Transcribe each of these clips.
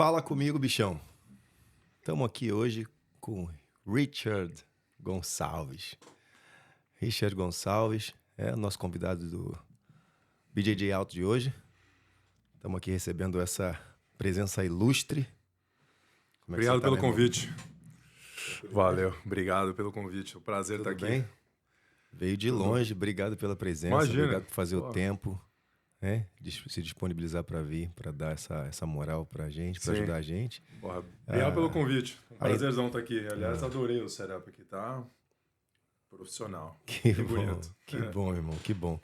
Fala comigo, bichão. Estamos aqui hoje com Richard Gonçalves. Richard Gonçalves é o nosso convidado do BJJ Alto de hoje. Estamos aqui recebendo essa presença ilustre. Como é que obrigado pelo convite. Valeu, obrigado pelo convite. O prazer estar aqui. Bem? Veio de longe, obrigado pela presença. Imagina. Obrigado por fazer o tempo, né? Se disponibilizar para vir, para dar essa moral para a gente, para ajudar a gente. Obrigado pelo convite. Prazerzão estar aqui. Aliás, adorei o setup aqui, tá? Profissional. Que bonito. Que bom, irmão, que bom.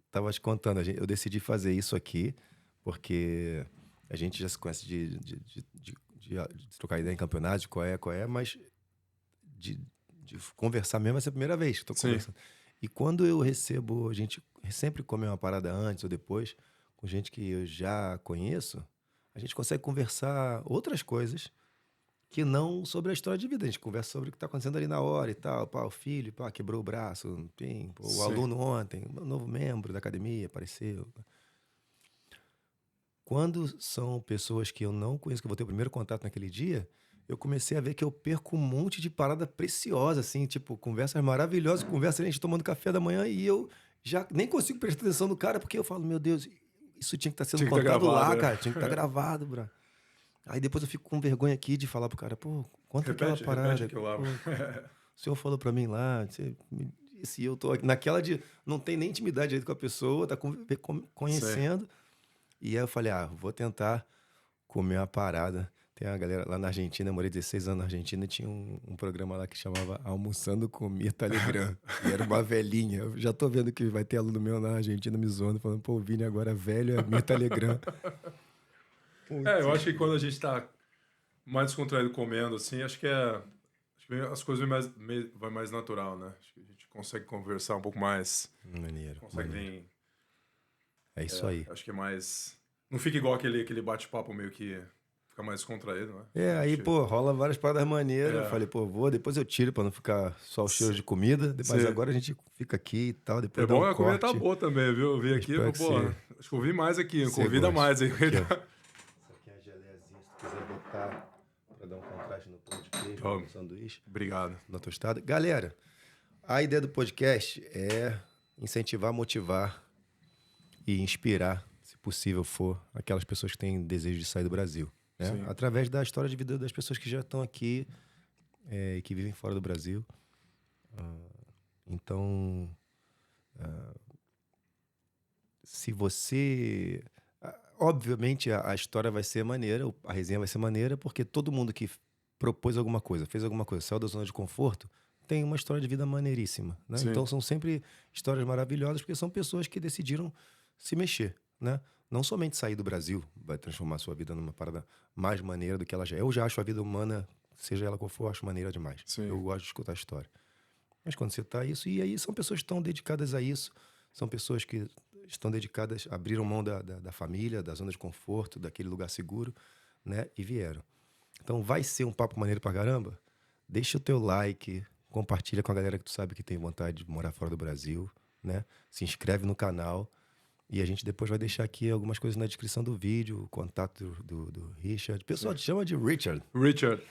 Tava te contando, eu decidi fazer isso aqui porque a gente já se conhece de trocar ideia em campeonato, de qual é, mas de conversar mesmo vai ser a primeira vez que estou conversando. E quando eu recebo, a gente sempre come uma parada antes ou depois, com gente que eu já conheço, a gente consegue conversar outras coisas que não sobre a história de vida. A gente conversa sobre o que está acontecendo ali na hora e tal. Pá, o filho, quebrou o braço, o aluno ontem, um novo membro da academia apareceu. Quando são pessoas que eu não conheço, que eu vou ter o primeiro contato naquele dia, eu comecei a ver que eu perco um monte de parada preciosa, assim, tipo, conversas maravilhosas, conversa a gente tomando café da manhã e eu já nem consigo prestar atenção no cara, porque eu falo, meu Deus, isso tinha que estar sendo contado lá, cara, tinha que estar gravado, bro. Aí depois eu fico com vergonha aqui de falar pro cara, pô, conta aquela parada. Que eu lavo. O senhor falou pra mim lá, se eu tô aqui, naquela de não tem nem intimidade aí com a pessoa, tá conhecendo. E aí eu falei, vou tentar comer uma parada. Tem uma galera lá na Argentina, eu morei 16 anos na Argentina, tinha um programa lá que chamava Almoçando com Mirta Legrand. E era uma velhinha. Eu já tô vendo que vai ter aluno meu na Argentina me zoando, falando, pô, o Vini agora velho é Mirta Legrand. Eu acho que quando a gente tá mais descontraído comendo, assim, acho que as coisas vai mais natural, né? Acho que a gente consegue conversar um pouco mais. Maneiro. Vir... É isso aí. Acho que é mais... Não fica igual aquele bate-papo meio que... Fica mais descontraído, né? Aí, rola várias paradas maneiras. Eu falei, depois eu tiro pra não ficar só o cheiro de comida. Mas agora a gente fica aqui e tal. Depois bom, a comida tá boa também, viu? Eu vi aqui, acho que eu vi mais aqui. Convida mais aí. Isso aqui é a geleiazinha, se tu quiser botar pra dar um contraste no pão de queijo, no sanduíche. Obrigado. Na tostada. Galera, a ideia do podcast é incentivar, motivar e inspirar, se possível for, aquelas pessoas que têm desejo de sair do Brasil. Né? Através da história de vida das pessoas que já estão aqui e que vivem fora do Brasil. Então, se você... Obviamente, a história vai ser maneira, a resenha vai ser maneira, porque todo mundo que propôs alguma coisa, fez alguma coisa, saiu da zona de conforto, tem uma história de vida maneiríssima. Né? Então, são sempre histórias maravilhosas, porque são pessoas que decidiram se mexer, né? Não somente sair do Brasil vai transformar a sua vida numa parada mais maneira do que ela já é. Eu já acho a vida humana, seja ela qual for, eu acho maneira demais. Eu gosto de escutar a história. Mas quando você está isso, e aí são pessoas que estão dedicadas a isso, são pessoas que estão dedicadas, abriram mão da família, da zona de conforto, daquele lugar seguro, né? E vieram. Então vai ser um papo maneiro pra caramba? Deixa o teu like, compartilha com a galera que tu sabe que tem vontade de morar fora do Brasil, né? Se inscreve no canal. E a gente depois vai deixar aqui algumas coisas na descrição do vídeo, o contato do Richard. O pessoal te chama de Richard. Richard.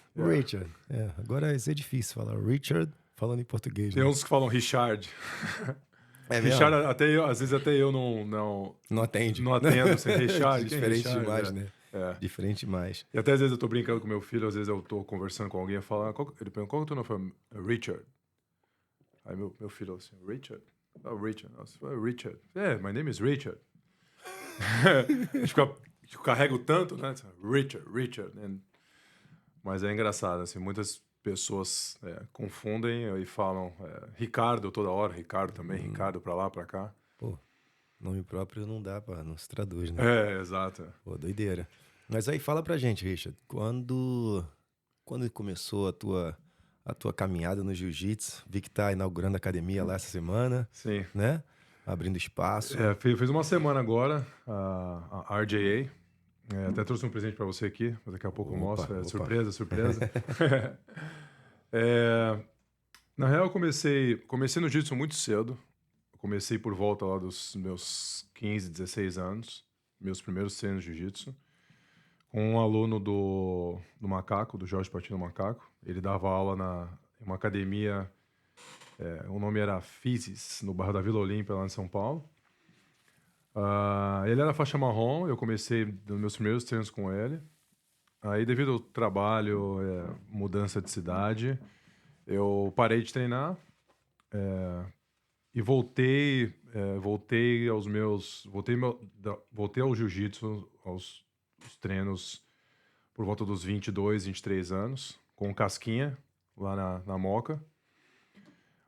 Agora vai ser difícil falar Richard falando em português. Tem uns que falam Richard. Richard, às vezes até eu não atende. Não atendo sem Richard. Diferente Richard, demais, né? Diferente demais. E até às vezes eu tô brincando com meu filho, às vezes eu tô conversando com alguém e falo, ele pergunta, qual que é o teu nome? Richard. Aí meu filho assim, Richard? Oh, Richard. Richard. My name is Richard. Eu carrego tanto, né? Richard. Mas é engraçado, assim, muitas pessoas confundem e falam Ricardo toda hora, Ricardo também, Ricardo pra lá, pra cá. Pô, nome próprio não dá não se traduz, né? Exato. Pô, doideira. Mas aí fala pra gente, Richard, quando começou a tua caminhada no jiu-jitsu, vi que tá inaugurando a academia lá essa semana. Sim. Né? Abrindo espaço. Fez uma semana agora, a RJA. Até trouxe um presente para você aqui, mas daqui a pouco eu mostro. Surpresa. Na real, eu comecei no jiu-jitsu muito cedo. Eu comecei por volta lá dos meus 15, 16 anos. Meus primeiros treinos de jiu-jitsu. com um aluno do Macaco, do Jorge Patino Macaco. Ele dava aula em uma academia, o nome era Physis, no bairro da Vila Olímpia, lá em São Paulo. Ele era faixa marrom, eu comecei nos meus primeiros treinos com ele. Aí, devido ao trabalho, mudança de cidade, eu parei de treinar e voltei voltei ao jiu-jitsu, aos treinos por volta dos 22, 23 anos, com o Casquinha, lá na Moca.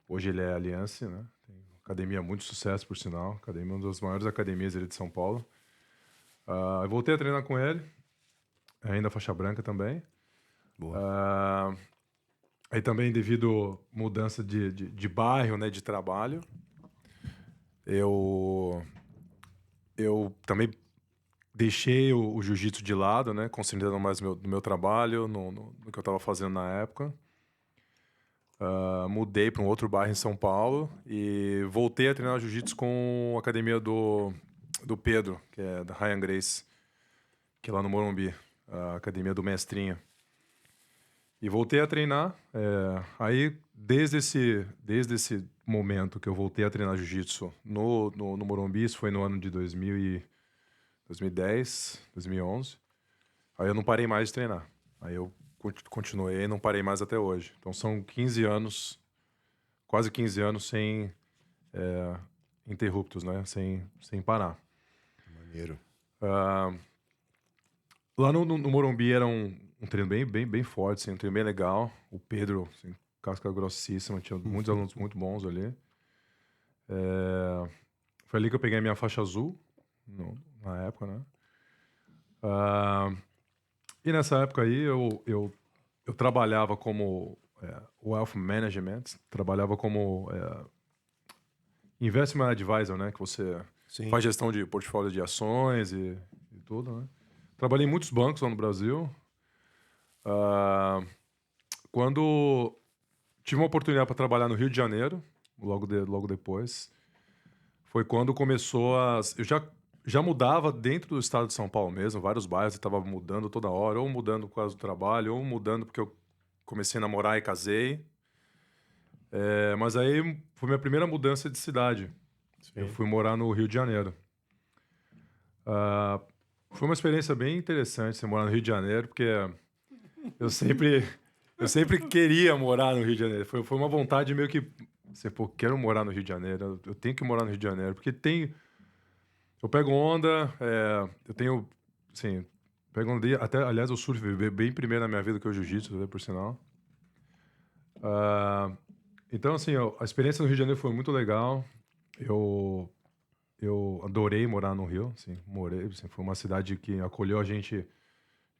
Hoje ele é Aliança, né? Tem uma academia muito sucesso, por sinal. Academia, uma das maiores academias ali de São Paulo. Eu voltei a treinar com ele, ainda faixa branca também. Boa. Aí também, devido à mudança de bairro, né, de trabalho, eu também deixei o jiu-jitsu de lado, né, concentrando mais no meu trabalho, no que eu estava fazendo na época. Mudei para um outro bairro em São Paulo e voltei a treinar jiu-jitsu com a academia do Pedro, que é da Ryan Grace, que é lá no Morumbi, a academia do Mestrinho. E voltei a treinar. Aí, desde esse momento que eu voltei a treinar jiu-jitsu no Morumbi, isso foi no ano de 2010, 2011. Aí eu não parei mais de treinar. Aí eu continuei e não parei mais até hoje. Então são 15 anos, quase 15 anos sem interruptos, né? Sem parar. Maneiro. Lá no Morumbi era um treino bem forte, assim, um treino bem legal. O Pedro, assim, casca grossíssima, tinha muitos alunos muito bons ali. Foi ali que eu peguei a minha faixa azul, na época, né? E nessa época aí eu trabalhava como Wealth Management, trabalhava como Investment Advisor, né? Que você Sim. faz gestão de portfólio de ações e tudo, né? Trabalhei em muitos bancos lá no Brasil. Quando tive uma oportunidade para trabalhar no Rio de Janeiro, logo depois, foi quando começou eu já mudava dentro do estado de São Paulo mesmo, vários bairros, eu estava mudando toda hora, ou mudando por causa do trabalho, ou mudando porque eu comecei a namorar e casei. Mas aí foi minha primeira mudança de cidade. Sim. Eu fui morar no Rio de Janeiro. Foi uma experiência bem interessante você morar no Rio de Janeiro, porque eu sempre queria morar no Rio de Janeiro. Foi uma vontade meio que... Pô, quero morar no Rio de Janeiro, eu tenho que morar no Rio de Janeiro, porque eu pego onda, eu tenho, assim, pego onda, até, aliás, o surf veio bem primeiro na minha vida que o jiu-jitsu, por sinal. Então, assim, a experiência no Rio de Janeiro foi muito legal. Eu adorei morar no Rio, assim, morei, assim, foi uma cidade que acolheu a gente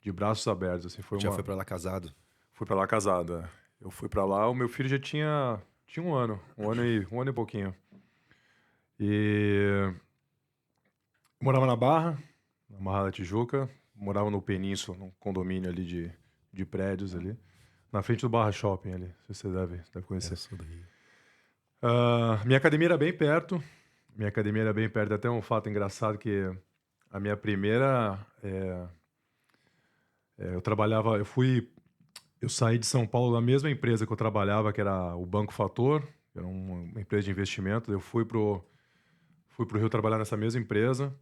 de braços abertos, assim, Já foi pra lá casado? Fui pra lá casado, Eu fui pra lá, o meu filho já tinha 1 ano e pouquinho. E morava na Barra da Tijuca, morava no Península, num condomínio ali de prédios ali, na frente do Barra Shopping ali, não sei se você deve conhecer. Sou do Rio. Minha academia era bem perto, até um fato engraçado que a minha primeira... Eu saí de São Paulo da mesma empresa que eu trabalhava, que era o Banco Fator, que era uma empresa de investimento. Eu fui pro Rio trabalhar nessa mesma empresa.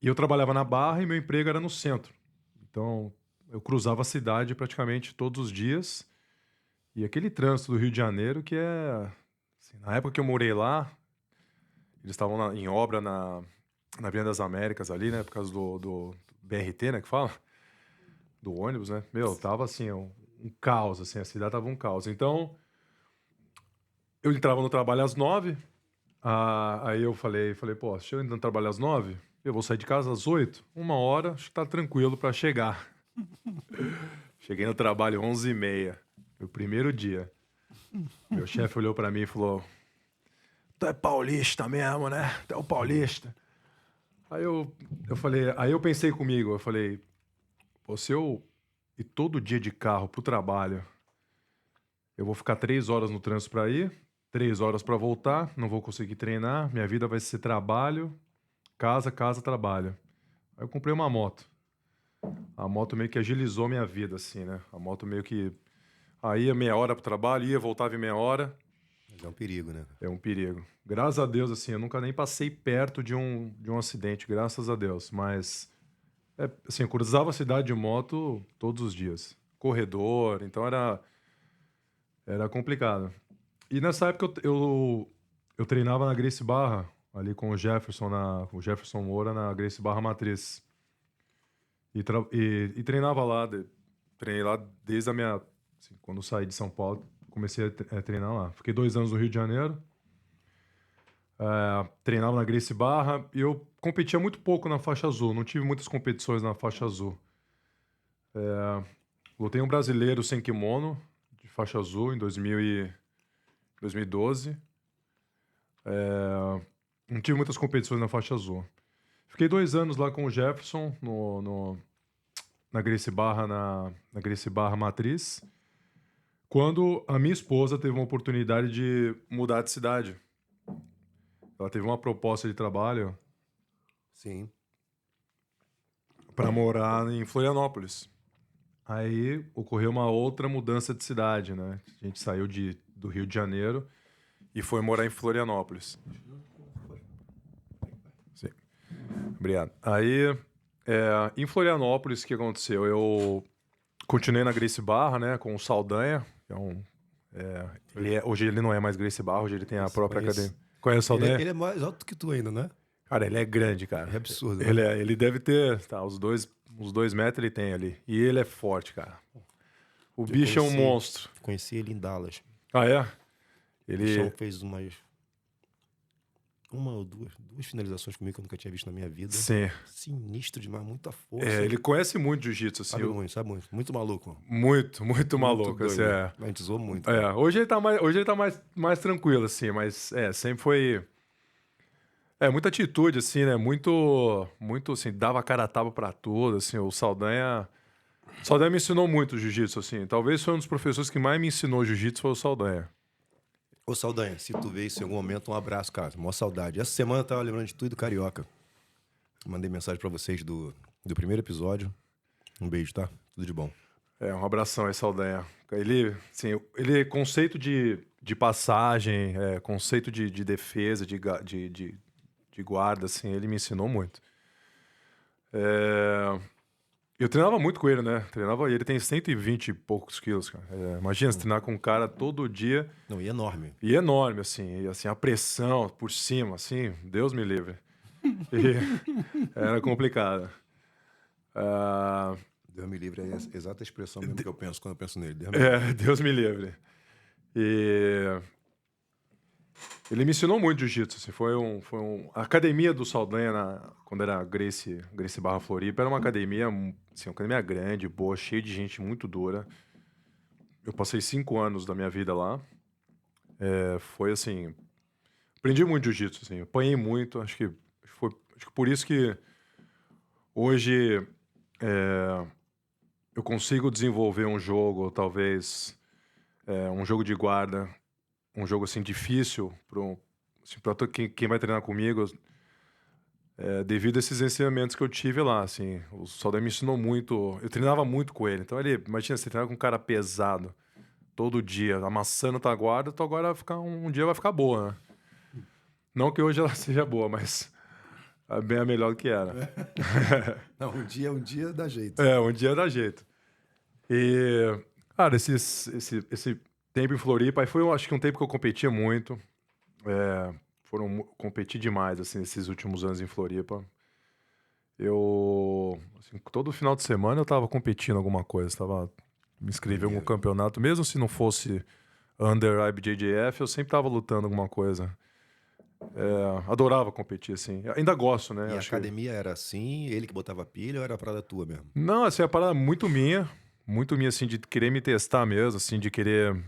E eu trabalhava na Barra e meu emprego era no centro. Então, eu cruzava a cidade praticamente todos os dias. E aquele trânsito do Rio de Janeiro que assim, na época que eu morei lá, eles estavam em obra na Avenida das Américas ali, né? Por causa do BRT, né? Que fala? Do ônibus, né? Meu, tava assim, um caos, assim. A cidade tava um caos. Então, eu entrava no trabalho às 9h. Aí eu falei, pô, se eu entrar no trabalho às 9h, eu vou sair de casa às 8h. 1 hora, acho que tá tranquilo pra chegar. Cheguei no trabalho 11h30. Meu primeiro dia. Meu chefe olhou pra mim e falou: tu é paulista mesmo, né? Tu é o paulista. Aí eu pensei comigo, eu falei, pô, se eu ir todo dia de carro pro trabalho, eu vou ficar 3 horas no trânsito pra ir, 3 horas pra voltar, não vou conseguir treinar, minha vida vai ser trabalho, casa, trabalho. Aí eu comprei uma moto. A moto meio que agilizou minha vida, assim, né? A moto meio que... Aí ia meia hora pro trabalho, ia, voltava em meia hora. Mas é um perigo, né? É um perigo. Graças a Deus, assim, eu nunca nem passei perto de um acidente, graças a Deus. Mas, assim, eu cruzava a cidade de moto todos os dias. Corredor, então era complicado. E nessa época eu treinava na Gracie Barra, ali com o Jefferson Moura na Gracie Barra Matriz. E treinava lá, treinei lá desde a minha... Assim, quando eu saí de São Paulo, comecei a treinar lá. Fiquei 2 anos no Rio de Janeiro. Treinava na Gracie Barra e eu competia muito pouco na faixa azul. Não tive muitas competições na faixa azul. Lutei um brasileiro sem kimono, de faixa azul, em 2012. Não tive muitas competições na faixa azul. Fiquei 2 anos lá com o Jefferson na Gracie Barra, na Gracie Barra Matriz, quando a minha esposa teve uma oportunidade de mudar de cidade. Ela teve uma proposta de trabalho Sim. para morar em Florianópolis. Aí ocorreu uma outra mudança de cidade, né? A gente saiu do Rio de Janeiro e foi morar em Florianópolis. Sim. Obrigado. Aí, em Florianópolis, o que aconteceu? Eu continuei na Gracie Barra, né? Com o Saldanha, que hoje ele não é mais Gracie Barra, hoje ele tem a própria academia. Conhece o Saldanha? Ele é mais alto que tu ainda, né? Cara, ele é grande, cara. É absurdo, né? Ele deve ter, uns 2 metros ele tem ali. E ele é forte, cara. O bicho é um monstro. Conheci ele em Dallas. Ah, é? O bichão fez uma ou duas finalizações comigo que eu nunca tinha visto na minha vida. Sim. Sinistro demais, muita força. Ele conhece muito jiu-jitsu, assim. Sabe muito. Muito maluco. Muito maluco, assim, A gente zoou muito. Hoje ele tá mais tranquilo, assim, mas sempre foi... muita atitude, assim, né? Muito, assim, dava cara a tapa pra tudo, assim, o Saldanha me ensinou muito jiu-jitsu, assim. Talvez foi um dos professores que mais me ensinou jiu-jitsu foi o Saldanha. Ô, Saldanha, se tu vê isso em algum momento, um abraço, cara. Mó saudade. Essa semana eu tava lembrando de tu e do Carioca. Mandei mensagem pra vocês do primeiro episódio. Um beijo, tá? Tudo de bom. Um abração aí, Saldanha. Ele é conceito de passagem, conceito de defesa, de guarda, assim, ele me ensinou muito. Eu treinava muito com ele, né? Ele tem 120 e poucos quilos, cara. Imagina, se treinar com um cara todo dia. Não, e enorme. E enorme, assim. E, assim, a pressão por cima, assim, Deus me livre. E era complicado. Deus me livre, é a exata expressão mesmo que eu penso quando eu penso nele. Deus me livre. E ele me ensinou muito jiu-jitsu, assim, a academia do Saldanha, quando era Gracie Barra Floripa, era uma academia, assim, uma academia grande, boa, cheia de gente muito dura. Eu passei 5 anos da minha vida lá. Foi assim, aprendi muito jiu-jitsu, assim, apanhei muito, acho que por isso que hoje eu consigo desenvolver um jogo, talvez um jogo de guarda, um jogo assim difícil para quem vai treinar comigo, devido a esses ensinamentos que eu tive lá, assim. O Saldanha me ensinou muito, eu treinava muito com ele. Então imagina, você treinar com um cara pesado todo dia, amassando tua guarda um dia vai ficar boa, né? Não que hoje ela seja boa, mas bem a melhor do que era. Não, um dia dá jeito. Um dia dá jeito. E, cara, esse tempo em Floripa, aí foi, acho que um tempo que eu competia muito. Competi demais, assim, nesses últimos anos em Floripa. Assim, todo final de semana eu tava competindo alguma coisa, me inscrevi em algum campeonato, mesmo se não fosse under IBJJF, eu sempre tava lutando alguma coisa. Adorava competir, assim. Ainda gosto, né? E a academia era assim, ele que botava pilha ou era a parada tua mesmo? Não, assim, a parada muito minha, assim, de querer me testar mesmo, assim, de querer...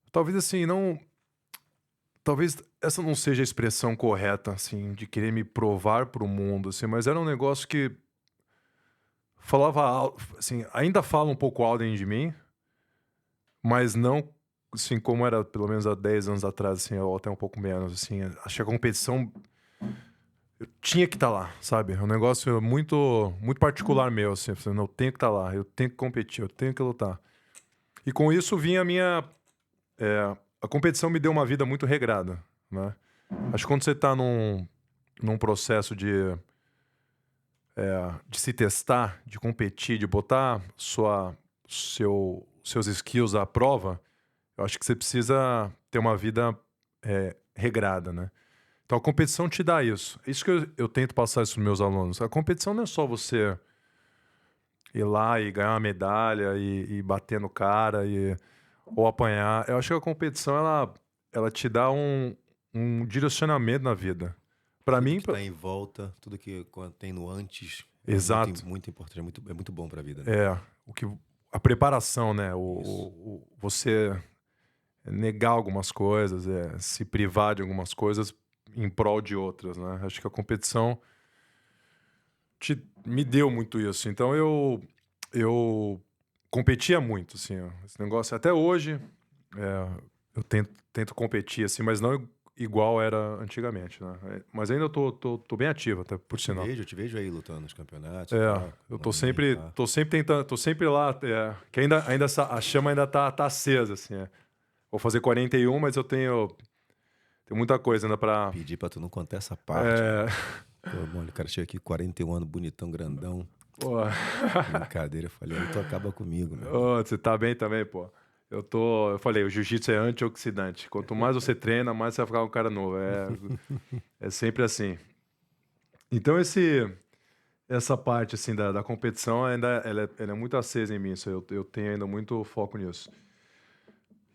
Talvez, assim, não... Talvez essa não seja a expressão correta, assim, de querer me provar pro mundo, assim, mas era um negócio que falava, assim, ainda fala um pouco alto dentro de mim, mas não, assim, como era pelo menos há 10 anos atrás, assim, ou até um pouco menos, assim. Acho que a competição eu tinha que estar lá, sabe? É um negócio muito, muito particular meu, assim. Eu tenho que estar lá, eu tenho que competir, eu tenho que lutar. E com isso vinha a minha... a competição me deu uma vida muito regrada, né? Acho que quando você tá num processo de se testar, de competir, de botar seus skills à prova, eu acho que você precisa ter uma vida regrada, né? Então a competição te dá isso. Isso que eu tento passar isso para meus alunos. A competição não é só você ir lá e ganhar uma medalha e bater no cara ou apanhar. Eu acho que a competição ela te dá um direcionamento na vida. Para Tudo mim, que está em volta, tudo que tem no antes é exato. muito importante, é muito bom para a vida, né? A preparação, né? Isso. Você negar algumas coisas, se privar de algumas coisas em prol de outras, né? Acho que a competição me deu muito isso. Então eu competia muito, assim, ó. Esse negócio até hoje eu tento competir, assim, mas não igual era antigamente, né? Mas ainda tô bem ativo, até por sinal. Eu te vejo aí lutando nos campeonatos e tal, Eu no MMA. tô sempre tentando, tô sempre lá, que ainda a chama ainda tá acesa, assim, Vou fazer 41, mas tenho muita coisa ainda pra... Pedi pra tu não contar essa parte, É... cara. Pô, mano, o cara chega aqui, 41 anos, bonitão, grandão. Pô. Brincadeira, eu falei, aí tu acaba comigo, meu irmão. Ô, você tá bem também, pô. Eu falei, o jiu-jitsu é antioxidante. Quanto mais você treina, mais você vai ficar um cara novo. É sempre assim. Então essa parte assim da competição ainda ela é muito acesa em mim. Isso, eu tenho ainda muito foco nisso.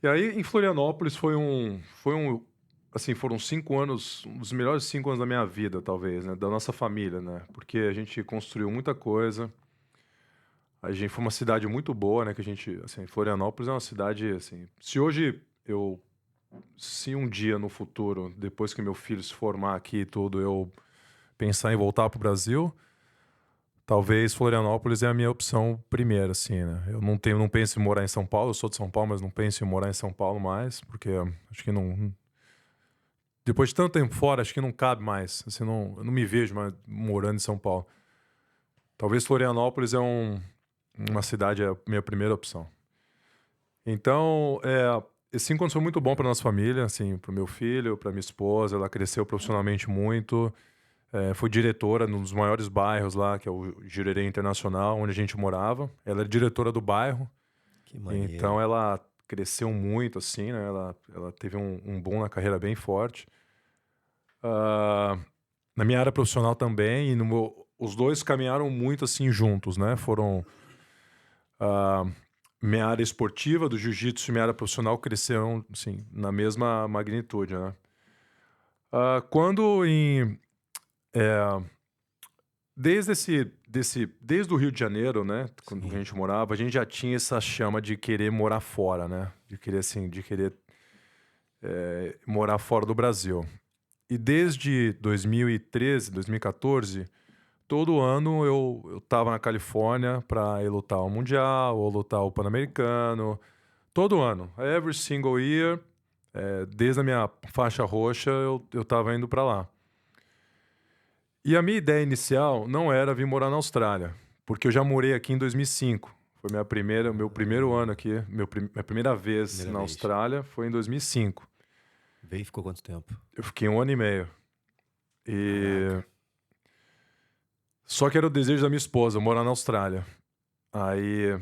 E aí em Florianópolis assim, foram 5 anos, um dos melhores 5 anos da minha vida, talvez, né? Da nossa família, né? Porque a gente construiu muita coisa. A gente foi uma cidade muito boa, né? Que a gente, assim, Florianópolis é uma cidade, assim, se um dia no futuro, depois que meu filho se formar aqui e tudo, eu pensar em voltar pro Brasil, talvez Florianópolis é a minha opção primeira, assim, né? Eu não penso em morar em São Paulo, eu sou de São Paulo, mas não penso em morar em São Paulo mais, porque acho que não... Depois de tanto tempo fora, acho que não cabe mais, assim, eu não me vejo mais morando em São Paulo. Talvez Florianópolis uma cidade, é a minha primeira opção. Então, esse 5 anos foi muito bom para nossa família, assim, para o meu filho, para minha esposa. Ela cresceu profissionalmente muito. Foi diretora num dos maiores bairros lá, que é o Jurerê Internacional, onde a gente morava. Ela era diretora do bairro. Que maneiro. Então, ela cresceu muito, assim, né? Ela teve um boom na carreira bem forte. Na minha área profissional também, e os dois caminharam muito, assim, juntos, né? Foram... minha área esportiva do jiu-jitsu e minha área profissional cresceram, assim, na mesma magnitude, né? Desde o Rio de Janeiro, né? Quando a gente morava, a gente já tinha essa chama de querer morar fora, né? De querer morar fora do Brasil. E desde 2013, 2014... todo ano eu tava na Califórnia para ir lutar o Mundial ou lutar o Pan-Americano. Todo ano. Every single year. Desde a minha faixa roxa, eu tava indo para lá. E a minha ideia inicial não era vir morar na Austrália. Porque eu já morei aqui em 2005. Foi meu primeiro ano aqui. Minha primeira vez na Austrália foi em 2005. Veio e ficou quanto tempo? Eu fiquei 1 ano e meio. Só que era o desejo da minha esposa, morar na Austrália. Aí,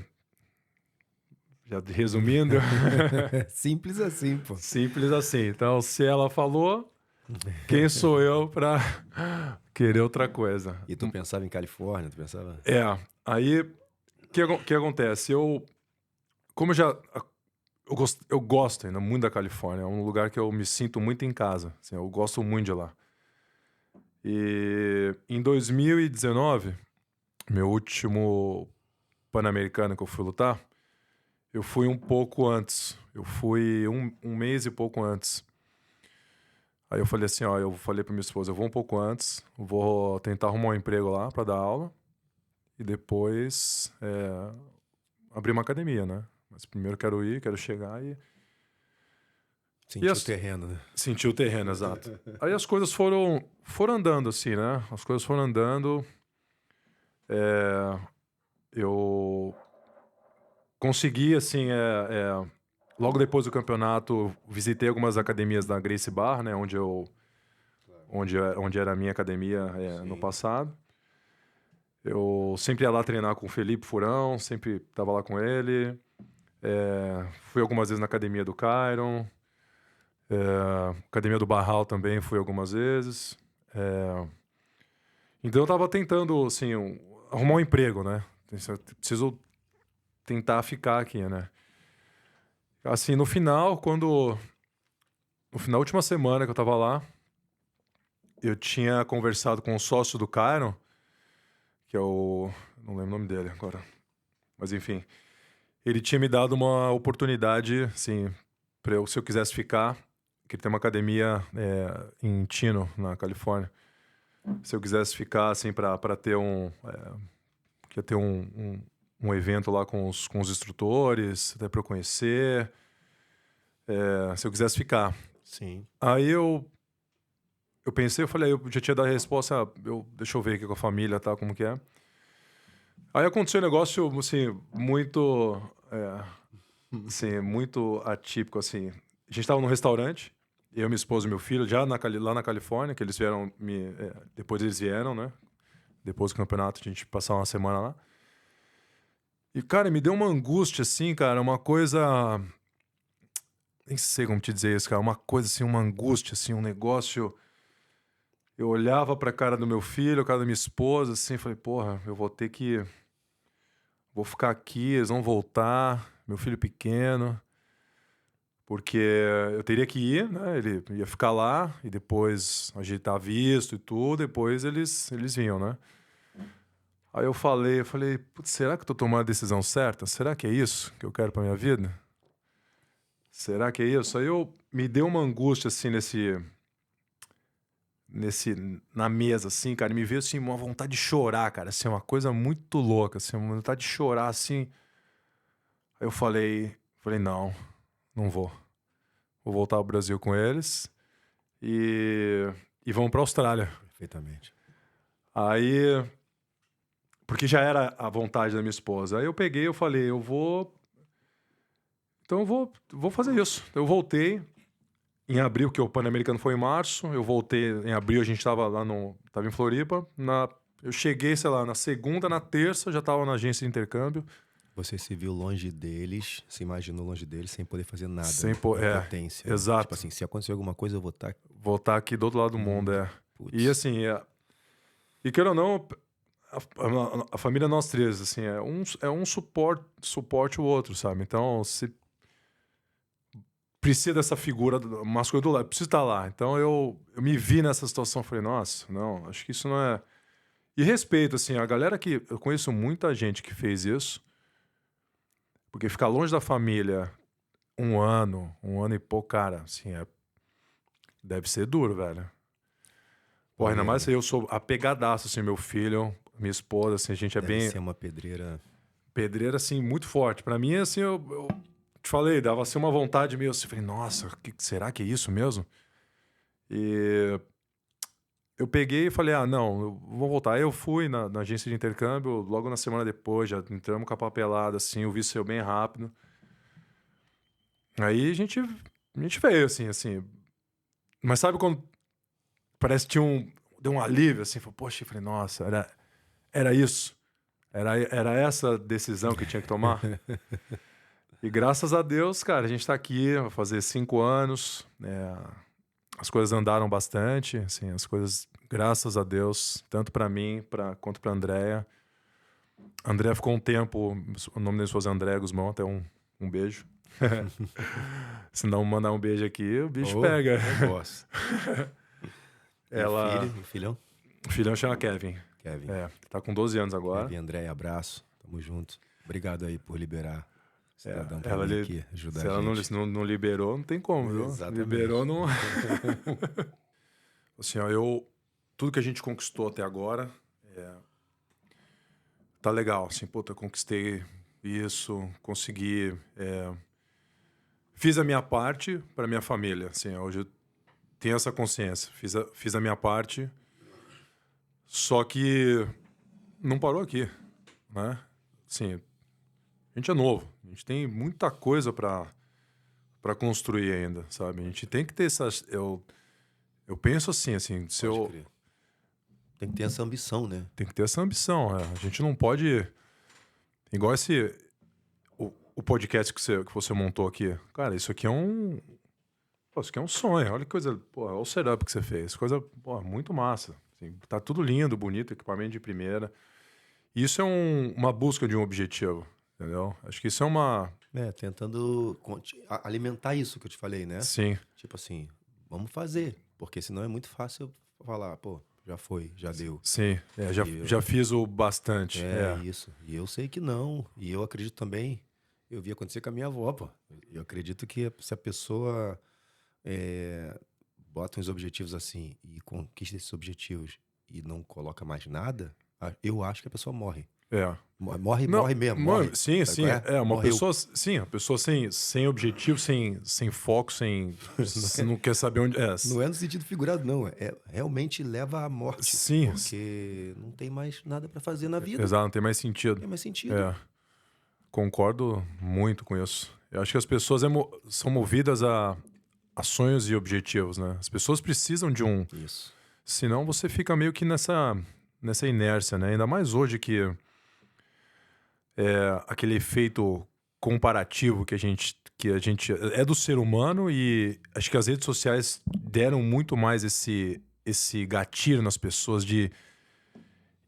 já resumindo... Simples assim, pô. Simples assim. Então, se ela falou, quem sou eu pra querer outra coisa? E tu pensava em Califórnia, tu pensava? Aí, o que acontece? Como eu gosto ainda muito da Califórnia, é um lugar que eu me sinto muito em casa, assim, eu gosto muito de lá. E em 2019, meu último Pan-Americano que eu fui lutar, eu fui um pouco antes. Eu fui um mês e pouco antes. Aí eu falei assim, eu falei pra minha esposa, eu vou um pouco antes, vou tentar arrumar um emprego lá pra dar aula e depois abrir uma academia, né? Mas primeiro quero chegar e... Sentiu o terreno, né? Sentiu o terreno, exato. Aí as coisas foram andando, assim, né? As coisas foram andando. Eu consegui, assim, logo depois do campeonato, visitei algumas academias da Gracie Barra, né? Onde era a minha academia no passado. Eu sempre ia lá treinar com o Felipe Furão, sempre estava lá com ele. Fui algumas vezes na academia do Kyron. Academia do Barral também fui algumas vezes. Então eu estava tentando, assim, arrumar um emprego, né? Preciso tentar ficar aqui, né? Assim, no final, na última semana que eu estava lá, eu tinha conversado com o sócio do Kyron, que é o... não lembro o nome dele agora. Mas enfim, ele tinha me dado uma oportunidade, assim, se eu quisesse ficar, que ele tem uma academia em Chino, na Califórnia. Se eu quisesse ficar, assim, para ter queria ter um evento lá com os instrutores, até para eu conhecer, se eu quisesse ficar. Sim. Aí eu pensei, eu falei, eu já tinha dado a resposta, deixa eu ver aqui com a família, tá, como que é. Aí aconteceu um negócio, assim, muito, assim, muito atípico, assim. A gente tava num restaurante, eu, minha esposa e meu filho, já lá na Califórnia, que eles vieram, depois eles vieram, né? Depois do campeonato, a gente passar uma semana lá. E, cara, me deu uma angústia, assim, cara, uma coisa... Nem sei como te dizer isso, cara. Uma coisa, assim, uma angústia, assim, um negócio... Eu olhava pra cara do meu filho, a cara da minha esposa, assim, falei, porra, eu vou ter que... Vou ficar aqui, eles vão voltar, meu filho pequeno... Porque eu teria que ir, né? Ele ia ficar lá e depois ajeitar visto e tudo, depois eles vinham, né? Aí eu falei, putz, será que eu tô tomando a decisão certa? Será que é isso que eu quero pra minha vida? Será que é isso? Aí me deu uma angústia, assim, na mesa, assim, cara, e me veio, assim, uma vontade de chorar, cara, assim, uma coisa muito louca, assim, uma vontade de chorar, assim. Aí eu falei, não, não vou. Vou voltar ao Brasil com eles e vamos pra Austrália. Perfeitamente. Aí, porque já era a vontade da minha esposa. Aí eu peguei, eu falei, então eu vou fazer isso. Eu voltei em abril, que o Pan-Americano foi em março. Eu voltei em abril, a gente tava tava em Floripa. Eu cheguei, sei lá, na segunda, na terça, já tava na agência de intercâmbio. Você se viu longe deles, se imaginou longe deles, sem poder fazer nada. Sem potência. Né? Exato. Tipo assim, se acontecer alguma coisa, eu vou estar... Vou estar aqui do outro lado do mundo, Putz. E assim, e queira ou não, a família nós três, assim, é um suporte o outro, sabe? Então, se precisa dessa figura masculina do lado, precisa estar lá. Então, eu me vi nessa situação, falei, nossa, não, acho que isso não é... E respeito, assim, a galera que... Eu conheço muita gente que fez isso, porque ficar longe da família um ano e pouco, cara, assim, deve ser duro, velho. Porra, ainda mais eu sou apegadaço, assim, meu filho, minha esposa, assim, a gente é Deve bem... ser uma pedreira... Pedreira, assim, muito forte. Pra mim, assim, eu te falei, dava assim uma vontade meio assim, falei, nossa, será que é isso mesmo? E eu peguei e falei, não, eu vou voltar. Aí eu fui na agência de intercâmbio, logo na semana depois, já entramos com a papelada, assim, o visto saiu bem rápido. Aí a gente veio, assim. Mas sabe quando parece que deu um alívio, assim, poxa, eu falei, nossa, era isso. Era essa decisão que tinha que tomar. E graças a Deus, cara, a gente tá aqui, vai fazer 5 anos. As coisas andaram bastante, assim, as coisas, graças a Deus, tanto pra mim quanto pra Andréia. A Andréia ficou um tempo, o nome da esposa é Andréia Guzmão, até um beijo. Se não mandar um beijo aqui, o bicho pega. Eu gosto. Ela... E filhão? O filhão chama Kevin. Kevin. Tá com 12 anos agora. Kevin, André, abraço. Tamo junto. Obrigado aí por liberar o cidadão pra ela mim aqui, ajudar se a ela gente. não liberou, não tem como, viu? Exatamente. Liberou, não... Assim, ó, tudo que a gente conquistou até agora tá legal, assim, puta, eu conquistei isso, consegui fiz a minha parte para minha família. Assim, hoje eu tenho essa consciência. Fiz a minha parte, só que não parou aqui, né? Assim, a gente é novo. A gente tem muita coisa para construir ainda, sabe? A gente tem que ter essas... Eu penso assim, se Pode eu... crer. Tem que ter essa ambição, né? Tem que ter essa ambição, A gente não pode... Igual o podcast que você montou aqui. Cara, isso aqui é um... Pô, isso aqui é um sonho. Olha que coisa... Pô, olha o setup que você fez. Coisa, pô, muito massa. Assim, tá tudo lindo, bonito, equipamento de primeira. Isso é uma busca de um objetivo, entendeu? Acho que isso é uma... Tentando alimentar isso que eu te falei, né? Sim, Tipo assim, vamos fazer. Porque senão é muito fácil eu falar, pô, já foi, já deu. sim. Já fiz o bastante. Isso. E eu sei que não. E eu acredito também, eu vi acontecer com a minha avó, pô. Eu acredito que se a pessoa bota uns objetivos assim e conquista esses objetivos e não coloca mais nada, eu acho que a pessoa morre. Morre mesmo. Morre. Sim, Sabe sim. qual é? Uma Morreu. pessoa, sim, a pessoa sem objetivo, sem foco, não quer saber onde é. Não é no sentido figurado, não. Realmente leva à morte. Sim. Porque não tem mais nada pra fazer na vida. Exato, não tem mais sentido. Não tem mais sentido. Concordo muito com isso. Eu acho que as pessoas são movidas a sonhos e objetivos, né? As pessoas precisam de um... Isso. Senão você fica meio que nessa inércia, né? Ainda mais hoje que aquele efeito comparativo que a gente é do ser humano, e acho que as redes sociais deram muito mais esse gatilho nas pessoas de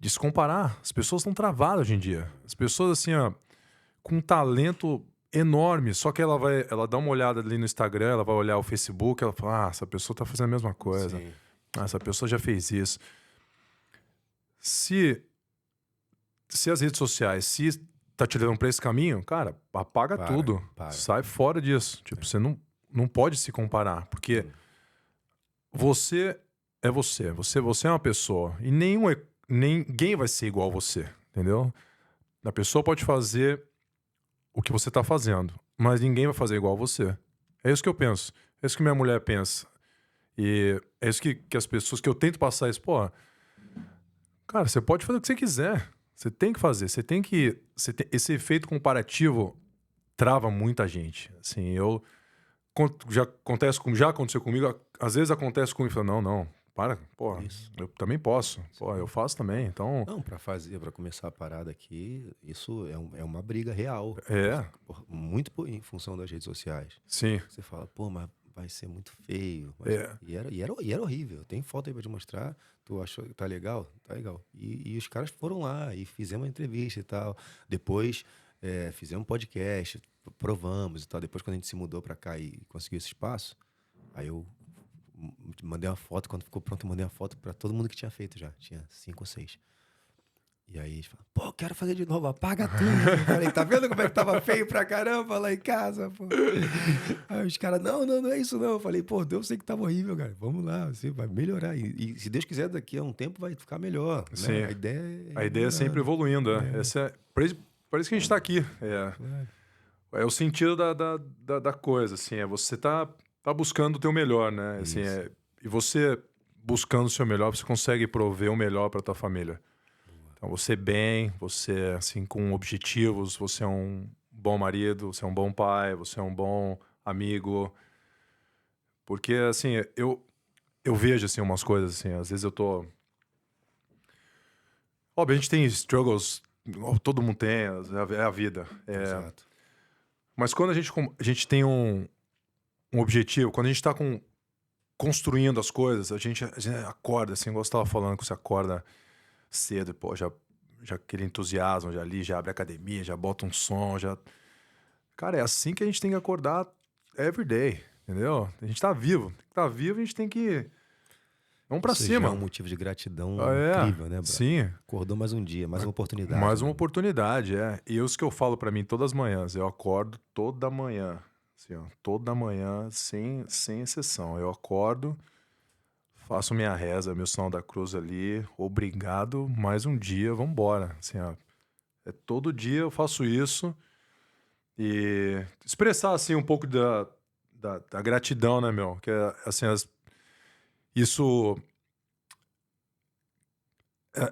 se comparar. As pessoas estão travadas hoje em dia. As pessoas, assim, com um talento enorme, só que ela dá uma olhada ali no Instagram, ela vai olhar o Facebook, ela fala, essa pessoa tá fazendo a mesma coisa. Sim. Essa pessoa já fez isso. Se as redes sociais, tá te levando pra esse caminho, cara, apaga tudo. Sai fora disso. Tipo, você não pode se comparar, porque você é você. Você é uma pessoa. E ninguém vai ser igual a você, entendeu? A pessoa pode fazer o que você tá fazendo, mas ninguém vai fazer igual a você. É isso que eu penso. É isso que minha mulher pensa. E é isso que as pessoas... Que eu tento passar isso. Pô, cara, você pode fazer o que você quiser. Você tem que fazer. Esse efeito comparativo trava muita gente. Assim, já aconteceu comigo. Às vezes acontece comigo e falo, não, para. Pô, eu também posso. Pô, eu faço também, então... Não, pra começar a parada aqui, isso é uma briga real. Muito em função das redes sociais. Sim. Você fala, pô, mas vai ser muito feio. E era horrível. Tem foto aí pra te mostrar. Tu achou que tá legal? Tá legal. E os caras foram lá e fizemos uma entrevista e tal. Depois fizemos um podcast, provamos e tal. Depois, quando a gente se mudou pra cá e conseguiu esse espaço, aí eu mandei uma foto. Quando ficou pronto, eu mandei uma foto pra todo mundo que tinha feito já. Tinha 5 ou 6. E aí eles falam, pô, quero fazer de novo, apaga tudo. Eu falei, tá vendo como é que tava feio pra caramba lá em casa, pô? Aí os caras, não é isso não. Eu falei, pô, eu sei que tava horrível, cara. Vamos lá, você vai melhorar. E se Deus quiser, daqui a um tempo vai ficar melhor. Sim. Né? A ideia é sempre evoluindo. Por isso que a gente tá aqui. É o sentido da coisa, assim. Você tá buscando o teu melhor, né? Assim, e você buscando o seu melhor, você consegue prover o melhor pra tua família. Então, você assim, com objetivos, você é um bom marido, você é um bom pai, você é um bom amigo. Porque, assim, eu vejo, assim, umas coisas, assim, às vezes eu tô... Óbvio, a gente tem struggles, todo mundo tem, é a vida. Exato. Mas quando a gente tem um objetivo, quando a gente tá construindo as coisas, a gente acorda, assim, igual você tava falando, que você acorda cedo, pô, já aquele entusiasmo, já abre a academia, já bota um som, Cara, é assim que a gente tem que acordar every day, entendeu? A gente tá vivo. A gente tem que... Vamos pra cima. É um motivo de gratidão incrível, né, Bra? Sim. Acordou mais um dia, mais uma oportunidade. Mais uma oportunidade, E isso que eu falo pra mim todas as manhãs. Eu acordo toda manhã, assim, ó, toda manhã, sem exceção. Eu acordo... Faço minha reza, meu sinal da cruz ali. Obrigado, mais um dia, vambora. Assim, todo dia eu faço isso. E expressar, assim, um pouco da gratidão, né, meu? Que assim, isso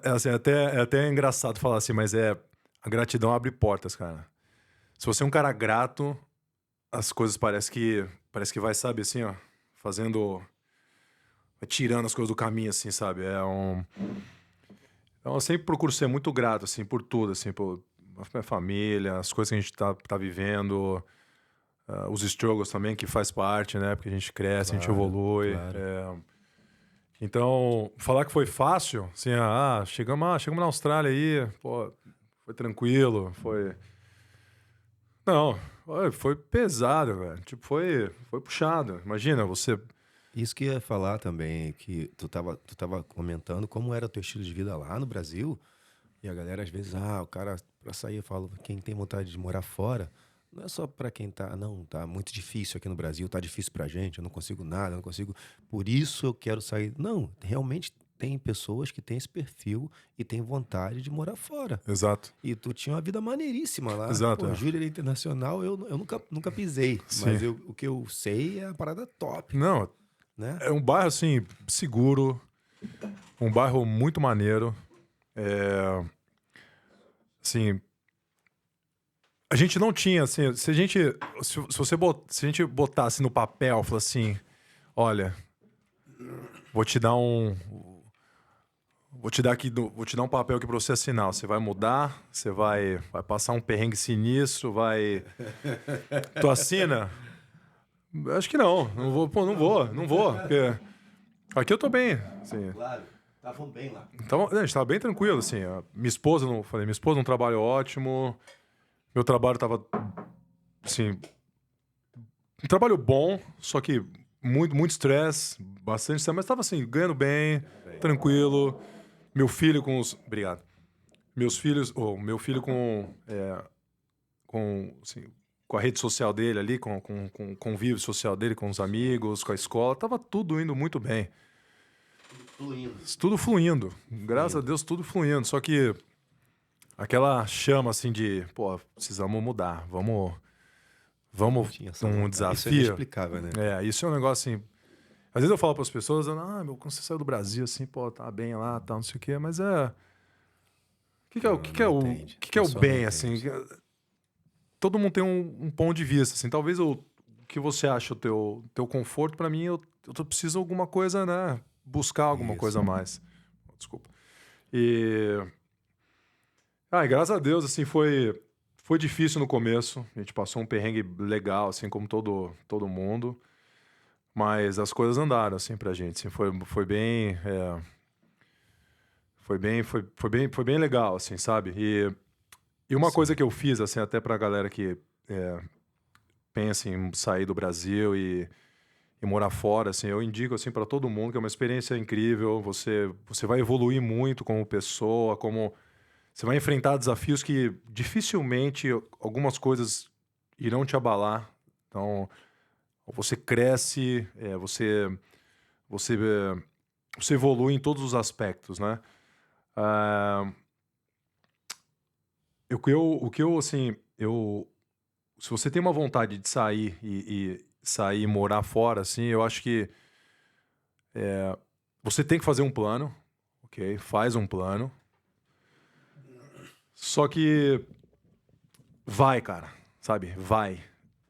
assim, é até engraçado falar assim, mas a gratidão abre portas, cara. Se você é um cara grato, as coisas parece que vai, sabe, assim, ó, fazendo, vai tirando as coisas do caminho, assim, sabe? Então eu sempre procuro ser muito grato, assim, por tudo, assim, por minha família, as coisas que a gente tá vivendo, os struggles também, que faz parte, né? Porque a gente cresce, a gente Claro, evolui. claro. Então, falar que foi fácil, assim, chegamos na Austrália aí, pô, foi tranquilo, foi... Não, foi pesado, velho. Tipo, foi puxado. Imagina, você... Isso que eu ia falar também, que tu tava comentando como era o teu estilo de vida lá no Brasil, e a galera às vezes, o cara, pra sair, eu falo, quem tem vontade de morar fora, não é só pra quem tá, não, tá muito difícil aqui no Brasil, tá difícil pra gente, eu não consigo nada, eu não consigo, por isso eu quero sair. Não, realmente tem pessoas que têm esse perfil e têm vontade de morar fora. Exato, E tu tinha uma vida maneiríssima lá. exato, Pô, Júlia Internacional eu nunca pisei, Sim. mas o que eu sei é a parada top, Não, né? é um bairro, assim, seguro, um bairro muito maneiro. Assim, a gente não tinha, assim, se a gente botasse no papel, falar assim, olha, vou te dar um... Vou te dar um papel aqui pra você assinar. Você vai mudar, você vai passar um perrengue sinistro, vai... Tu assina? Acho que não. Não vou, pô, não vou. Porque aqui eu tô bem, assim. Claro, estavam bem lá. Então, a gente tava bem tranquilo, assim. Minha esposa um trabalho ótimo. Meu trabalho tava, assim, um trabalho bom, só que muito estresse, bastante estresse, mas tava, assim, ganhando bem, tranquilo. Meu filho com os... Obrigado. Meu filho assim, com a rede social dele ali, com o convívio social dele, com os amigos, com a escola, tava tudo indo muito bem. Fluindo. Tudo fluindo. Graças a Deus, tudo fluindo. Só que aquela chama assim de, pô, precisamos mudar, vamos Tinha essa um vontade. Isso é desafio. inexplicável, né? Isso é um negócio assim. Às vezes eu falo para as pessoas, quando você saiu do Brasil, assim, pô, tá bem lá, tal, não sei o quê, mas o Não entende. que é o Pessoal não bem, assim? entende. Todo mundo tem um ponto de vista, assim. Talvez o que você acha o teu conforto, para mim, eu preciso de alguma coisa, né? Buscar alguma Isso. coisa a mais. Desculpa. E graças a Deus, assim, foi difícil no começo. A gente passou um perrengue legal, assim, como todo mundo. Mas as coisas andaram, assim, pra gente. Assim, foi bem... foi bem legal, assim, sabe? E uma coisa que eu fiz, assim, até pra galera que pensa em sair do Brasil e morar fora, assim, eu indico, assim, para todo mundo que é uma experiência incrível. Você vai evoluir muito como pessoa, você vai enfrentar desafios que dificilmente algumas coisas irão te abalar. Então, você cresce, você, você evolui em todos os aspectos, né? Ah, assim, se você tem uma vontade de sair e sair e morar fora, assim, eu acho que você tem que fazer um plano, ok? Faz um plano. Só que vai, cara, sabe? Vai.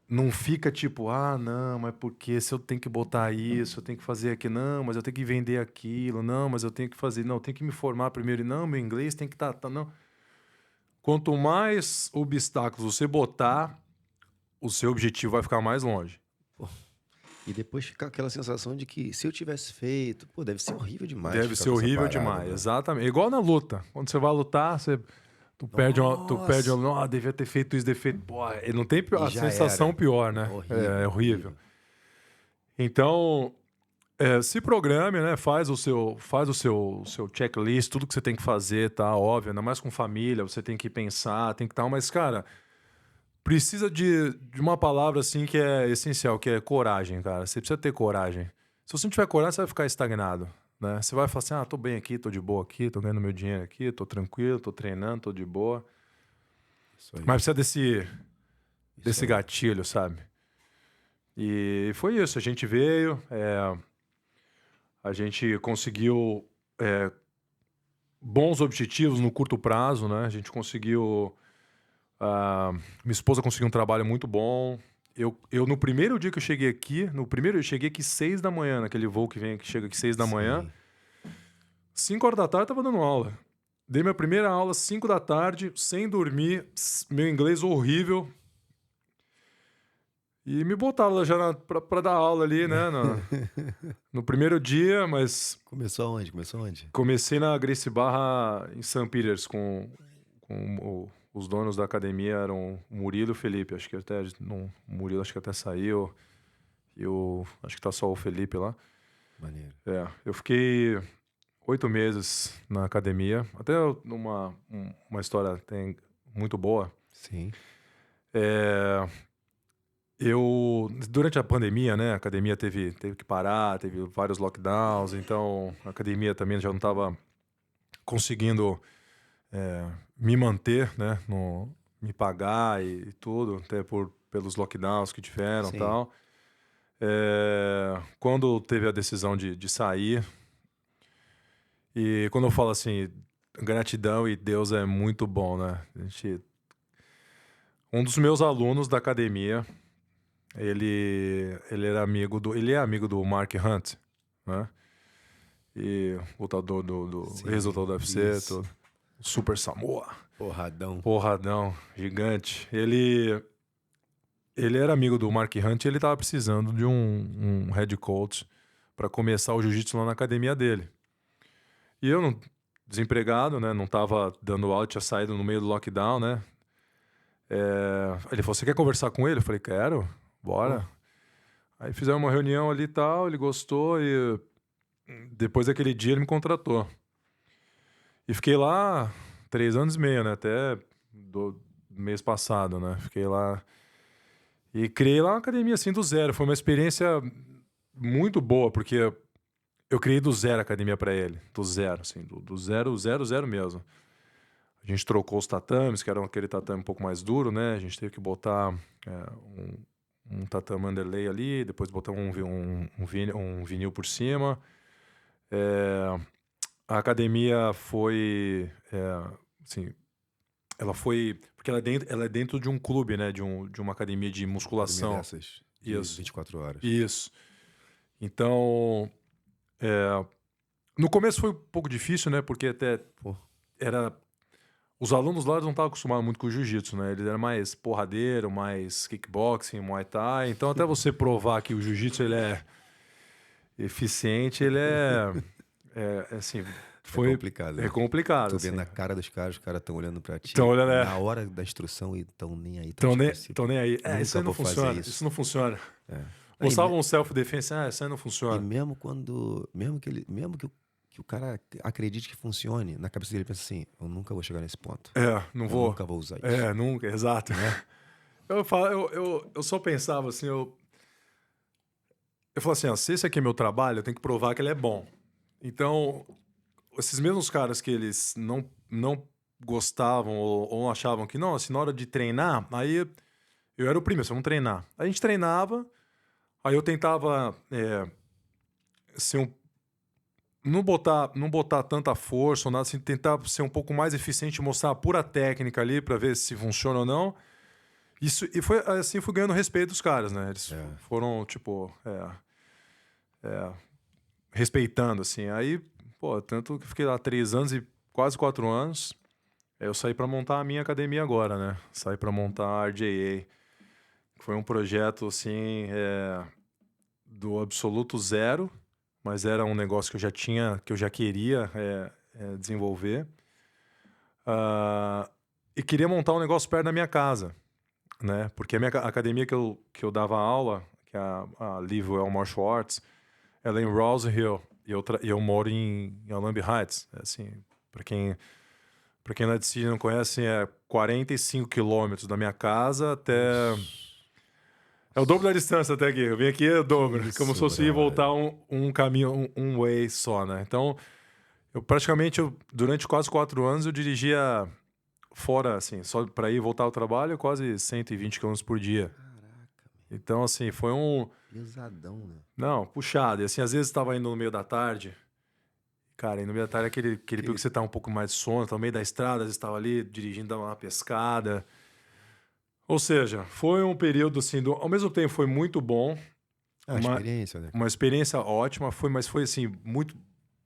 Não fica tipo, não, mas porque se eu tenho que botar isso, eu tenho que fazer aquilo, não, mas eu tenho que vender aquilo, não, mas eu tenho que fazer, não, eu tenho que me formar primeiro, e não, meu inglês tem que tá, não. Quanto mais obstáculos você botar, o seu objetivo vai ficar mais longe. Pô, e depois fica aquela sensação de que se eu tivesse feito, pô, deve ser horrível demais Deve ficar ser com essa horrível parada, demais, mano. exatamente. Igual na luta. Quando você vai lutar, tu perde Nossa! uma, devia ter feito isso, pô, não tem E a já sensação era. pior, né? Horrível, É horrível. Então, se programe, né? Faz o seu checklist, tudo que você tem que fazer, tá? Óbvio, ainda mais com família, você tem que pensar, tem que tal, mas, cara, precisa de uma palavra assim que é essencial, que é coragem, cara. Você precisa ter coragem. Se você não tiver coragem, você vai ficar estagnado, né? Você vai falar assim, tô bem aqui, tô de boa aqui, tô ganhando meu dinheiro aqui, tô tranquilo, tô treinando, tô de boa. Isso aí. Mas precisa Isso desse aí. gatilho, sabe? E foi isso, a gente veio, a gente conseguiu bons objetivos no curto prazo, né? A gente conseguiu... minha esposa conseguiu um trabalho muito bom. Eu no primeiro dia que eu cheguei aqui, eu cheguei aqui 6 da manhã, naquele voo que chega aqui 6 da manhã. Sim. 5 horas da tarde eu tava dando aula. Dei minha primeira aula 5 da tarde, sem dormir, meu inglês horrível. E me botaram já pra dar aula ali, né? No primeiro dia, mas Começou aonde? comecei na Gracie Barra em St. Peters com os donos da academia eram o Murilo e o Felipe. Acho que até o Murilo acho que até saiu. E acho que tá só o Felipe lá. Maneiro. Eu fiquei 8 meses na academia. Até uma história muito boa. Sim. Durante a pandemia, né, a academia teve que parar, teve vários lockdowns, então a academia também já não estava conseguindo me manter, né, me pagar e tudo, até pelos lockdowns que tiveram e Sim. tal. Quando teve a decisão de sair, e quando eu falo assim, gratidão e Deus é muito bom, né? Um dos meus alunos da academia, ele é amigo do Mark Hunt, né? E lutador do Sim, ex-lutador do UFC, isso. Super Samoa. Porradão. Gigante. Ele era amigo do Mark Hunt e ele tava precisando de um head coach para começar o jiu-jitsu lá na academia dele. E eu, desempregado, né? Não tava dando aula, tinha saído no meio do lockdown, né? Ele falou, você quer conversar com ele? Eu falei, quero, bora. Aí fizemos uma reunião ali e tal, ele gostou e depois daquele dia ele me contratou. E fiquei lá 3 anos e meio, né? Até do mês passado, né? Fiquei lá e criei lá uma academia assim do zero. Foi uma experiência muito boa, porque eu criei do zero a academia para ele. Do zero, assim, do zero mesmo. A gente trocou os tatames, que era aquele tatame um pouco mais duro, né? A gente teve que botar um tatame underlay ali, depois botar um vinil por cima. A academia foi, assim, ela foi... Porque ela é dentro de um clube, né? De uma academia de musculação. Dessas de Isso. 24 horas. Isso. Então, no começo foi um pouco difícil, né? Porque até os alunos lá não estavam acostumados muito com o jiu-jitsu, né? Eles eram mais porradeiro, mais kickboxing, muay thai. Então, até você provar que o jiu-jitsu ele é eficiente, ele assim... Foi complicado. É complicado. Tô assim. vendo na cara dos caras, os caras estão olhando pra ti. Tão olhando, na hora da instrução e estão nem aí. Tão nem aí. Isso aí não funciona. Isso não funciona. Mostravam um self-defense, isso aí não funciona. E mesmo que o cara acredite que funcione, na cabeça dele pensa assim, eu nunca vou chegar nesse ponto. Não vou. Nunca vou usar isso. Nunca, exato. Eu só pensava assim, eu falo assim, se esse aqui é meu trabalho, eu tenho que provar que ele é bom. Então, esses mesmos caras que eles não gostavam ou achavam que não, assim, na hora de treinar, aí eu era o primeiro, vamos treinar. A gente treinava, aí eu tentava não botar tanta força ou nada, assim, tentar ser um pouco mais eficiente, mostrar a pura técnica ali para ver se funciona ou não. Isso, e foi assim, fui ganhando respeito dos caras, né? Eles foram, tipo, respeitando, assim. Aí, tanto que fiquei lá 3 anos e quase 4 anos. Aí eu saí para montar a minha academia agora, né? Saí para montar a RJA. Foi um projeto, assim, do absoluto zero, mas era um negócio que eu já queria desenvolver. E queria montar um negócio perto da minha casa, né? Porque a minha academia que eu dava aula, que é a Livewell Martial Arts, ela é em Rouse Hill, e eu moro em Alambi Heights. Assim, para quem lá de Sydney não conhece, é 45 quilômetros da minha casa até... É o dobro da distância até aqui. Eu vim aqui, é o dobro. Como se fosse ir voltar um caminho, um way só, né? Então, durante quase 4 anos, eu dirigia fora, assim, só para ir voltar ao trabalho, quase 120 km por dia. Caraca. Então, assim, foi um... Pesadão, né? Não, puxado. E assim, às vezes estava indo no meio da tarde. Cara, e no meio da tarde é aquele período que você tá um pouco mais de sono, tá no meio da estrada, às vezes estava ali dirigindo, dando uma pescada. Ou seja, foi um período, assim, ao mesmo tempo foi muito bom, Ah, experiência, né? uma experiência ótima, mas foi, assim, muito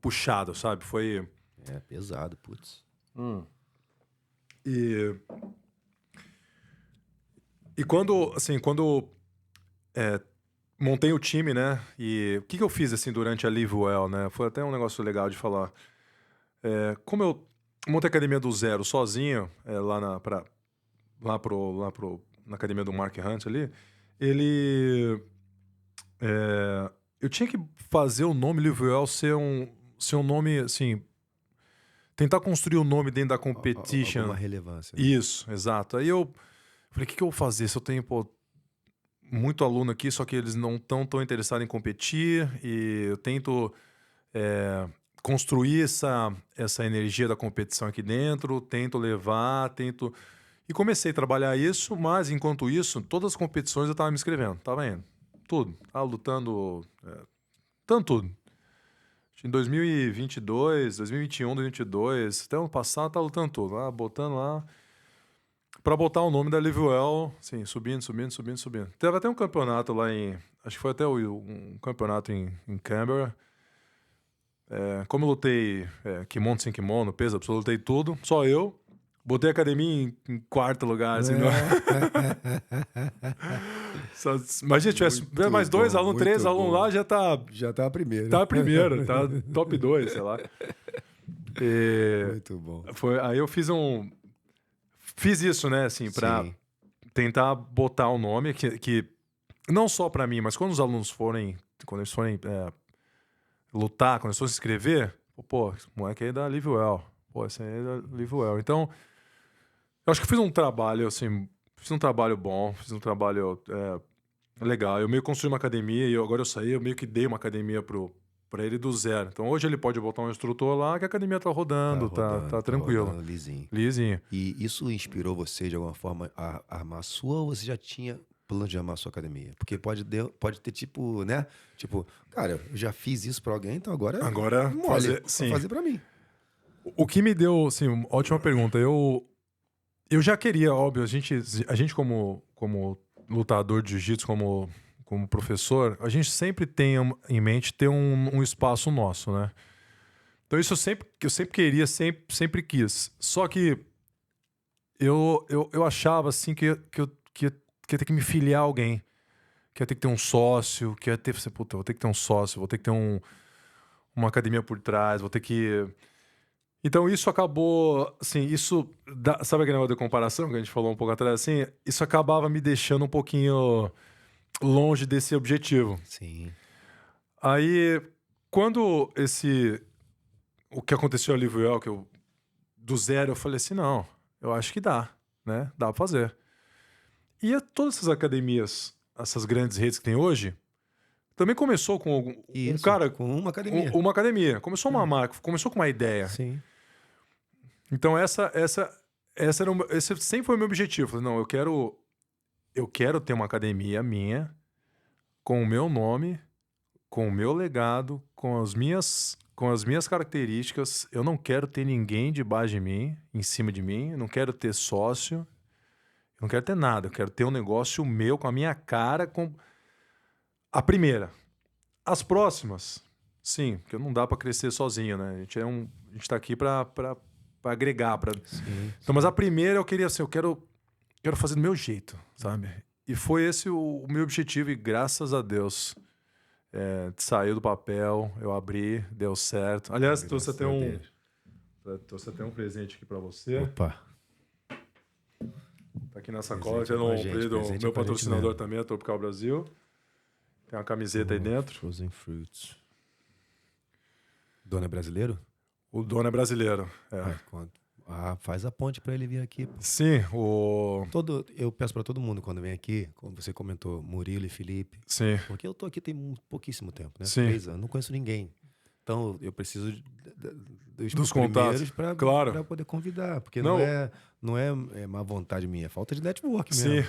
puxado, sabe? Foi... É, pesado, putz. E quando, assim, montei o time, né? E o que eu fiz, assim, durante a Live Well, né? Foi até um negócio legal de falar. Como eu montei a academia do zero sozinho, na academia do Mark Hunt ali, eu tinha que fazer o nome Live Well ser um nome, assim, tentar construir o nome dentro da competition. Alguma relevância. Né? Isso, exato. Aí eu falei, o que eu vou fazer se eu tenho, muito aluno aqui, só que eles não estão tão interessados em competir, e eu tento construir essa energia da competição aqui dentro, tento levar, E comecei a trabalhar isso, mas enquanto isso, todas as competições eu estava me inscrevendo, estava indo, tudo, estava lutando, tudo. Em 2022, 2021, 2022, até ano passado, estava lutando tudo, lá, botando lá, para botar o nome da Live Well, assim, subindo. Teve até um campeonato lá acho que foi até um campeonato em Canberra. Como eu lutei kimono sem kimono, peso absoluto, lutei tudo, só eu. Botei a academia em quarto lugar, assim. Imagina, tivesse mais 2 alunos, 3 alunos lá, já tá... Já tá a primeira. Tá a primeira, tá top 2, sei lá. Muito bom. Aí eu fiz isso, né, assim, pra tentar botar o nome, que não só pra mim, mas quando os alunos quando eles forem lutar, quando eles forem se inscrever, pô, esse moleque aí é da Live Well. Pô, esse aí é da Live Well. Então, eu acho que fiz um trabalho, assim, bom, fiz um trabalho legal. Eu meio que construí uma academia e agora eu meio que dei uma academia pra ele do zero. Então, hoje ele pode botar um instrutor lá que a academia tá rodando, tá tranquilo. Rodando, lisinho. Lisinho. E isso inspirou você, de alguma forma, a armar a sua, ou você já tinha plano de armar a sua academia? Porque pode ter, tipo, né? Tipo, cara, eu já fiz isso pra alguém, então agora fazer pra mim. O que me deu, assim, ótima pergunta. Eu já queria, óbvio, a gente como lutador de jiu-jitsu, como professor, a gente sempre tem em mente ter um espaço nosso, né? Então isso eu sempre queria, sempre quis. Só que eu achava, assim, que eu ia ter que me filiar a alguém. Que ia ter que ter um sócio, que ia ter... Puta, vou ter que ter um sócio, vou ter que ter uma academia por trás, vou ter que... Então isso acabou, assim, sabe aquele negócio de comparação que a gente falou um pouco atrás, assim? Isso acabava me deixando um pouquinho longe desse objetivo. Sim. Aí, quando o que aconteceu ali, que eu, do zero, eu falei assim, não, eu acho que dá, né? Dá pra fazer. E todas essas academias, essas grandes redes que tem hoje, também começou com um cara... Com uma academia. Uma academia. Começou uma marca, começou com uma ideia. Sim. Então, esse sempre foi o meu objetivo. Falei, não, eu quero ter uma academia minha, com o meu nome, com o meu legado, com as minhas características. Eu não quero ter ninguém debaixo de mim, em cima de mim. Eu não quero ter sócio. Eu não quero ter nada. Eu quero ter um negócio meu, com a minha cara, com a primeira. As próximas, sim, porque não dá para crescer sozinho, né? A gente tá aqui para agregar, Então, mas a primeira eu queria, assim, eu quero fazer do meu jeito, sabe? E foi esse o meu objetivo, e graças a Deus saiu do papel, eu abri, deu certo. Aliás, trouxe até um presente aqui para você. Opa. Tá aqui na sacola, tendo um presente do meu patrocinador também, a Tropical Brasil. Tem uma camiseta aí dentro. Frozen Fruits. Dono é brasileiro? O dono é brasileiro. Faz a ponte para ele vir aqui. Sim, eu peço para todo mundo quando vem aqui, como você comentou, Murilo e Felipe. Sim. Porque eu tô aqui tem pouquíssimo tempo, né? Sim. 3 anos, não conheço ninguém. Então eu preciso dos contatos para poder convidar, porque não é má vontade minha, é falta de network mesmo. Sim.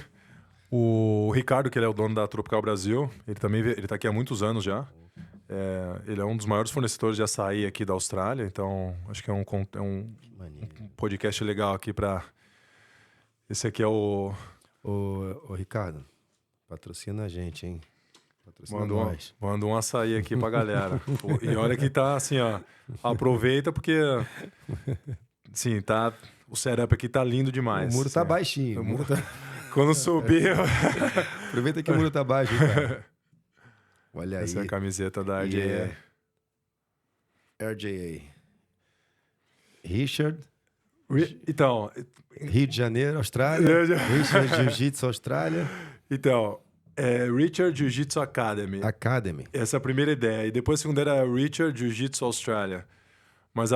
O Ricardo, que ele é o dono da Tropical Brasil, ele tá aqui há muitos anos já. Ele é um dos maiores fornecedores de açaí aqui da Austrália, então acho que é um podcast legal aqui para... Esse aqui é o... Ô, Ricardo, patrocina a gente, hein? Patrocina nós. Manda um açaí aqui pra galera. E olha que tá assim, ó. Aproveita porque... Sim, tá... O setup aqui tá lindo demais. O muro tá baixinho. Quando subir... Aproveita que o muro tá baixo, cara. Olha aí. Essa é a camiseta da RJA. RJA. Richard. Então... Rio de Janeiro, Austrália. Richard Jiu-Jitsu, Austrália. Então, Richard Jiu-Jitsu Academy. Essa é a primeira ideia. E depois a segunda era Richard Jiu-Jitsu Austrália. Mas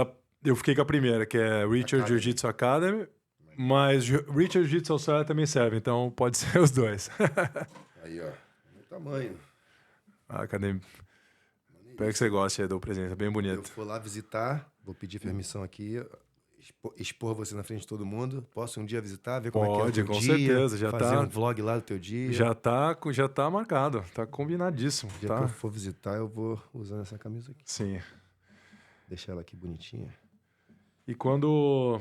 eu fiquei com a primeira, que é Richard Jiu-Jitsu Academy. Mas Richard Jiu-Jitsu Austrália também serve, então pode ser os dois. Aí, ó. No tamanho. Academia. Espero que você goste aí do presente, é bem bonito. Eu vou lá visitar, vou pedir permissão aqui, expor você na frente de todo mundo. Posso um dia visitar, ver como é que é o teu com dia? Certeza. Já fazer um vlog lá do teu dia? Já tá marcado, tá combinadíssimo. O dia que eu for visitar, eu vou usando essa camisa aqui. Sim. Deixar ela aqui bonitinha. E quando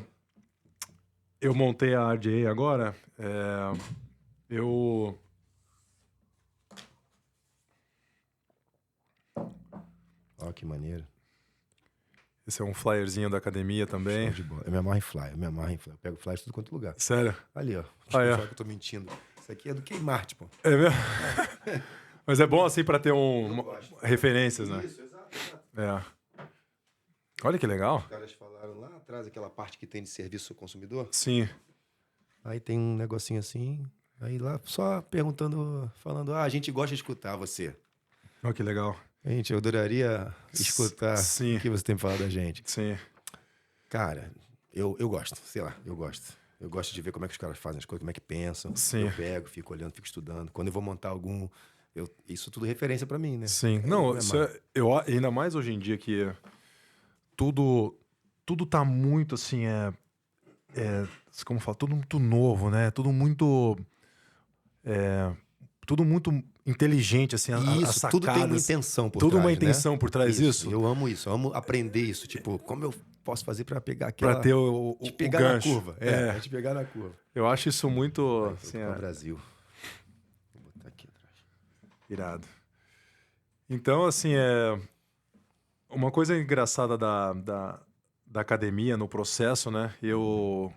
eu montei a RJA agora, Ó, que maneiro. Esse é um flyerzinho da academia também. Show de bola. Eu me amarro em flyer. Eu pego flyer de tudo quanto lugar. Sério? Ali, ó. Acho que eu tô mentindo. Isso aqui é do Kmart, pô. É mesmo? Mas é bom assim pra ter referências, né? Isso, exato. Olha que legal. Os caras falaram lá atrás, aquela parte que tem de serviço ao consumidor. Sim. Aí tem um negocinho assim. Aí lá só perguntando, falando, a gente gosta de escutar você. Olha que legal. Gente, eu adoraria escutar o que você tem falado da gente. Sim. Cara, eu gosto, sei lá, eu gosto. Eu gosto de ver como é que os caras fazem as coisas, como é que pensam. Sim. Eu pego, fico olhando, fico estudando. Quando eu vou montar algum... isso tudo é referência pra mim, né? Sim. Não, ainda mais hoje em dia que tudo tá muito assim, como fala, tudo muito novo, né? Tudo muito inteligente, assim, isso, tudo tem uma intenção por trás, tudo uma intenção por trás disso. Eu amo isso, eu amo aprender isso. Tipo, como eu posso fazer pra pegar aquela... Pra ter te pegar o na gancho. curva. Pra te pegar na curva. Eu acho isso muito... Assim, Brasil. Vou botar aqui atrás. Irado. Então, assim, uma coisa engraçada da academia no processo, né? Eu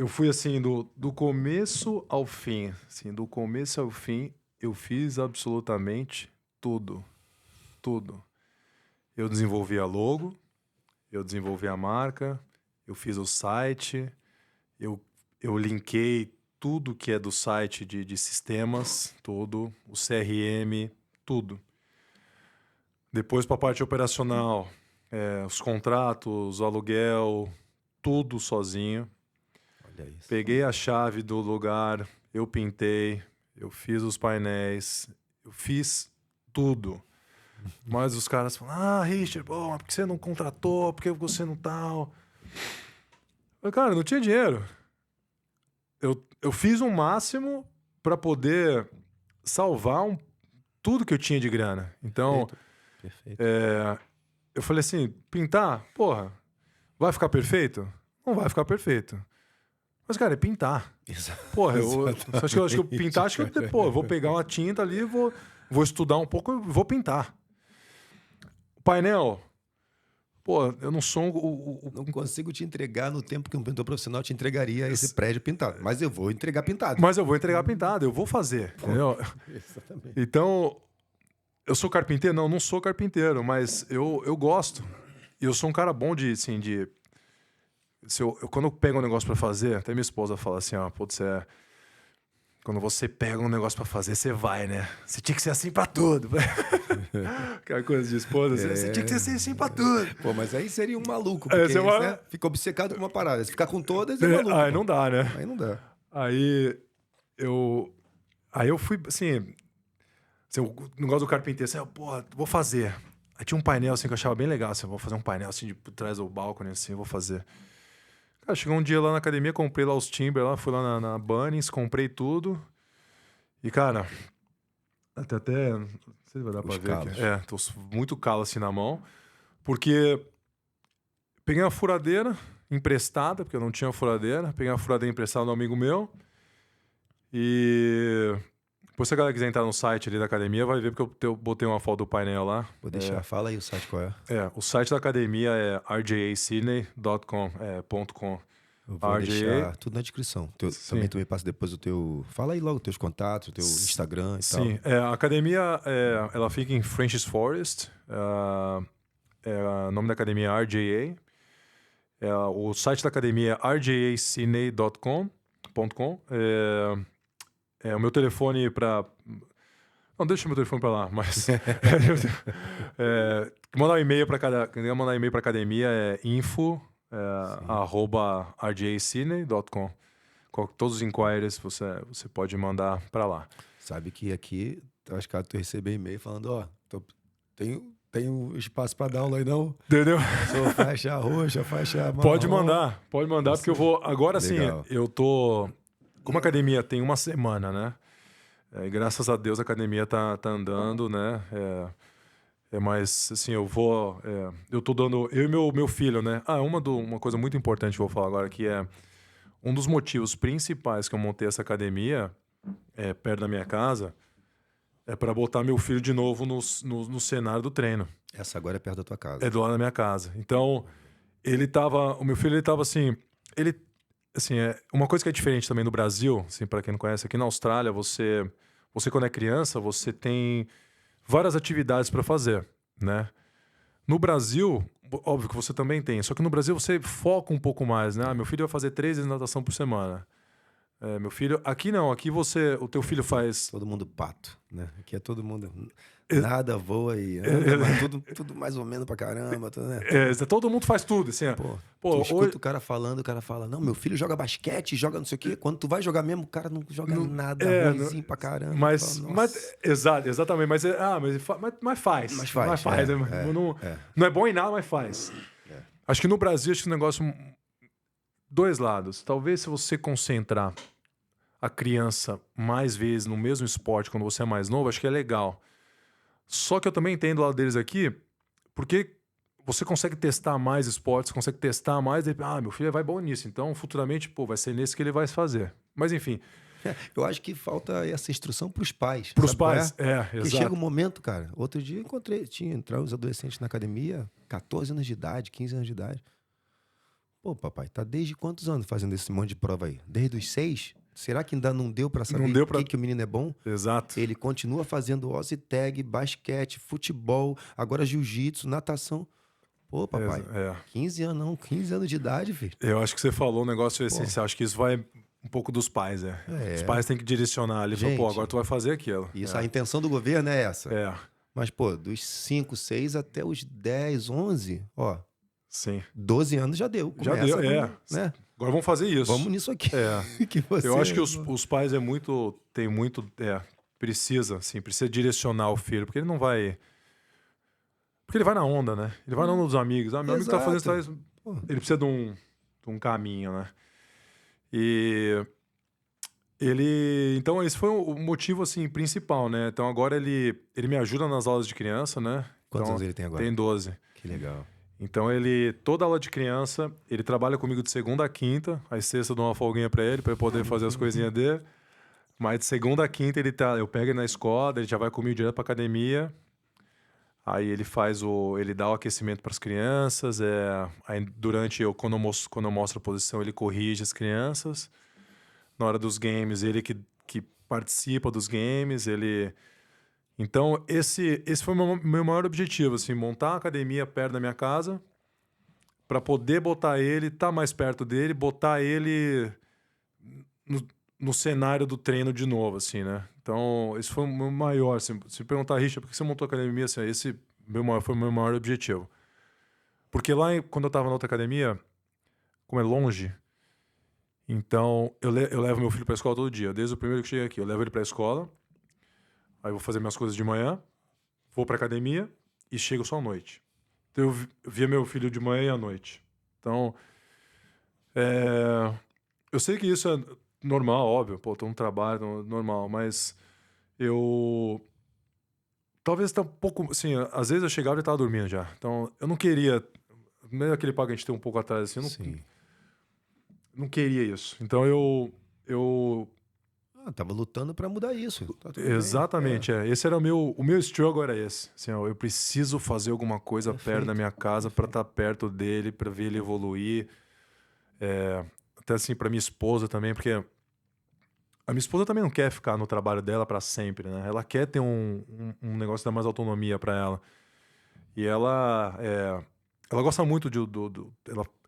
fui assim, do começo ao fim. Assim, do começo ao fim, eu fiz absolutamente tudo. Tudo. Eu desenvolvi a logo, eu desenvolvi a marca, eu fiz o site, eu linkei tudo que é do site de sistemas, tudo, o CRM, tudo. Depois para a parte operacional, os contratos, o aluguel, tudo sozinho. Olha isso. Peguei a chave do lugar, eu pintei, eu fiz os painéis, eu fiz tudo. Mas os caras falam, Richard, por que você não contratou? Por que você não tal? Eu, cara, não tinha dinheiro. Eu fiz o máximo para poder salvar tudo que eu tinha de grana. Então, Perfeito. eu falei assim, pintar, porra, vai ficar perfeito? Não vai ficar perfeito. Mas, cara, é pintar. Exato. Porra, acho que eu pintar, acho que eu vou pegar uma tinta ali, vou estudar um pouco e vou pintar. O painel, pô, eu não sou Não consigo te entregar no tempo que um pintor profissional te entregaria esse prédio pintado. Mas eu vou entregar pintado. Eu vou fazer, entendeu? Exatamente. Então, eu sou carpinteiro? Não sou carpinteiro, mas eu gosto. E eu sou um cara bom quando eu pego um negócio pra fazer, até minha esposa fala assim, quando você pega um negócio pra fazer, você vai, né? Você tinha que ser assim pra tudo. Aquela coisa de esposa, você tinha que ser assim pra tudo. Pô, mas aí seria um maluco, porque né, fica obcecado com uma parada. Se ficar com todas, é maluco. Aí não dá, né? Aí não dá. Aí eu fui, assim, o negócio do carpinteiro, assim, porra, vou fazer. Aí tinha um painel, assim, que eu achava bem legal, assim, vou fazer um painel, assim, por trás do balcone, assim, vou fazer. Cara, chegou um dia lá na academia, comprei lá os Timber, lá, fui lá na Bunnings, comprei tudo. E, cara, até não sei se vai dar pra Os ver aqui. calos. Tô muito calo assim na mão. Porque peguei uma furadeira emprestada, porque eu não tinha furadeira. Peguei uma furadeira emprestada de um amigo meu. E depois, se a galera quiser entrar no site ali da academia, vai ver porque eu botei uma foto do painel lá. Vou deixar. Fala aí o site qual é. O site da academia é rjasydney.com. .com. Eu vou RJA. deixar tudo na descrição. Sim. Também tu me passa depois o teu... Fala aí logo os teus contatos, o teu Instagram e tal. Sim, a academia ela fica em French's Forest. O nome da academia é RJA. O site da academia é rjasydney.com. O meu telefone para... Não, deixa o meu telefone para lá, mas... mandar um e-mail para quem mandar e-mail para academia é info@rjasydney.com. Todos os inquiries você pode mandar para lá. Sabe que aqui, acho que tu receber e-mail falando, tem um espaço para dar aula aí não? Entendeu? Sou faixa roxa, faixa marrom. Pode mandar, porque eu vou... Agora sim, Legal. eu tô... Como a academia tem uma semana, né? E graças a Deus a academia tá andando, né? Mas, assim, eu tô dando... Eu e meu filho, né? Uma coisa muito importante que eu vou falar agora, que é... Um dos motivos principais que eu montei essa academia, perto da minha casa, é para botar meu filho de novo no cenário do treino. Essa agora é perto da tua casa. É do lado da minha casa. Então, o meu filho, ele tava assim... uma coisa que é diferente também no Brasil, assim, para quem não conhece, aqui na Austrália, você quando é criança, você tem várias atividades para fazer, né? No Brasil, óbvio que você também tem, só que no Brasil você foca um pouco mais, né? Meu filho vai fazer 3 vezes natação por semana. Meu filho... Aqui não, aqui o teu filho faz... Todo mundo pato, né? Aqui é todo mundo... Nada voa e anda, mas tudo mais ou menos pra caramba. Tudo, né? Todo mundo faz tudo, assim. Tu escuta o cara fala, não, meu filho joga basquete, joga não sei o quê. Quando tu vai jogar mesmo, o cara não joga nada, ruimzinho pra caramba. Exatamente, mas faz. Mas faz, não é bom em nada, mas faz. Acho que no Brasil, acho que o negócio... Dois lados. Talvez se você concentrar a criança mais vezes no mesmo esporte quando você é mais novo, acho que é legal. Só que eu também entendo o lado deles aqui, porque você consegue testar mais esportes, consegue testar mais, e, meu filho vai bom nisso, então futuramente, vai ser nesse que ele vai fazer. Mas enfim... Eu acho que falta essa instrução pros pais. Pros pais, Porque exato. chega um momento, cara, outro dia tinha entrado os adolescentes na academia, 14 anos de idade, 15 anos de idade. Pô, papai, tá desde quantos anos fazendo esse monte de prova aí? Desde os 6? Será que ainda não deu pra saber que o menino é bom? Exato. Ele continua fazendo Aussie Tag, basquete, futebol, agora jiu-jitsu, natação. Pô, papai, 15 anos de idade, filho. Eu acho que você falou um negócio essencial. Acho que isso vai um pouco dos pais, Os pais têm que direcionar ali. Gente, agora tu vai fazer aquilo. Isso, a intenção do governo é essa. Mas, dos 5, 6 até os 10, 11, Sim. 12 anos já deu. Já deu, né? Agora vamos fazer isso. Vamos nisso aqui. Eu acho que os pais precisa direcionar o filho, porque ele não vai... Porque ele vai na onda, né? Ele vai na onda dos amigos. Meu amigo tá fazendo isso. Ele precisa de um caminho, né? E então esse foi o motivo, assim, principal, né? Então agora ele me ajuda nas aulas de criança, né? Quantos anos ele tem agora? Tem 12. Que legal. Então toda aula de criança, ele trabalha comigo de segunda a quinta, às sexta eu dou uma folguinha pra ele poder fazer as coisinhas dele. Mas de segunda a quinta eu pego ele na escola, ele já vai comigo direto pra academia. Aí ele ele dá o aquecimento para as crianças, aí quando eu mostro a posição, ele corrige as crianças. Na hora dos games, ele que participa dos games, Então, esse foi o meu maior objetivo, assim, montar uma academia perto da minha casa para poder botar ele, tá mais perto dele, botar ele no cenário do treino de novo, assim, né? Então, esse foi o meu maior, assim, se perguntar, Richard, por que você montou a academia? Assim, esse foi o meu maior objetivo. Porque lá, quando eu tava na outra academia, como é longe, então eu levo meu filho pra escola todo dia. Desde o primeiro que cheguei aqui, eu levo ele pra escola, aí vou fazer minhas coisas de manhã, vou pra academia e chego só à noite. Então eu via meu filho de manhã e à noite. Então, É, eu sei que isso é normal, óbvio, pô, tô no trabalho, normal, mas eu talvez tá um pouco, assim, às vezes eu chegava e tava dormindo já. Então, eu não queria, mesmo aquele papo que a gente tem um pouco atrás, assim, eu Sim. não queria isso. Então, eu Ah, tava lutando pra mudar isso. Tá tudo bem. É, exatamente, esse era o meu struggle era esse. Assim, ó, eu preciso fazer alguma coisa perto da perfeito. minha casa para Perfeito. estar perto dele, para ver ele evoluir. Até assim, para minha esposa também, porque a minha esposa também não quer ficar no trabalho dela para sempre, né? Ela quer ter um negócio de dar mais autonomia para ela. E ela gosta muito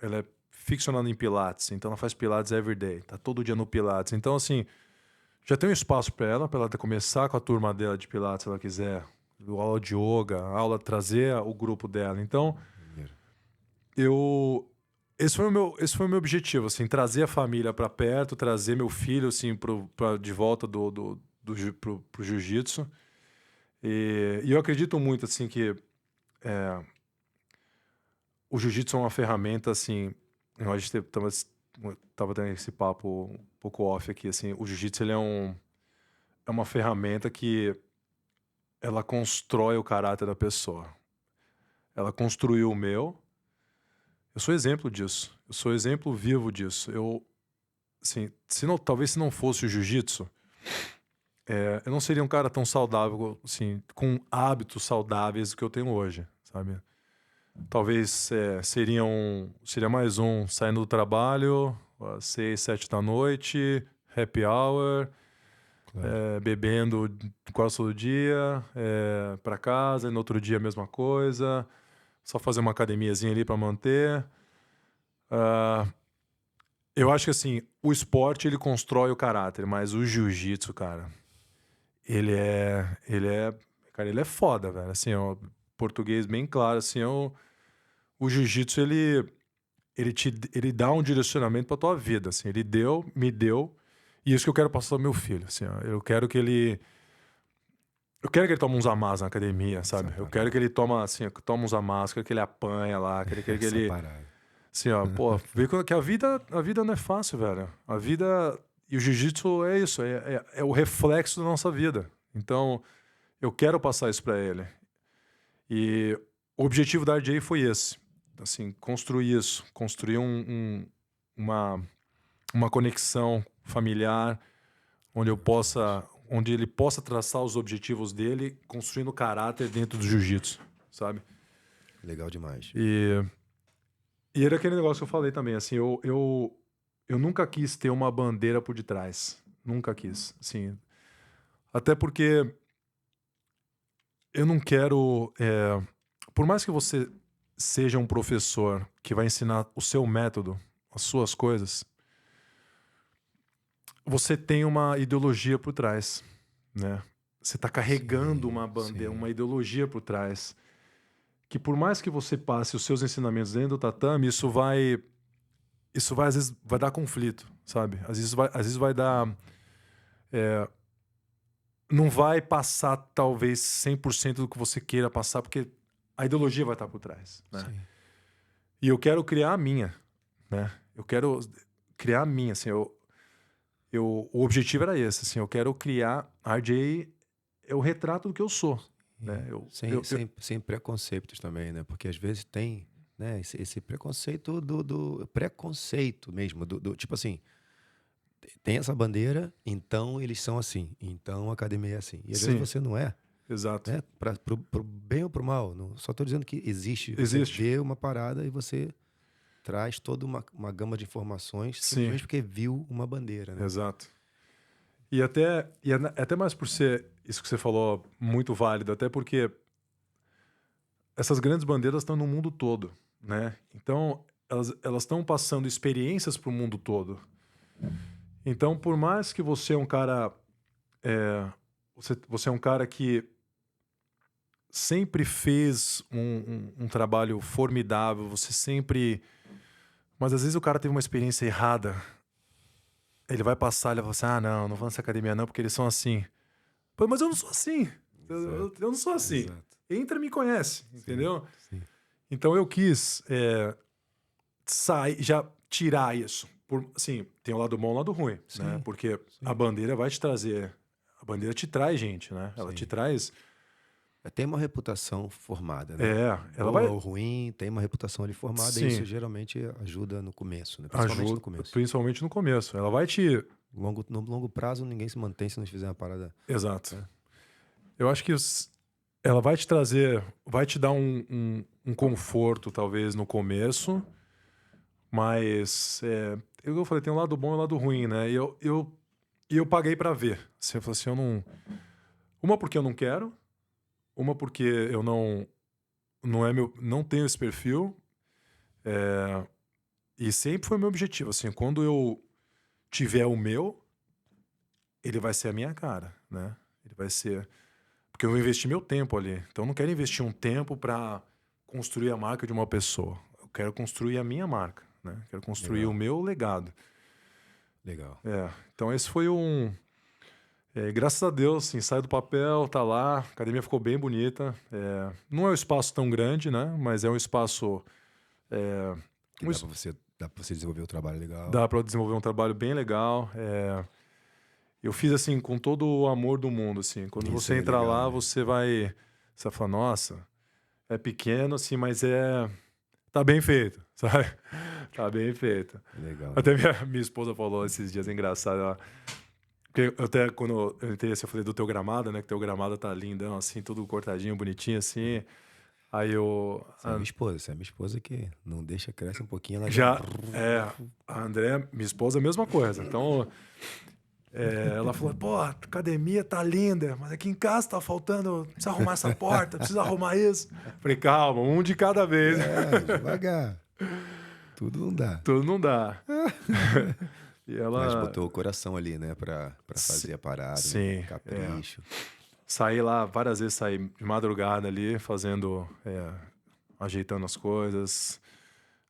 ela é ficcionada em Pilates, então ela faz Pilates every day, tá todo dia no Pilates. Então, assim, já tem um espaço para ela começar com a turma dela de Pilates, se ela quiser. Aula de yoga, aula, trazer o grupo dela. Então, Maneiro. eu. Esse foi o meu objetivo, assim, trazer a família para perto, trazer meu filho, assim, de volta pro jiu-jitsu. E eu acredito muito, assim, que o jiu-jitsu é uma ferramenta, assim, a gente tava tendo esse papo um pouco off aqui, assim, o jiu-jitsu, ele é uma ferramenta que ela constrói o caráter da pessoa. Ela construiu o meu. Eu sou exemplo disso. Eu sou exemplo vivo disso. Eu, assim, talvez se não fosse o jiu-jitsu, eu não seria um cara tão saudável, assim, com hábitos saudáveis que eu tenho hoje, sabe? Talvez seria mais um saindo do trabalho, às 6, 7 da noite, happy hour, Claro. bebendo quase todo dia, para casa, e no outro dia a mesma coisa, só fazer uma academiazinha ali para manter. Ah, eu acho que assim, o esporte ele constrói o caráter, mas o jiu-jitsu, cara, cara, ele é foda, velho. Assim, ó, português bem claro, assim, o jiu-jitsu ele dá um direcionamento pra tua vida, assim. Me deu, e isso que eu quero passar pro meu filho, assim, ó. Eu quero que ele tome uns amassos na academia, Essa sabe? Eu quero parada. que ele tome uns amassos, quero que ele apanha lá, quero que Essa ele, parada. assim, ó, pô, vê que a vida não é fácil, velho. A vida e o jiu-jitsu é isso, é o reflexo da nossa vida. Então, eu quero passar isso pra ele. E o objetivo da RJ foi esse, assim, construir isso, construir uma, uma conexão familiar onde ele possa traçar os objetivos dele, construindo caráter dentro do jiu-jitsu, sabe? Legal demais. E, e era aquele negócio que eu falei também, assim, eu nunca quis ter uma bandeira por detrás, nunca quis, assim, até porque eu não quero, por mais que você seja um professor que vai ensinar o seu método, as suas coisas, você tem uma ideologia por trás, né? Você está carregando Sim, uma bandeira, sim. uma ideologia por trás, que por mais que você passe os seus ensinamentos dentro do tatame, isso vai às vezes vai dar conflito, sabe? Às vezes vai dar, não vai passar talvez 100% do que você queira passar, porque a ideologia vai estar por trás, né? Sim. E eu quero criar a minha, né? Eu quero criar a minha, assim, o objetivo era esse, assim, eu quero criar a RJ é o retrato do que eu sou, né? E sem preconceitos também, né? Porque às vezes tem, né, esse preconceito do preconceito mesmo, tipo assim, tem essa bandeira, então eles são assim, então a academia é assim. E às vezes Sim, você não é, exato. né? Pro bem ou pro mal. Não, só tô dizendo que existe. Você Existe. vê uma parada e você traz toda uma gama de informações Sim, simplesmente porque viu uma bandeira, né? exato. Até mais por ser isso que você falou muito válido, até porque essas grandes bandeiras estão no mundo todo, né? Então, elas estão passando experiências para o mundo todo. Então, por mais que você é um cara, você é um cara que sempre fez um trabalho formidável, você sempre, mas às vezes o cara teve uma experiência errada, ele vai passar, ele vai falar assim, não vou nessa academia não, porque eles são assim. Pô, mas eu não sou assim. Exato, Eu não sou assim. exato. Entra e me conhece, Sim, entendeu? sim. Então eu quis sair, já tirar isso. Assim, tem o lado bom e o lado ruim, né? Porque a bandeira vai te trazer... A bandeira te traz gente, né? Ela te traz... Tem uma reputação formada, né? Ela Boa vai... ou ruim, tem uma reputação ali formada e isso geralmente ajuda no começo, né? Principalmente no começo. Principalmente no começo. Ela vai te... No longo prazo, ninguém se mantém se não fizer uma parada... Exato. Eu acho que ela vai te trazer... Vai te dar um conforto, talvez, no começo, mas... eu falei, tem um lado bom e um lado ruim, né? E eu paguei pra ver. Assim, eu falei assim, eu não... Uma porque eu não quero, uma porque eu não tenho esse perfil, e sempre foi meu objetivo, assim, quando eu tiver o meu, ele vai ser a minha cara, né? Ele vai ser... Porque eu vou investir meu tempo ali. Então eu não quero investir um tempo pra construir a marca de uma pessoa. Eu quero construir a minha marca, né? Quero construir o meu legado. Legal. Então esse foi graças a Deus, assim, sai do papel, tá lá, a academia ficou bem bonita. Não é um espaço tão grande, né? Mas é um espaço... Que dá pra você desenvolver um trabalho legal. Dá pra desenvolver um trabalho bem legal. Eu fiz, assim, com todo o amor do mundo, assim. Quando Isso você é entrar legal, lá, né? você vai falar, nossa, é pequeno, assim, mas tá bem feito, sabe? Tá bem feito. Legal. Até minha esposa falou esses dias, engraçado, porque quando eu entrei assim, eu falei do teu gramado, né? Que teu gramado tá lindão, assim, tudo cortadinho, bonitinho, assim. Aí eu... Essa é minha esposa que não deixa, cresce um pouquinho, ela a André, minha esposa, a mesma coisa. Então, ela falou, pô, a academia tá linda, mas aqui em casa tá faltando, precisa arrumar essa porta, precisa arrumar isso. Falei, calma, um de cada vez. Devagar. Tudo não dá. Tudo não dá. E Mas botou o coração ali, né? Pra fazer a parada, sim, né? Capricho. Saí lá, várias vezes saí de madrugada ali, fazendo, ajeitando as coisas,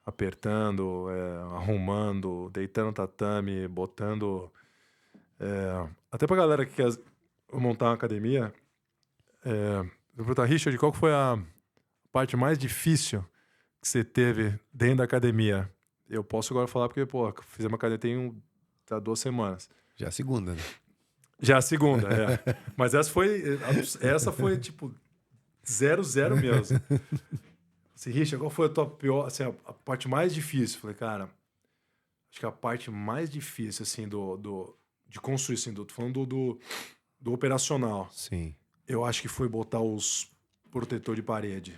apertando, arrumando, deitando tatame, botando... até pra galera que quer montar uma academia, eu vou perguntar, Richard, qual que foi a parte mais difícil que você teve dentro da academia? Eu posso agora falar porque, pô, fiz uma academia há 2 semanas. Já a segunda, né? Já a segunda, Mas essa foi tipo 0-0 mesmo. Assim, Richard, qual foi a tua pior, assim, a parte mais difícil? Falei, cara, acho que a parte mais difícil, assim, de construir, assim, tô falando do operacional. Sim. Eu acho que foi botar os protetor de parede.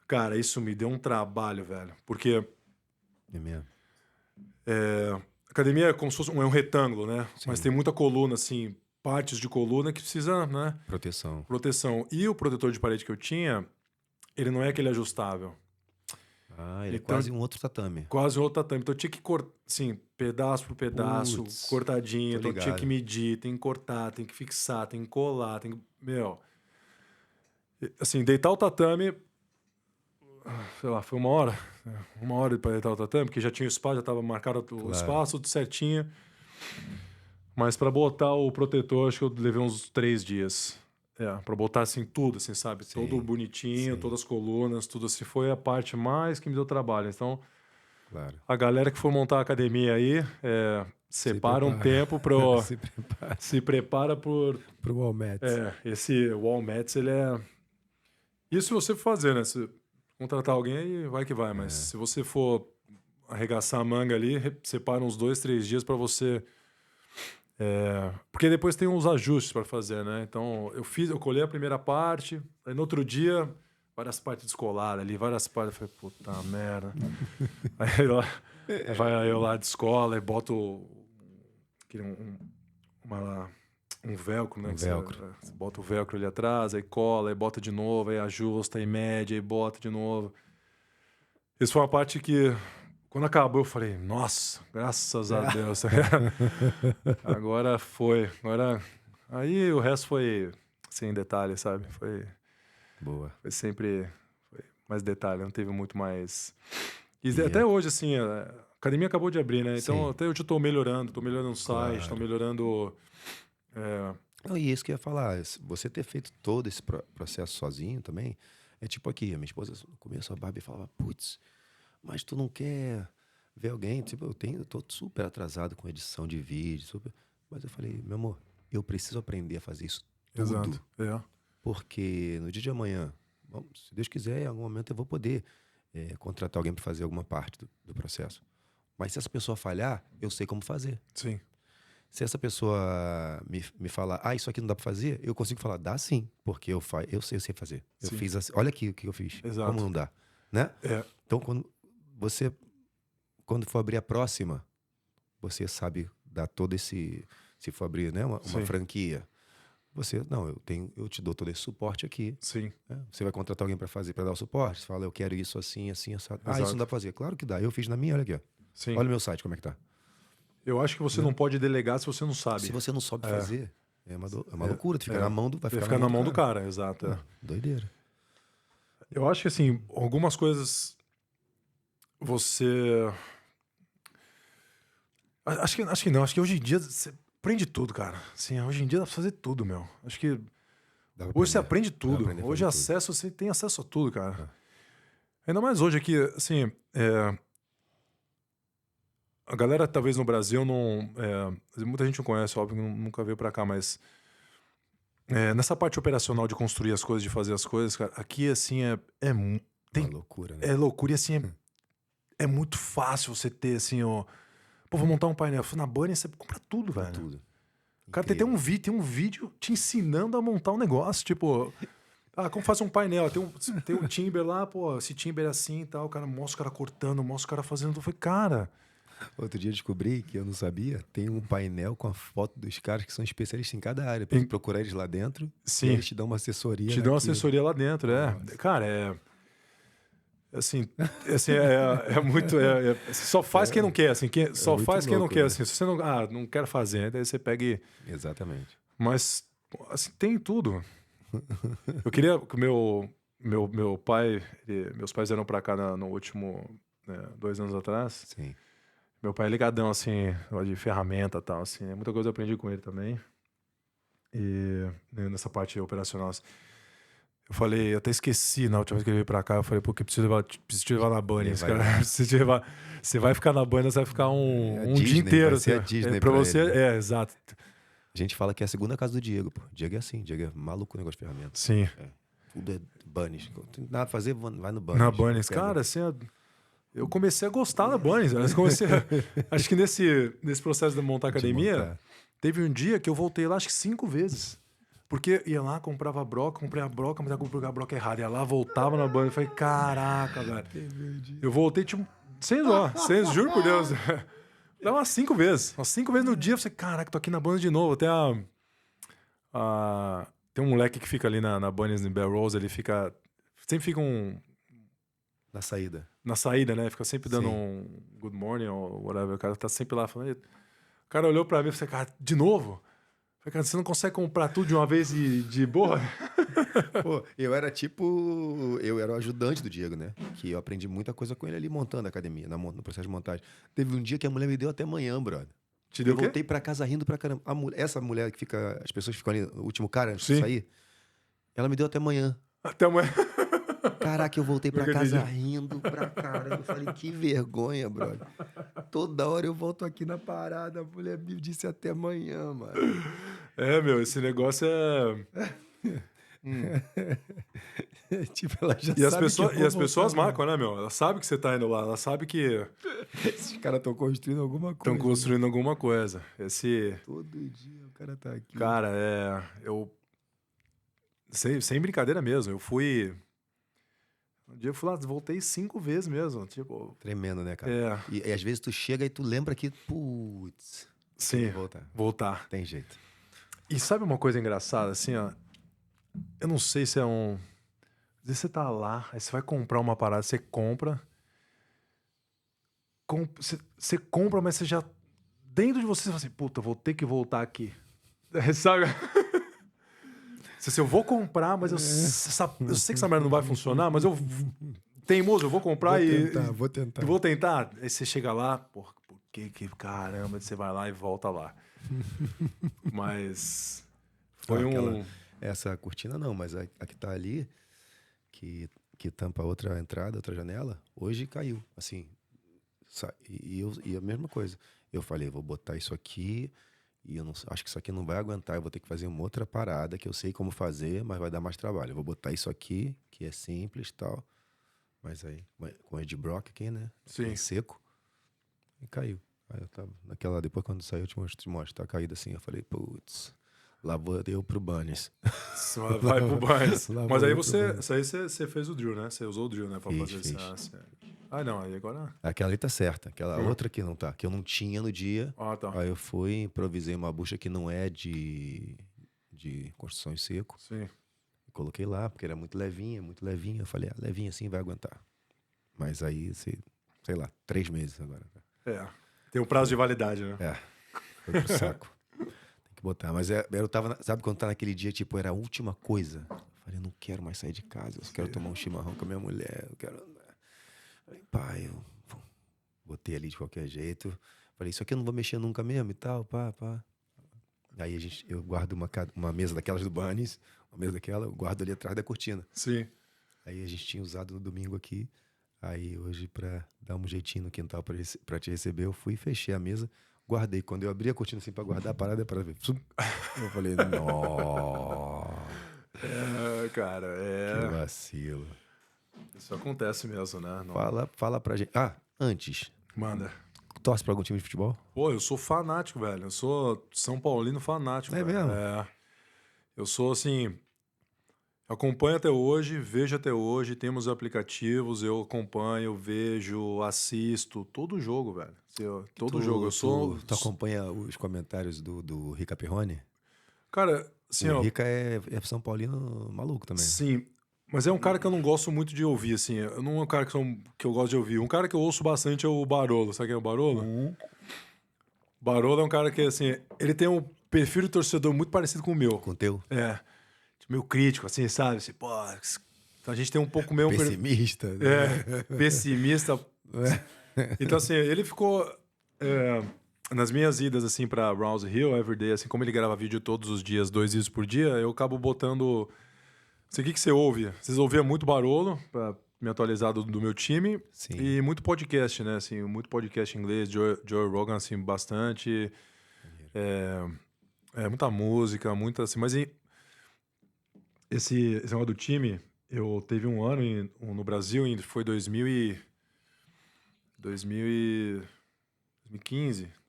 Cara, isso me deu um trabalho, velho. Porque... É mesmo. Academia é como se fosse um retângulo, né? Sim. Mas tem muita coluna, assim, partes de coluna que precisa, né? Proteção. E o protetor de parede que eu tinha, ele não é aquele ajustável. Ele então, é quase um outro tatame. Quase um outro tatame. Então eu tinha que cortar, assim, pedaço por pedaço, cortadinho. Então eu tinha que medir, tem que cortar, tem que fixar, tem que colar, tem que... Meu... Assim, deitar o tatame... Sei lá, foi 1 hora. 1 hora para deitar o tatame, porque já tinha o espaço, já estava marcado o espaço, tudo certinho. Mas para botar o protetor, acho que eu levei uns 3 dias. Para botar assim tudo, assim, sabe? Sim, todo bonitinho, todas as colunas, tudo assim. Foi a parte mais que me deu trabalho. Então, a galera que for montar a academia aí, separa um tempo para se prepara pro Wall Mats. Esse Wall Mats, ele é... Isso você fazer, né? Se contratar alguém aí, vai que vai. Mas se você for arregaçar a manga ali, separa uns 2, 3 dias para você... porque depois tem uns ajustes para fazer, né? Então, eu colhei a primeira parte, aí no outro dia, várias partes descoladas ali, várias partes, eu falei, puta merda. Aí vai eu lá de escola e boto um velcro, né? Você bota o velcro ali atrás, aí cola, aí bota de novo, aí ajusta, aí mede, aí bota de novo. Isso foi uma parte que... Quando acabou, eu falei, nossa, graças a Deus. Agora foi. Aí o resto foi sem detalhe, sabe? Foi sempre mais detalhe, não teve muito mais. E até hoje, assim, a academia acabou de abrir, né? Então, até hoje eu tô melhorando o site, tô melhorando... Não, e isso que eu ia falar, você ter feito todo esse processo sozinho também, é tipo aqui, a minha esposa, no começo, a Barbie falava, putz, mas tu não quer ver alguém, tipo, eu tô super atrasado com edição de vídeo, mas eu falei, meu amor, eu preciso aprender a fazer isso tudo, Exato. É. porque no dia de amanhã, se Deus quiser, em algum momento eu vou poder contratar alguém para fazer alguma parte do processo. Mas se essa pessoa falhar, eu sei como fazer. Sim. Se essa pessoa me falar, isso aqui não dá para fazer, eu consigo falar, dá sim, porque eu sei fazer. Eu Sim. fiz assim, olha aqui o que eu fiz. Exato. Como não dá, né? É. Então, quando for abrir a próxima, você sabe dar todo esse... Se for abrir, né, uma franquia, eu te dou todo esse suporte aqui. Sim. Né? Você vai contratar alguém para dar o suporte? Você fala, eu quero isso assim, assim, assim. Isso não dá para fazer. Claro que dá. Eu fiz na minha, olha aqui, ó. Sim. Olha o meu site, como é que tá. Eu acho que você não pode delegar se você não sabe. Se você não soube fazer, é uma loucura. Tu fica na mão vai ficar na mão do cara. Exato. Doideira. Eu acho que, assim, algumas coisas você... Acho que não. Acho que hoje em dia você aprende tudo, cara. Assim, hoje em dia dá pra fazer tudo, meu. Acho que hoje você aprende tudo. Hoje você tem acesso a tudo, cara. Ainda mais hoje aqui, assim... A galera, talvez no Brasil, não... muita gente não conhece, óbvio, nunca veio pra cá, mas... nessa parte operacional de construir as coisas, de fazer as coisas, cara, aqui, assim, tem loucura, né? É loucura, e assim, é muito fácil você ter, assim, ó... Pô, vou montar um painel. Na Bunny você compra tudo, velho. Tudo. Cara, tem um vídeo te ensinando a montar um negócio, tipo... como faz um painel? Tem um timber lá, pô, esse timber é assim e tal, o cara mostra o cara cortando, mostra o cara fazendo. Eu falei, cara... Outro dia eu descobri, que eu não sabia, tem um painel com a foto dos caras que são especialistas em cada área. Pra procurar eles lá dentro. Sim. E eles te dão uma assessoria. Te dão uma assessoria lá dentro, Cara, assim, é muito... só faz quem não quer, assim. Só faz quem não quer, assim. Se você não quer fazer, daí você pega e... Exatamente. Mas, assim, tem tudo. Eu queria que meu pai... meus pais vieram pra cá no último... 2 anos atrás. Sim. Meu pai é ligadão, assim, de ferramenta e tal, assim. Muita coisa eu aprendi com ele também. E nessa parte operacional, assim. Eu falei, eu até esqueci na última vez que ele veio pra cá, eu falei, pô, que preciso te levar na Bunny, cara. Você vai ficar na Bunny, você vai ficar um Disney, dia inteiro. Vai ser assim, a Disney pra pra você, ele, né? Exato. A gente fala que é a segunda casa do Diego, pô. Diego é assim, Diego é maluco com o negócio de ferramenta. Sim. Tudo é Bunny. Não tem nada a fazer, vai no Bunny. Na Bunny, cara, assim... Eu comecei a gostar da Bunny. Acho que nesse processo de montar academia, teve um dia que eu voltei lá, acho que 5 vezes. Porque ia lá, comprava a broca, comprei a broca, mas eu comprei a broca errada. Ia lá, voltava na Bunny. Falei, caraca, velho. Eu voltei, tipo, sem dó. Juro por Deus. Dá umas 5 vezes. Umas 5 vezes no dia. Eu falei, caraca, tô aqui na Bunny de novo. Tem tem um moleque que fica ali na Bunny, em Bell Rose. Ele fica... Sempre fica Na saída. Na saída, né? Fica sempre dando um good morning ou whatever. O cara tá sempre lá falando. O cara olhou pra mim e falou, cara, de novo? Eu falei, cara, você não consegue comprar tudo de uma vez de boa? Pô, eu era o ajudante do Diego, né? Que eu aprendi muita coisa com ele ali montando a academia, no processo de montagem. Teve um dia que a mulher me deu até amanhã, brother. Te deu eu voltei pra casa rindo pra caramba. Essa mulher que fica... As pessoas ficam ali, o último cara antes de sair, ela me deu até amanhã. Até amanhã. Caraca, eu voltei pra casa rindo pra caramba. Eu falei, que vergonha, brother. Toda hora eu volto aqui na parada. A mulher me disse até amanhã, mano. Meu, esse negócio Tipo, ela já e sabe as pessoas marcam, né, meu? Ela sabe que você tá indo lá. Ela sabe que... Esses caras estão construindo alguma coisa. Estão construindo alguma coisa. Todo dia o cara tá aqui. Cara, sem brincadeira mesmo. Um dia eu fui lá, voltei 5 vezes mesmo. Tipo... Tremendo, né, cara? E às vezes tu chega e tu lembra que, putz... Sim, voltar. Tem jeito. E sabe uma coisa engraçada, assim, ó? Eu não sei se é um... Às vezes você tá lá, aí você vai comprar uma parada, você compra... Você compra, mas você já... Dentro de você fala assim, puta, vou ter que voltar aqui. Sabe? Se eu vou comprar, mas eu sei que essa merda não vai funcionar, mas eu... Teimoso, eu vou comprar Vou tentar. Vou tentar. Aí você chega lá, porra, por que caramba, você vai lá e volta lá. Mas... Foi Essa cortina não, mas a que tá ali, que tampa outra entrada, outra janela, hoje caiu. Assim, E a mesma coisa. Eu falei, vou botar isso aqui e eu não, acho que isso aqui não vai aguentar. Eu vou ter que fazer uma outra parada que eu sei como fazer, mas vai dar mais trabalho. Eu vou botar isso aqui, que é simples e tal. Mas aí, com o Ed Brock aqui, né? Sim. Bem seco. E caiu. Aí eu tava depois quando saiu, eu te mostro, tá caído assim. Eu falei, putz, lá vou eu pro Bunnies. Vai pro Bunnies. Lá Mas vou aí eu pro você, Bunnies. você fez o drill, né? Você usou o drill, né? Pra fazer Fiz. essa... Ah, não, aí agora... Aquela ali tá certa, aquela outra que não tá, que eu não tinha no dia. Ah, tá. Aí eu fui, improvisei uma bucha que não é de construção em seco. Sim. Coloquei lá, porque era muito levinha, muito levinha. Eu falei, levinha assim vai aguentar. Mas aí, sei lá, 3 meses agora. Tem um prazo de validade, né? Foi pro saco. Tem que botar. Mas eu tava, sabe quando tá naquele dia, tipo, era a última coisa. Eu falei, eu não quero mais sair de casa, eu só quero tomar um chimarrão com a minha mulher, eu quero... Falei, pai, eu botei ali de qualquer jeito. Falei, isso aqui eu não vou mexer nunca mesmo e tal, pá. Aí eu guardo uma mesa daquelas do Bunnies, uma mesa daquela, eu guardo ali atrás da cortina. Sim. Aí a gente tinha usado no domingo aqui. Aí hoje, pra dar um jeitinho no quintal pra te receber, eu fui e fechei a mesa, guardei. Quando eu abri a cortina assim pra guardar a parada, para ver. Eu falei, nossa. Cara, Que vacilo. Isso acontece mesmo, né? Não... Fala pra gente. Antes. Manda. Torce pra algum time de futebol? Pô, eu sou fanático, velho. Eu sou São Paulino fanático. É velho. mesmo? Eu sou assim. Acompanho até hoje, vejo até hoje, temos aplicativos, eu acompanho, vejo, assisto, todo jogo, velho. Todo jogo. Tu acompanha os comentários do Rica Perrone? Cara, assim, O Rica é São Paulino maluco também. Sim, mas é um cara que eu não gosto muito de ouvir, assim. Eu não é um cara que eu gosto de ouvir. Um cara que eu ouço bastante é o Barolo. Sabe quem é o Barolo? Barolo é um cara que, assim, ele tem um perfil de torcedor muito parecido com o meu. Com o teu? Meio crítico, assim, sabe? Assim, pô, a gente tem um pouco meio... Pessimista. Pessimista. Então, assim, ele ficou... nas minhas idas, assim, pra Rouse Hill, Everyday, assim, como ele grava vídeo todos os dias, 2 vídeos por dia, eu acabo botando... Assim, o que você ouve? Vocês ouviam muito Barolo, pra me atualizar do meu time. Sim. E muito podcast, né? Assim, muito podcast em inglês, Joe Rogan, assim, bastante. Muita música, muita... Assim, mas esse negócio do time, eu teve um ano no Brasil, foi 2015,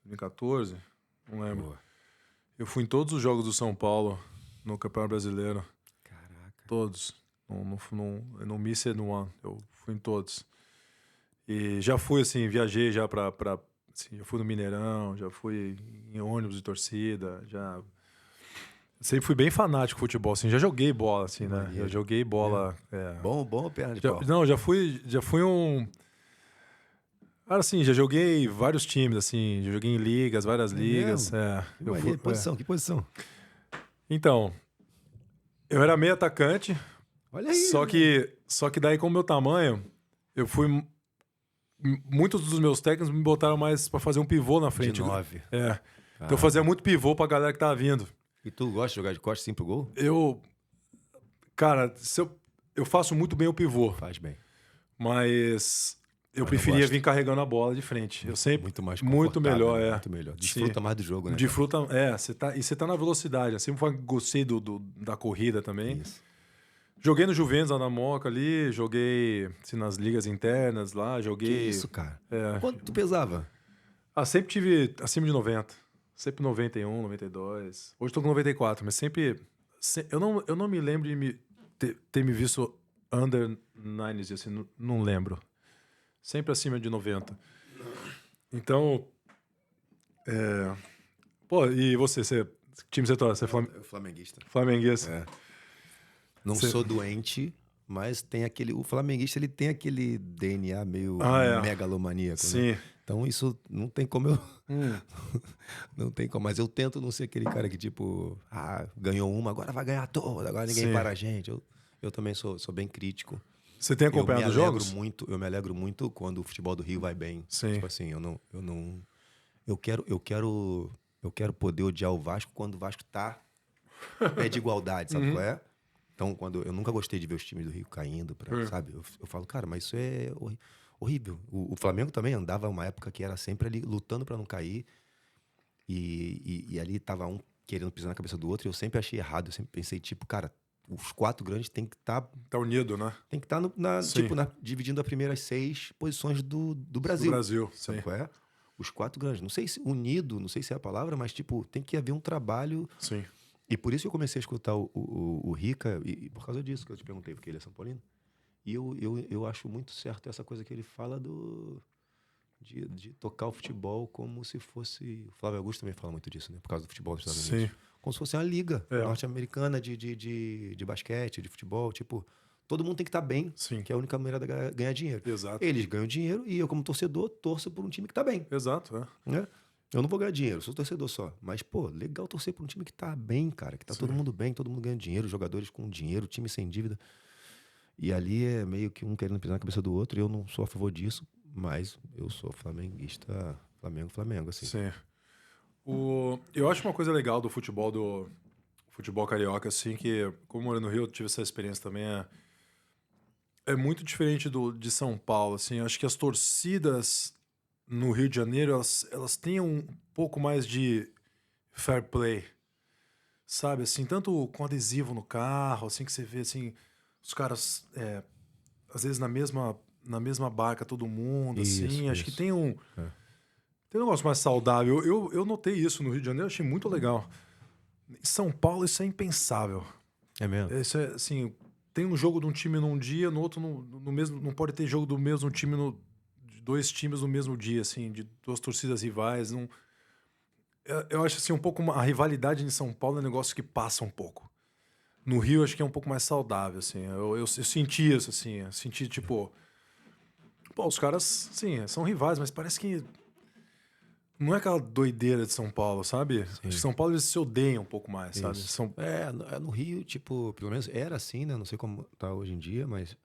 2014, não lembro. Boa. Eu fui em todos os jogos do São Paulo no Campeonato Brasileiro. Caraca. Todos. Eu não missed one. Eu fui em todos. E já fui, assim, viajei já assim, já fui no Mineirão, já fui em ônibus de torcida, já... Sempre fui bem fanático de futebol, assim. Já joguei bola, assim, né? Maneiro. Já joguei bola... Bom perna de pau. Não, já fui um... Cara, assim, já joguei vários times, assim. Já joguei em ligas, várias ligas. Que posição? Que posição? Então, eu era meio atacante. Olha aí. Só que daí, com o meu tamanho, eu fui... Muitos dos meus técnicos me botaram mais pra fazer um pivô na frente. De 9. Então eu fazia muito pivô pra galera que tava vindo. E tu gosta de jogar de costas sim pro gol? Cara, eu faço muito bem o pivô. Faz bem. Mas eu preferia vir carregando a bola de frente. Eu sempre... Muito mais muito melhor, né? Muito melhor. Desfruta mais do jogo, né? Desfruta, você tá na velocidade. Eu sempre gostei da corrida também. Isso. Joguei no Juventus, na Moca ali, joguei assim, nas ligas internas lá, joguei... Que isso, cara? Quanto tu pesava? Sempre tive acima de 90. Sempre 91, 92. Hoje tô com 94, mas sempre... Eu não me lembro de ter me visto under 90, assim, não lembro. Sempre acima de 90. Então... Pô, e você? Que time você torce? Você é Flamenguista. Flamenguista. Não sou doente, mas tem o flamenguista, ele tem aquele DNA meio megalomaníaco, Sim. né? Então isso não tem como eu... Não tem como, mas eu tento não ser aquele cara que tipo, ganhou uma, agora vai ganhar toda, agora ninguém para a gente. Eu também sou bem crítico. Você tem acompanhado os jogos? Eu me alegro muito quando o futebol do Rio vai bem. Sim. Tipo assim, eu quero poder odiar o Vasco quando o Vasco tá pé de igualdade, sabe qual é? Então, eu nunca gostei de ver os times do Rio caindo, sabe? Eu falo, cara, mas isso é horrível. O Flamengo também andava uma época que era sempre ali lutando pra não cair. E ali tava um querendo pisar na cabeça do outro. E eu sempre achei errado. Eu sempre pensei, tipo, cara, os 4 grandes tem que estar Tá unido, né? Sim. tipo, dividindo as primeiras 6 posições do Do Brasil. Brasil, Sabe sim. qual é? Os 4 grandes. Não sei se unido, não sei se é a palavra, mas, tipo, tem que haver um trabalho. Sim. E por isso que eu comecei a escutar o Rica, e por causa disso que eu te perguntei, porque ele é São Paulino. E eu acho muito certo essa coisa que ele fala de tocar o futebol como se fosse. O Flávio Augusto também fala muito disso, né? Por causa do futebol dos Estados Sim. Unidos. Como se fosse uma liga É. norte-americana de basquete, de futebol. Tipo, todo mundo tem que estar bem, Sim. que é a única maneira de ganhar dinheiro. Exato. Eles ganham dinheiro e eu, como torcedor, torço por um time que está bem. Exato, é. Né? Eu não vou ganhar dinheiro, eu sou torcedor só. Mas, pô, legal torcer por um time que tá bem, cara. Que tá todo mundo bem, todo mundo ganhando dinheiro, jogadores com dinheiro, time sem dívida. E ali é meio que um querendo pisar na cabeça do outro. E eu não sou a favor disso, mas eu sou flamenguista, Flamengo, assim. Sim. Eu acho uma coisa legal do futebol carioca, assim, que como eu morei no Rio, eu tive essa experiência também, é muito diferente de São Paulo, assim. Eu acho que as torcidas no Rio de Janeiro, elas têm um pouco mais de fair play, sabe? Assim, tanto com adesivo no carro, assim, que você vê, assim, os caras, às vezes na mesma barca todo mundo, assim. Acho que Isso. tem um negócio mais saudável. Eu notei isso no Rio de Janeiro, achei muito legal. Em São Paulo, isso é impensável. É mesmo? Isso é, assim, tem um jogo de um time num dia, no outro no mesmo, não pode ter jogo do mesmo time de 2 times no mesmo dia, assim, de 2 torcidas rivais. Não, eu acho assim um pouco a rivalidade em São Paulo é um negócio que passa um pouco. No Rio acho que é um pouco mais saudável, assim. Eu senti isso, assim, eu senti tipo, pô, os caras, sim, são rivais, mas parece que não é aquela doideira de São Paulo, sabe? Acho que São Paulo eles se odeiam um pouco mais, sabe? Isso. No Rio, tipo, pelo menos era assim, né? Não sei como tá hoje em dia, mas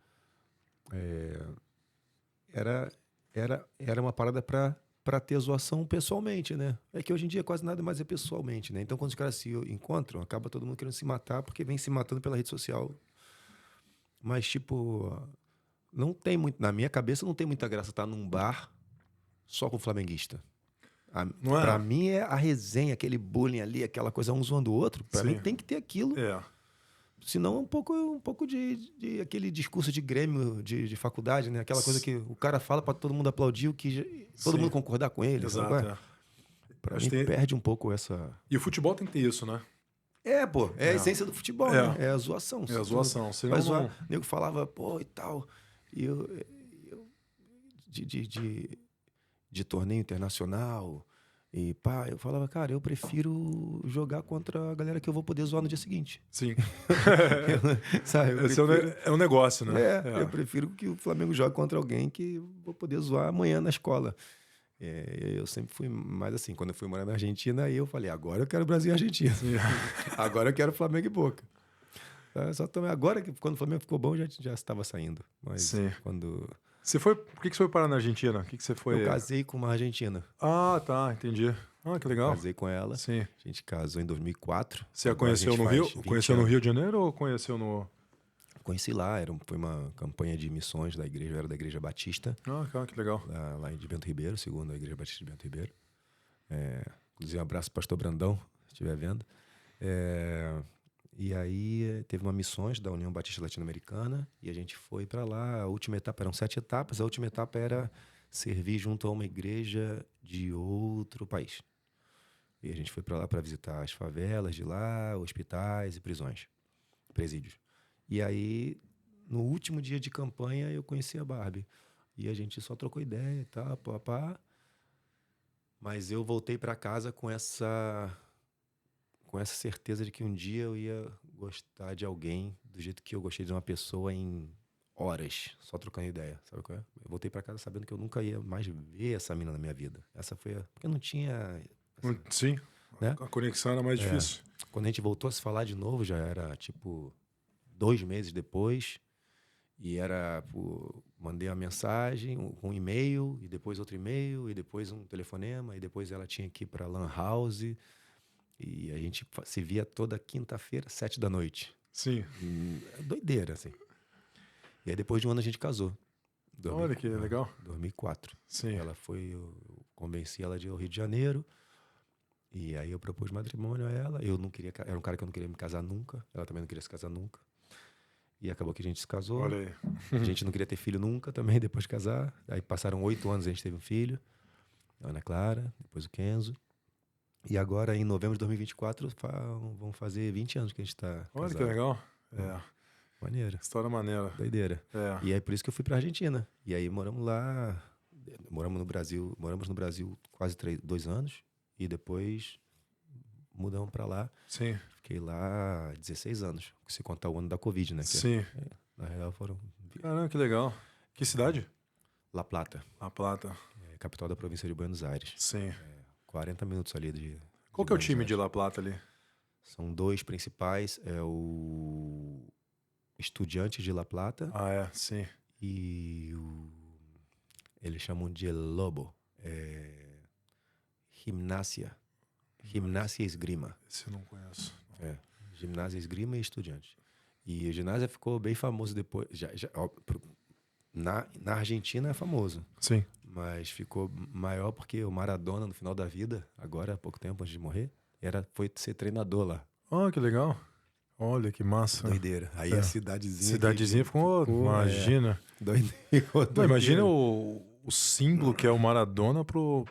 era uma parada pra ter zoação pessoalmente, né? É que hoje em dia quase nada mais é pessoalmente, né? Então quando os caras se encontram, acaba todo mundo querendo se matar porque vem se matando pela rede social. Mas, tipo, não tem muito. Na minha cabeça não tem muita graça estar num bar só com flamenguista. Não é? Pra mim é a resenha, aquele bullying ali, aquela coisa um zoando o outro. Pra mim Sim. tem que ter aquilo. É. Senão é um pouco de aquele discurso de grêmio de faculdade, né? Aquela coisa que o cara fala pra todo mundo aplaudir, todo Sim. mundo concordar com ele. Sabe qual Exato, é? é. Pra Acho mim que perde um pouco essa... E o futebol tem que ter isso, né? Pô, é a essência do futebol, né? É a zoação. É a zoação. Senão Vai zoar, não... o nego falava, pô, e tal. E eu de torneio internacional. E pá, eu falava, cara, eu prefiro jogar contra a galera que eu vou poder zoar no dia seguinte. Sim. Sabe? Esse é um negócio, né? Eu prefiro que o Flamengo jogue contra alguém que eu vou poder zoar amanhã na escola. Eu sempre fui mais assim, quando eu fui morar na Argentina, aí eu falei, agora eu quero Brasil e Argentina. Agora eu quero Flamengo e Boca. Só também agora, quando o Flamengo ficou bom, já estava saindo. Mas Sim. quando... Por que você foi parar na Argentina? O que você foi... Eu casei com uma argentina. Ah, tá, entendi. Ah, que legal. Casei com ela. Sim. A gente casou em 2004. Você a conheceu no Rio? Conheceu no Rio de Janeiro ou conheceu no... Conheci lá, foi uma campanha de missões da igreja, eu era da Igreja Batista. Ah, que legal. Lá de Bento Ribeiro, segundo a Igreja Batista de Bento Ribeiro. Inclusive, um abraço pro pastor Brandão, se estiver vendo. E aí teve uma missões da União Batista Latino-Americana e a gente foi para lá. A última etapa, eram 7 etapas, a última etapa era servir junto a uma igreja de outro país. E a gente foi para lá para visitar as favelas de lá, hospitais e prisões, presídios. E aí, no último dia de campanha, eu conheci a Barbie. E a gente só trocou ideia e tal, pá. Mas eu voltei para casa com essa certeza de que um dia eu ia gostar de alguém do jeito que eu gostei de uma pessoa em horas, só trocando ideia, sabe qual é? Eu voltei pra casa sabendo que eu nunca ia mais ver essa mina na minha vida. Essa foi porque eu não tinha... Sim, né? A conexão era mais difícil. Quando a gente voltou a se falar de novo, já era tipo 2 meses depois, e mandei uma mensagem, um e-mail, e depois outro e-mail, e depois um telefonema, e depois ela tinha que ir pra Lan House... E a gente se via toda quinta-feira, 7 da noite. Sim. Doideira, assim. E aí depois de um ano a gente casou. Olha que legal. 2004. Sim. Ela foi, eu convenci ela de ir ao Rio de Janeiro. E aí eu propus matrimônio a ela. Eu não queria, era um cara que eu não queria me casar nunca. Ela também não queria se casar nunca. E acabou que a gente se casou. Olha aí. A gente não queria ter filho nunca também, depois de casar. Aí passaram 8 anos, a gente teve um filho. A Ana Clara, depois o Kenzo. E agora, em novembro de 2024, vão fazer 20 anos que a gente tá casado. Olha que legal. É. Maneira. História maneira. Doideira. É. E aí, por isso que eu fui pra Argentina. E aí, moramos lá. Moramos no Brasil quase 2 anos. E depois mudamos pra lá. Sim. Fiquei lá 16 anos. Se contar o ano da Covid, né? Que Sim. na real foram... Caramba, que legal. Que cidade? La Plata, La Plata. capital da província de Buenos Aires. Sim. 40 minutos ali de... Qual que é o Buenos time Aires. de La Plata ali? São 2 principais. É o Estudiantes de La Plata Ah, é. Sim. e eles chamam de El Lobo. Gimnasia e Esgrima. Esse eu não conheço. Gimnasia, Esgrima e Estudiantes. E o ginásio ficou bem famoso depois. Na Argentina é famoso. Sim. Mas ficou maior porque o Maradona, no final da vida, agora há pouco tempo antes de morrer, foi ser treinador lá. Ah, que legal. Olha que massa. Doideira. Aí a cidadezinha. Cidadezinha ficou. Imagina. Doideira. Não, imagina o símbolo que é o Maradona pro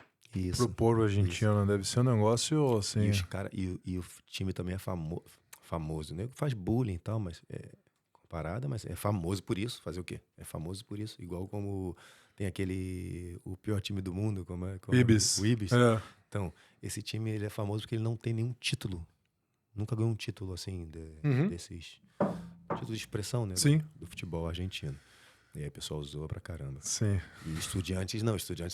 povo argentino. Deve ser um negócio assim. E, e o time também é famoso. O nego faz bullying e tal, mas comparada, mas é famoso por isso. Fazer o quê? É famoso por isso. Igual como tem o pior time do mundo, como é Ibis. O Ibis. É. Então, esse time ele é famoso porque ele não tem nenhum título. Nunca ganhou um título assim desses títulos de expressão, né? Sim. Do futebol argentino. E aí o pessoal zoa pra caramba. Sim. E Estudiantes,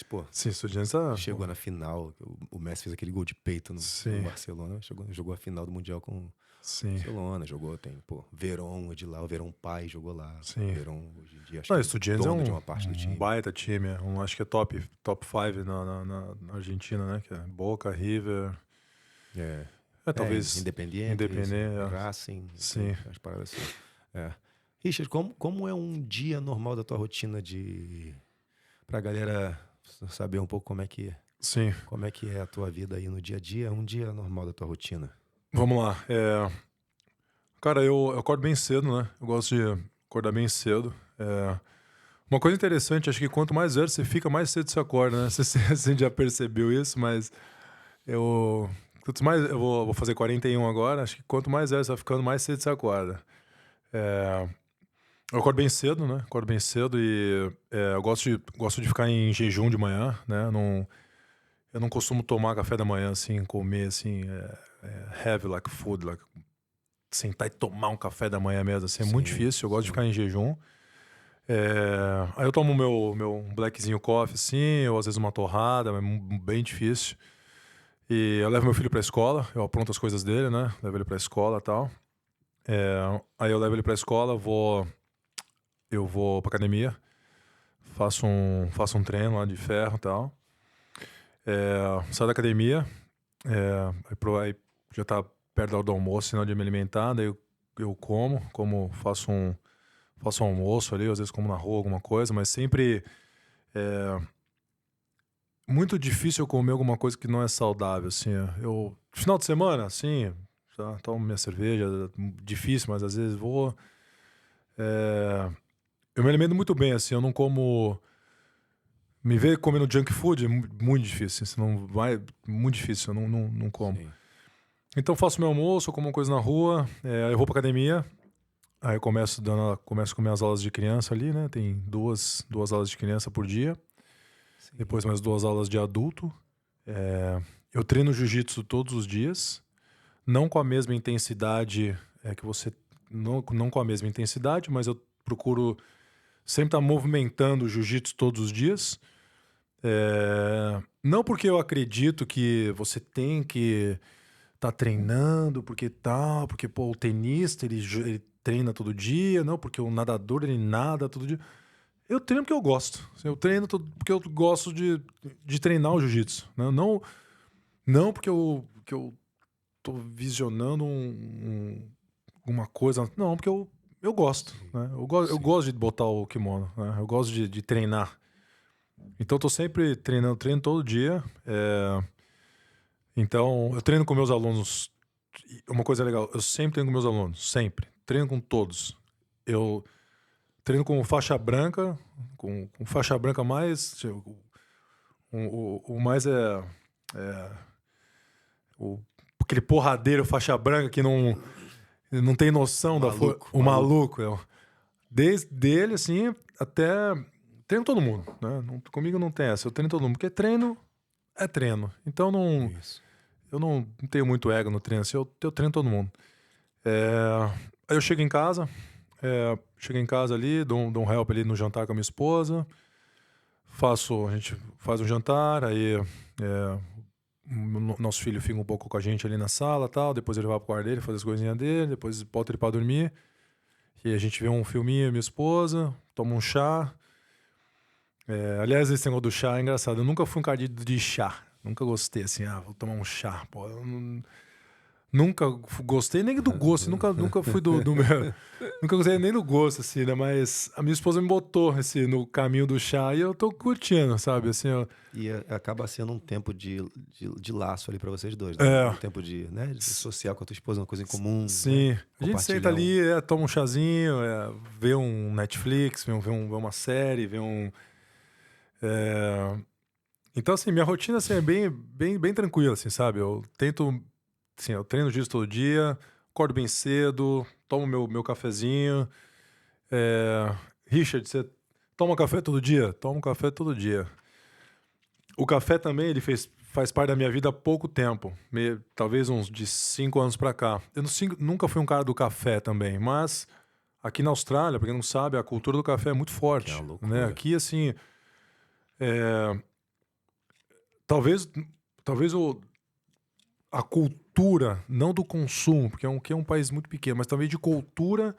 pô. Sim, Estudiantes Chegou na final. O Messi fez aquele gol de peito no Barcelona. Jogou a final do Mundial com Barcelona. Jogou, Verón de lá. O Verón pai jogou lá. Sim. Verón, hoje em dia, acho Não, que Estudiantes dono de uma parte do time. baita time. Acho que é top 5 na Argentina, né? Que é Boca, River. Talvez Independiente, é. Racing. Sim. As paradas assim. Richard, como é um dia normal da tua rotina pra galera saber um pouco como é que é a tua vida aí no dia a dia, um dia normal da tua rotina? Vamos lá. Cara, eu acordo bem cedo, né? Eu gosto de acordar bem cedo. Uma coisa interessante, acho que quanto mais velho você fica, mais cedo você acorda, né? Não sei se você já percebeu isso, mas eu vou fazer 41 agora, acho que quanto mais velho você vai ficando, mais cedo você acorda. Eu acordo bem cedo, né? Acordo bem cedo e eu gosto de ficar em jejum de manhã, né? Eu não costumo tomar café da manhã, assim, comer, assim, heavy like food, like, sentar e tomar um café da manhã mesmo, assim, é muito difícil. Eu gosto de ficar em jejum. Aí eu tomo meu blackzinho coffee, assim, ou às vezes uma torrada, mas bem difícil. E eu levo meu filho pra escola, eu apronto as coisas dele, né? Levo ele pra escola e tal. Aí eu levo ele pra escola, eu vou pra academia, faço um treino lá de ferro e tal. Saio da academia, aí já tá perto da hora do almoço, sinal de me alimentar, daí eu faço um almoço ali, às vezes como na rua, alguma coisa, mas sempre muito difícil eu comer alguma coisa que não é saudável, assim. Final de semana, assim, já tomo minha cerveja, difícil, mas às vezes vou. Eu me alimento muito bem, assim, eu não como. Me ver comendo junk food é muito difícil, assim, não vai, muito difícil, eu não como. Sim. Então faço meu almoço, como uma coisa na rua, eu vou pra academia, aí eu começo com minhas aulas de criança ali, né? Tem duas aulas de criança por dia, depois mais 2 aulas de adulto. Eu treino jiu-jitsu todos os dias, não com a mesma intensidade que você... Não com a mesma intensidade, mas eu procuro sempre estar movimentando o jiu-jitsu todos os dias. Não porque eu acredito que você tem que estar treinando, porque o tenista ele treina todo dia, não, porque o nadador ele nada todo dia. Eu treino porque eu gosto. Eu treino porque eu gosto de treinar o jiu-jitsu. Né? Não porque eu tô visionando uma coisa. Não, porque eu eu gosto, né? Eu gosto de botar o kimono, né? Eu gosto de treinar. Então, eu tô sempre treinando, treino todo dia. Então, eu treino com meus alunos. Uma coisa legal, eu sempre treino com meus alunos, sempre. Treino com todos. Eu treino com faixa branca, com faixa branca mais... O mais é o, aquele porradeiro faixa branca que não tem noção da força. O maluco. Desde ele, assim, até... Treino todo mundo, né? Comigo não tem essa. Eu treino todo mundo, porque treino é treino. Então, eu não tenho muito ego no treino. Assim, eu treino todo mundo. Aí eu chego em casa ali, dou um help ali no jantar com a minha esposa. A gente faz um jantar, aí nosso filho fica um pouco com a gente ali na sala, tal, depois ele vai pro quarto dele, faz as coisinhas dele, depois bota ele pra dormir, e a gente vê um filminho, minha esposa, toma um chá. Aliás, esse negócio do chá é engraçado, eu nunca fui um cara de chá, nunca gostei assim, vou tomar um chá, pô, nunca gostei nem do gosto, nunca fui do meu. Nunca gostei nem do gosto, assim, né? Mas a minha esposa me botou assim, no caminho do chá e eu tô curtindo, sabe? Assim, E acaba sendo um tempo de laço ali pra vocês dois, né? Um tempo de social com a tua esposa, uma coisa em comum. Sim. Né? A gente senta ali, toma um chazinho, vê um Netflix, vê uma série, vê um. Então, assim, minha rotina assim, é bem tranquila, assim, sabe? Eu tento. Sim, eu treino disso todo dia, acordo bem cedo, tomo meu cafezinho. Richard, você toma café todo dia? Tomo café todo dia. O café também, ele faz parte da minha vida há pouco tempo. Talvez uns de 5 anos pra cá. Eu nunca fui um cara do café também, mas aqui na Austrália, pra quem não sabe, a cultura do café é muito forte. É uma loucura. Né? Aqui, assim... Talvez a cultura, não do consumo, porque é um país muito pequeno, mas talvez de cultura,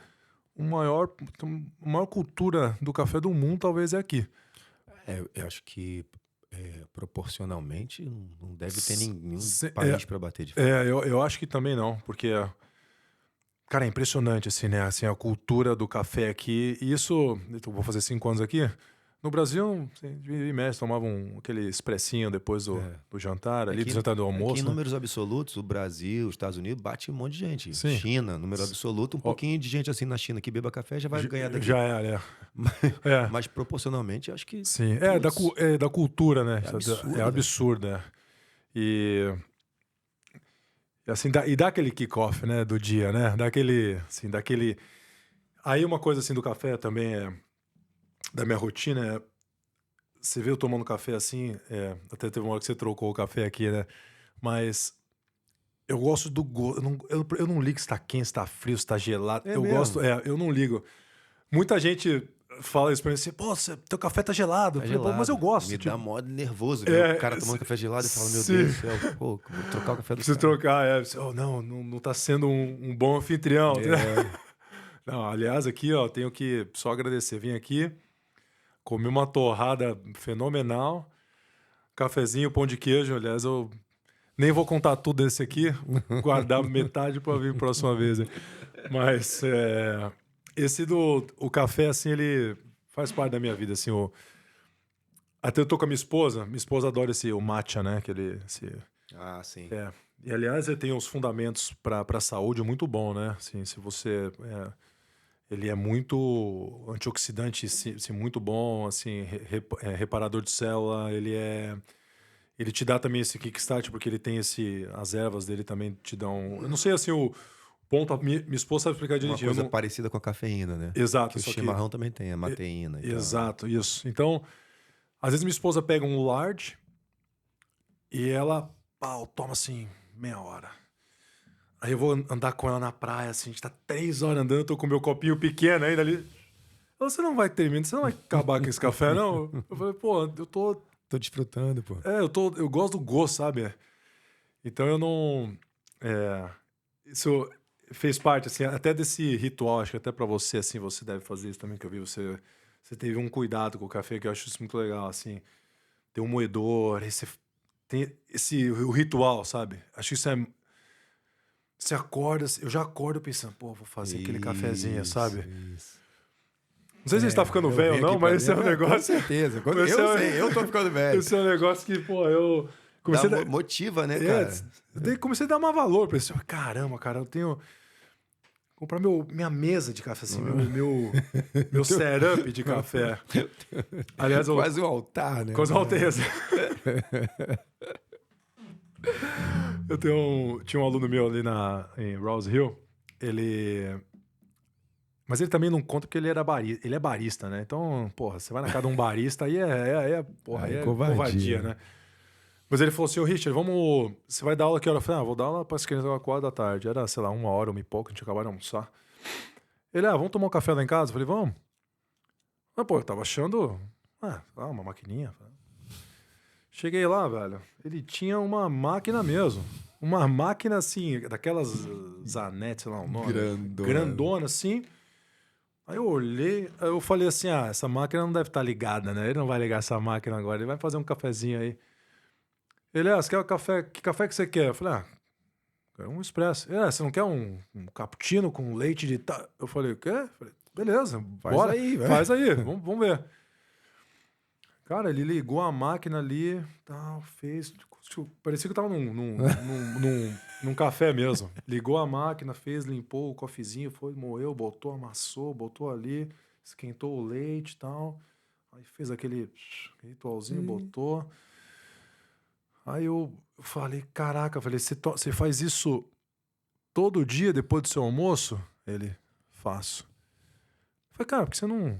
a maior cultura do café do mundo talvez é aqui. Eu acho que proporcionalmente não deve ter nenhum país para bater de frente. Eu acho que também não, porque, cara, é impressionante assim, né? Assim, a cultura do café aqui, e isso, eu vou fazer 5 anos aqui. No Brasil, de mestre, tomavam aquele expressinho depois do jantar, ali do jantar do almoço. Aqui em números absolutos, o Brasil, os Estados Unidos, bate um monte de gente. Sim. China, número absoluto, pouquinho de gente assim na China que beba café já vai ganhar daqui. Já é. Mas proporcionalmente, acho que... Sim, da cultura, né? É absurdo, né? E assim, dá aquele kick-off, né, do dia, né? Daquele... Aí uma coisa assim do café também da minha rotina você vê eu tomando café assim, até teve uma hora que você trocou o café aqui, né? Mas eu gosto do gosto. Eu não ligo se tá quente, se tá frio, se tá gelado. Eu não ligo. Muita gente fala isso pra mim assim, pô, teu café tá gelado. Tá gelado. Mas eu gosto. Me dá mó nervoso ver o cara tomando café gelado e fala, meu Deus do céu, pô, vou trocar o café do Preciso trocar, não tá sendo um bom anfitrião. Não, aliás, aqui, tenho que só agradecer. Vim aqui, comi uma torrada fenomenal, cafezinho, pão de queijo. Aliás, eu nem vou contar tudo desse aqui, guardar metade para vir próxima vez. Mas o café, assim, ele faz parte da minha vida, assim. Até eu tô com a minha esposa adora o matcha, né? Ah, sim. E, aliás, ele tem uns fundamentos para saúde muito bom, né? Assim, se você... ele é muito antioxidante, assim, muito bom, assim, reparador de célula, ele te dá também esse kickstart, porque ele tem as ervas dele também te dão... Eu não sei, assim, o ponto... Minha esposa sabe explicar direitinho. Uma coisa parecida com a cafeína, né? Exato. Que o chimarrão também tem, a mateína. Exato, isso. Então, às vezes minha esposa pega um large e ela, toma assim, meia hora. Aí eu vou andar com ela na praia, assim, a gente tá 3 horas andando, eu tô com meu copinho pequeno ainda ali. Você não vai terminar, você não vai acabar com esse café, não? Eu falei, eu tô desfrutando, pô. Eu gosto do gosto, sabe? Então eu não... isso fez parte, assim, até desse ritual, acho que até pra você, assim, você deve fazer isso também, que eu vi você teve um cuidado com o café, que eu acho isso muito legal, assim. Tem um moedor, aí você tem o ritual, sabe? Acho que isso Você acorda, eu já acordo pensando, pô, vou fazer aquele cafezinho, sabe? Isso. Não sei se você tá ficando velho ou não, mas esse é um negócio... Com certeza. Eu sei, eu tô ficando velho. Esse é um negócio que, pô, eu... Comecei motiva, né, cara? Comecei a dar mais valor pra isso. Caramba, cara, eu tenho... Comprar minha mesa de café, assim, meu setup de café. Aliás, quase um altar, né? Quase um altar. Tinha um aluno meu ali em Rouse Hill, mas ele também não conta porque ele é barista, né? Então, porra, você vai na casa de um barista, aí é covardia, né? Mas ele falou assim, Richard, você vai dar aula que hora? Eu falei, vou dar aula para as crianças às 4 da tarde. Era, sei lá, 1 hora, 1 e pouco, a gente acabou de almoçar. Ele, vamos tomar um café lá em casa? Eu falei, vamos. Mas, pô, eu tava achando, uma maquininha. Cheguei lá, velho, ele tinha uma máquina mesmo. Uma máquina, assim, daquelas Zanetti, sei lá o nome. Grandona, assim. Aí eu olhei, eu falei assim, essa máquina não deve estar ligada, né? Ele não vai ligar essa máquina agora, ele vai fazer um cafezinho aí. Ele, você quer café? Que café que você quer? Eu falei, quero um expresso. Ele, você não quer um cappuccino com leite de... Eu falei, o quê? Eu falei, beleza, bora. Faz aí, vamos ver. Cara, ele ligou a máquina ali, tal, fez... Parecia que eu tava num café mesmo. Ligou a máquina, fez, limpou o cofezinho, moeu, botou, amassou, botou ali, esquentou o leite e tal. Aí fez aquele ritualzinho, botou... Aí eu falei, caraca, você faz isso todo dia depois do seu almoço? Ele, faço. Eu falei, cara, por que você não...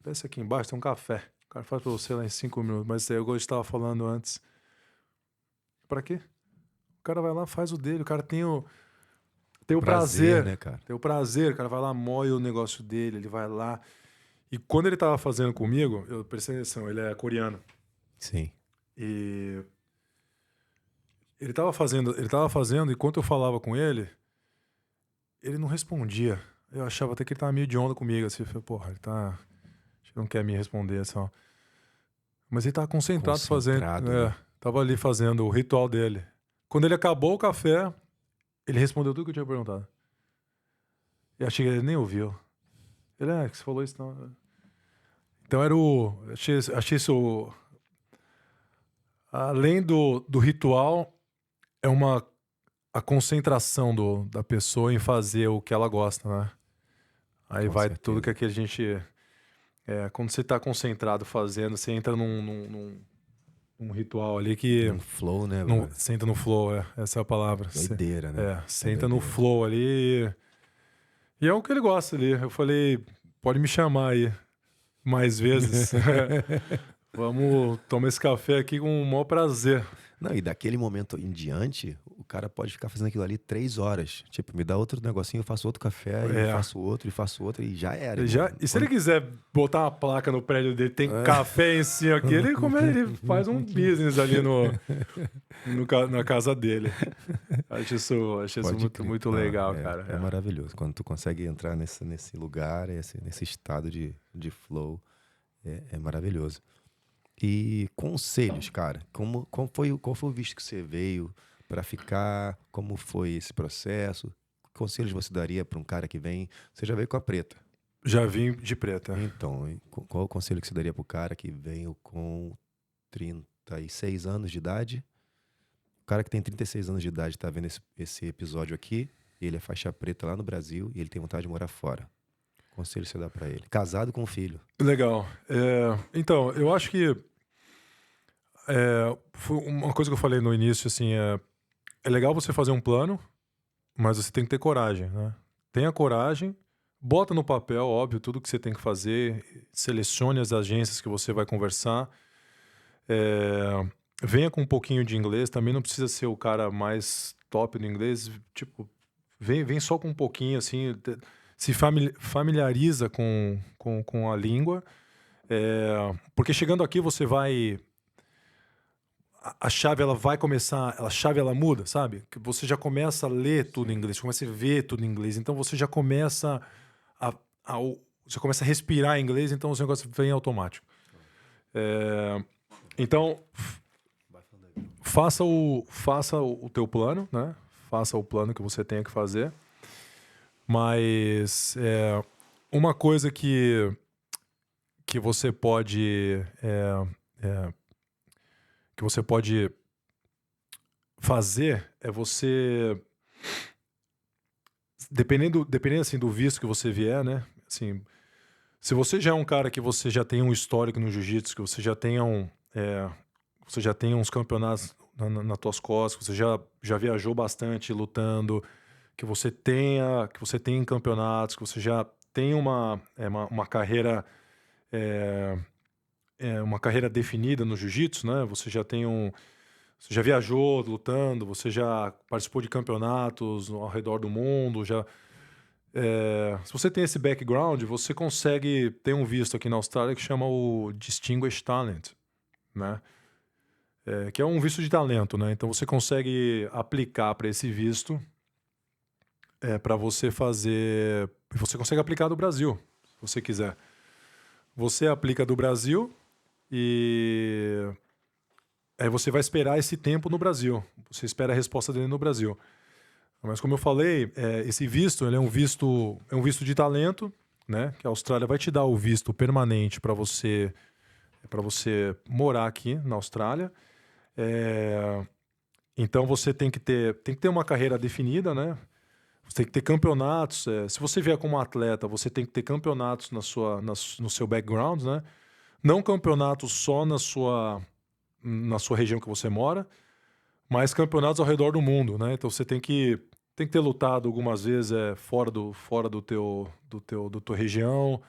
Desce aqui embaixo, tem um café. O cara faz pra você lá em 5 minutos. Mas eu estava falando antes. Pra quê? O cara vai lá, faz o dele. O cara tem o prazer, né, cara? Tem o prazer. O cara vai lá, moe o negócio dele. Ele vai lá. E quando ele tava fazendo comigo, eu prestei atenção, ele é coreano. Sim. E ele tava fazendo, enquanto eu falava com ele não respondia. Eu achava até que ele tava meio de onda comigo, assim, eu falei, porra, ele não quer me responder, assim, ó. Mas ele tava concentrado. Fazendo, né? Tava ali fazendo o ritual dele. Quando ele acabou o café, ele respondeu tudo que eu tinha perguntado. Eu achei que ele nem ouviu. Ele, que você falou isso, não. Então achei isso... Além do ritual, a concentração da pessoa em fazer o que ela gosta, né? Aí Com vai certeza. tudo que a gente... quando você tá concentrado fazendo, você entra num ritual ali que... Um flow, né? Você entra no flow, essa é a palavra. Doideira, né? Você entra no flow ali e é o que ele gosta ali. Eu falei, pode me chamar aí mais vezes. Vamos tomar esse café aqui com o maior prazer. Não, e daquele momento em diante, o cara pode ficar fazendo aquilo ali 3 horas. Tipo, me dá outro negocinho, eu faço outro café, e faço outro, e já era. E se ele quiser botar uma placa no prédio dele, tem café em cima aqui, ele faz um business ali na casa dele. Acho isso muito legal, cara. É maravilhoso. Quando tu consegue entrar nesse lugar, nesse estado de flow, é maravilhoso. E conselhos, cara, qual foi o visto que você veio para ficar? Como foi esse processo? Que conselhos você daria para um cara que vem? Você já veio com a preta? Já vim de preta. Então, qual o conselho que você daria para o cara que veio com 36 anos de idade? O cara que tem 36 anos de idade está vendo esse episódio aqui, e ele é faixa preta lá no Brasil e ele tem vontade de morar fora. Que conselho você dá para ele? Casado com um filho. Legal. Então, eu acho que foi uma coisa que eu falei no início, assim, é legal você fazer um plano, mas você tem que ter coragem, né? Tenha coragem, bota no papel, óbvio, tudo que você tem que fazer, selecione as agências que você vai conversar, venha com um pouquinho de inglês, também não precisa ser o cara mais top do inglês, tipo, vem só com um pouquinho, assim, se familiariza com a língua, porque chegando aqui você vai... A chave, ela vai começar... A chave, ela muda, sabe? Que você já começa a ler tudo em inglês, começa a ver tudo em inglês. Então, você já começa você começa a respirar em inglês, então o negócio vem automático. Então, faça o teu plano, né? faça o plano que você tenha que fazer. Mas uma coisa que você pode que você pode fazer é você, dependendo assim do visto que você vier, né? Assim, se você já é um cara que você já tem um histórico no jiu-jitsu, que você já tenha você já tem uns campeonatos nas tuas costas, que você já viajou bastante lutando, que você tem campeonatos, que você já tem uma carreira uma carreira definida no jiu-jitsu, né? Você já viajou lutando, você já participou de campeonatos ao redor do mundo, se você tem esse background, você consegue ter um visto aqui na Austrália que chama o Distinguished Talent, né? Que é um visto de talento, né? Então você consegue aplicar para esse visto para você fazer. Você consegue aplicar do Brasil, se você quiser. Você aplica do Brasil e aí você vai esperar esse tempo no Brasil. Você espera a resposta dele no Brasil. Mas como eu falei, esse visto, ele é um visto de talento, né? Que a Austrália vai te dar o visto permanente para você morar aqui na Austrália. Então você tem que ter uma carreira definida, né? Você tem que ter campeonatos. Se você vier como atleta, você tem que ter campeonatos no seu background, né? Não campeonatos só na sua região que você mora, mas campeonatos ao redor do mundo, né? Então você tem que ter lutado algumas vezes fora do tua região,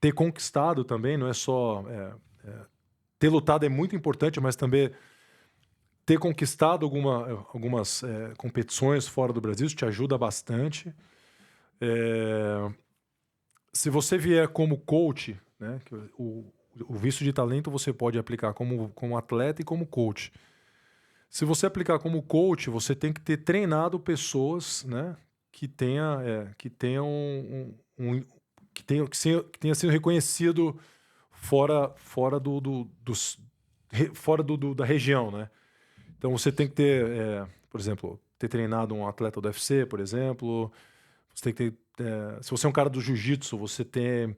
ter conquistado também, não é só ter lutado é muito importante, mas também ter conquistado algumas competições fora do Brasil, isso te ajuda bastante. Se você vier como coach, né, o visto de talento você pode aplicar como atleta e como coach. Se você aplicar como coach, você tem que ter treinado pessoas, né, que tenham sido reconhecido fora da região, né? Então você tem que ter, por exemplo, ter treinado um atleta do UFC, por exemplo. Você tem que ter, se você é um cara do jiu-jitsu, você ter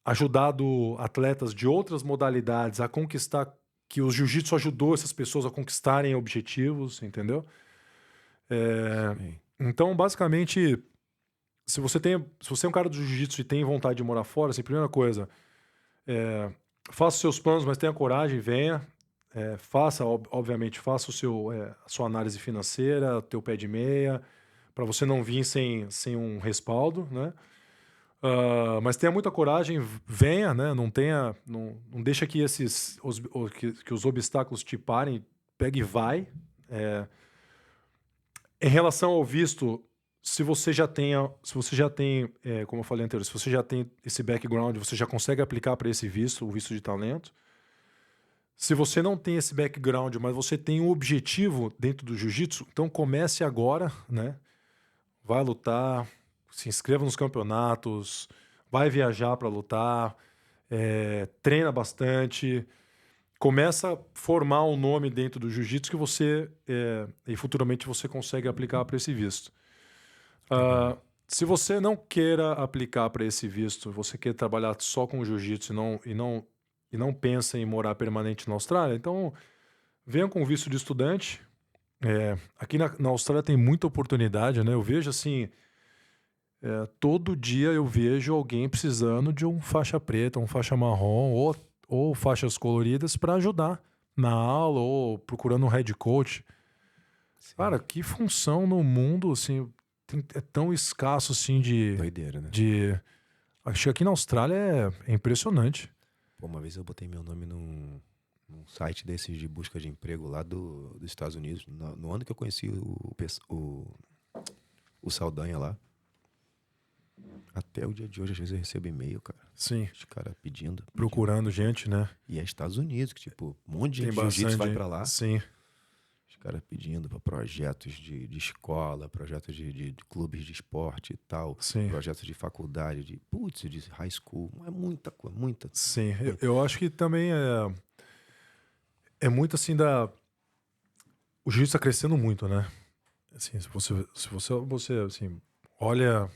ajudado atletas de outras modalidades a conquistar, que o jiu-jitsu ajudou essas pessoas a conquistarem objetivos, entendeu? Então, basicamente, se você é um cara do jiu-jitsu e tem vontade de morar fora, assim, primeira coisa, faça os seus planos, mas tenha coragem, venha. Obviamente, faça a sua análise financeira, teu pé de meia, para você não vir sem um respaldo, né? Mas tenha muita coragem, venha, né? Não deixa que que os obstáculos te parem, pega e vai. Em relação ao visto, se você já tem, como eu falei anteriormente, se você já tem esse background, você já consegue aplicar para esse visto, o visto de talento. Se você não tem esse background, mas você tem um objetivo dentro do jiu-jitsu, então comece agora, né? Vai lutar, se inscreva nos campeonatos, vai viajar para lutar, treina bastante, começa a formar um nome dentro do jiu-jitsu que você, e futuramente você consegue aplicar para esse visto. Se você não queira aplicar para esse visto, você quer trabalhar só com jiu-jitsu e não pensa em morar permanente na Austrália, então venha com visto de estudante. Aqui na Austrália tem muita oportunidade, né? Eu vejo assim, todo dia eu vejo alguém precisando de um faixa preta, um faixa marrom ou faixas coloridas para ajudar na aula ou procurando um head coach. Sim. Cara, que função no mundo assim, é tão escasso assim de... Doideira, né? Acho que aqui na Austrália é impressionante. Pô, uma vez eu botei meu nome num site desses de busca de emprego lá dos Estados Unidos, no ano que eu conheci o Saldanha lá. Até o dia de hoje, às vezes eu recebo e-mail, cara. Sim. Os caras pedindo. Procurando gente, né? E é Estados Unidos, que tipo, um monte de gente de jiu-jitsu vai pra lá. Sim. Os caras pedindo pra projetos de escola, projetos de clubes de esporte e tal. Sim. Projetos de faculdade, de high school. É muita coisa, muita. Sim, eu acho que também é muito assim o jiu-jitsu está crescendo muito, né? Assim, se você assim, olha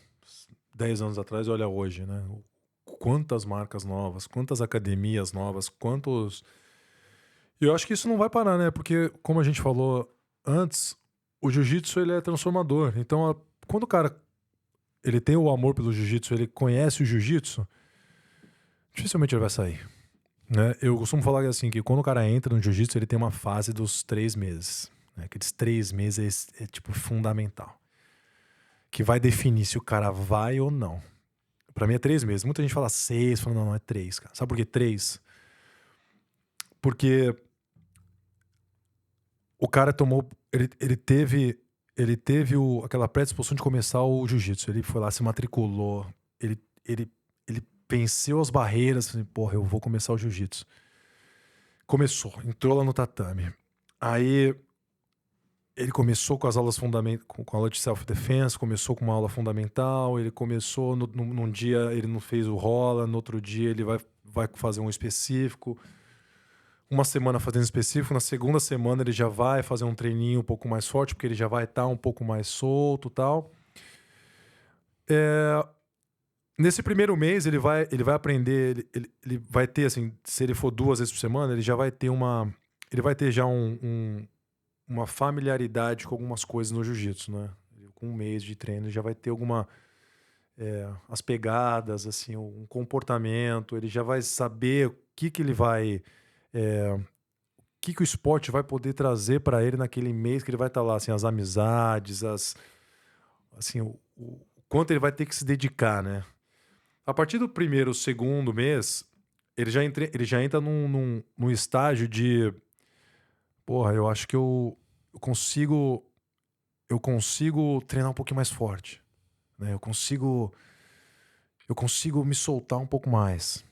10 anos atrás e olha hoje, né? Quantas marcas novas, quantas academias novas, quantos... E eu acho que isso não vai parar, né? Porque, como a gente falou antes, o jiu-jitsu ele é transformador. Então, quando o cara ele tem o amor pelo jiu-jitsu, ele conhece o jiu-jitsu, dificilmente ele vai sair, né? Eu costumo falar assim, que quando o cara entra no jiu-jitsu, ele tem uma fase dos 3 meses. Né? Aqueles 3 meses é tipo fundamental. Que vai definir se o cara vai ou não. Pra mim é 3 meses. Muita gente fala 6, fala não, é 3, cara. Sabe por que 3? Porque o cara tomou... Ele teve aquela predisposição de começar o jiu-jitsu. Ele foi lá, se matriculou. Ele venceu as barreiras. Assim, porra, eu vou começar o jiu-jitsu. Começou, entrou lá no tatame. Aí ele começou com as aulas com a aula de self-defense, começou com uma aula fundamental, ele começou num dia, ele não fez o rola, no outro dia ele vai fazer um específico, uma semana fazendo específico, na segunda semana ele já vai fazer um treininho um pouco mais forte, porque ele já vai estar um pouco mais solto e tal. Nesse primeiro mês ele vai aprender, ele vai ter, assim, se ele for 2 vezes por semana, ele já vai ter ele vai ter já uma familiaridade com algumas coisas no jiu-jitsu, né? Com 1 mês de treino, ele já vai ter as pegadas, assim, um comportamento, ele já vai saber o que ele vai... o que o esporte vai poder trazer para ele naquele mês que ele vai estar lá, assim, as amizades, assim, o quanto ele vai ter que se dedicar, né? A partir do primeiro, segundo mês, ele já entra num estágio de... Porra, eu acho que eu consigo treinar um pouquinho mais forte, né? Eu consigo me soltar um pouco mais.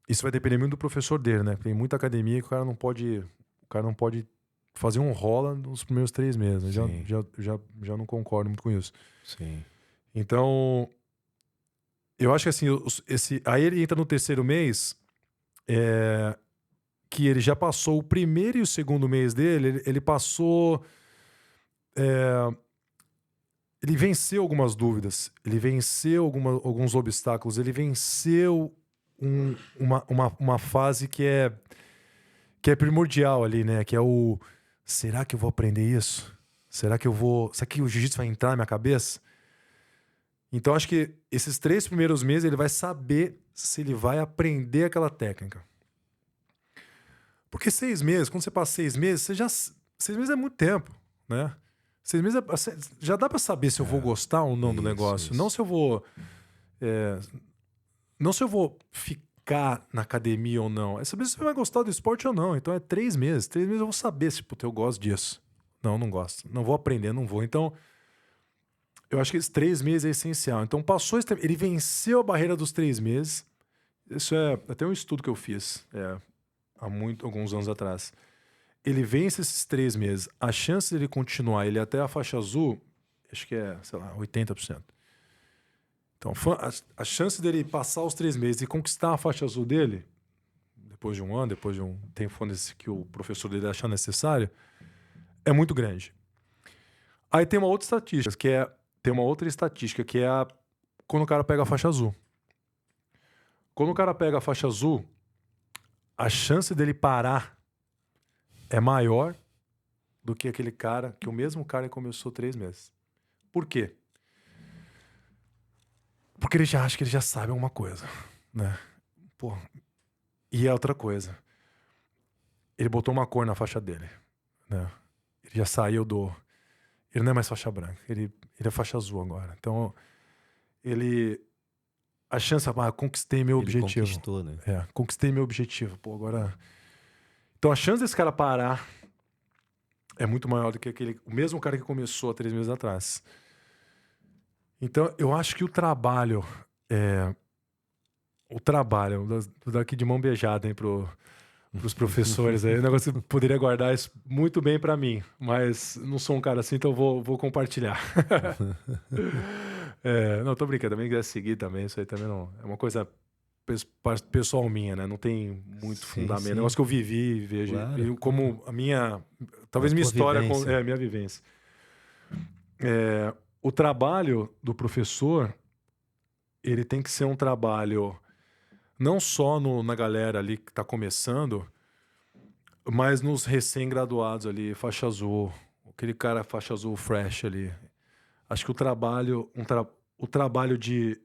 Isso vai depender muito do professor dele, né? Tem muita academia que o cara não pode fazer um rola nos primeiros 3 meses. Né? Já não concordo muito com isso. Sim. Então, eu acho que assim, aí ele entra no terceiro mês, que ele já passou o primeiro e o segundo mês dele, ele passou... ele venceu algumas dúvidas, ele venceu alguns obstáculos, ele venceu uma fase que é primordial ali, né? Que é o... Será que eu vou aprender isso? Será que o jiu-jitsu vai entrar na minha cabeça? Então, acho que esses 3 primeiros meses ele vai saber se ele vai aprender aquela técnica. Porque 6 meses, quando você passa 6 meses, 6 meses é muito tempo, né? 6 meses já dá pra saber se eu vou gostar ou não do negócio. Não se eu vou... não se eu vou ficar na academia ou não. É saber se você vai gostar do esporte ou não. Então é 3 meses. 3 meses eu vou saber se, puta, eu gosto disso. Não gosto. Não vou aprender, não vou. Então, eu acho que esses 3 meses é essencial. Então, passou ele venceu a barreira dos 3 meses. Isso é até um estudo que eu fiz há alguns anos atrás. Ele vence esses 3 meses. A chance dele continuar, ele até a faixa azul, acho que é, sei lá, 80%. Então, a chance dele passar os 3 meses e conquistar a faixa azul dele, depois de um ano, depois de um tempo que o professor dele achar necessário, é muito grande. Aí tem uma outra estatística, que é quando o cara pega a faixa azul. Quando o cara pega a faixa azul, a chance dele parar é maior do que o mesmo cara que começou 3 meses. Por quê? Porque ele já acha que ele já sabe alguma coisa, né? Pô. E é outra coisa. Ele botou uma cor na faixa dele, né? Ele já saiu ele não é mais faixa branca, ele é faixa azul agora. Então, a chance, conquistei meu objetivo. Conquistou, né? Conquistei meu objetivo. Pô, agora... Então, a chance desse cara parar é muito maior do que o mesmo cara que começou há 3 meses atrás. Então, eu acho que o trabalho daqui de mão beijada, hein, pros professores aí, é um negócio que eu poderia guardar isso muito bem pra mim, mas não sou um cara assim, então eu vou compartilhar. Não, tô brincando, também quiser seguir também, isso aí também não, é uma coisa pessoal minha, né? Não tem muito Sim, fundamento. sim. É um negócio que eu vivi e vejo. Claro, Eu, como a minha... Talvez A minha tua história... vivência. É, minha vivência. O trabalho do professor, ele tem que ser um trabalho não só na galera ali que está começando, mas nos recém-graduados ali, faixa azul, aquele cara faixa azul fresh ali. Acho que o trabalho, o trabalho de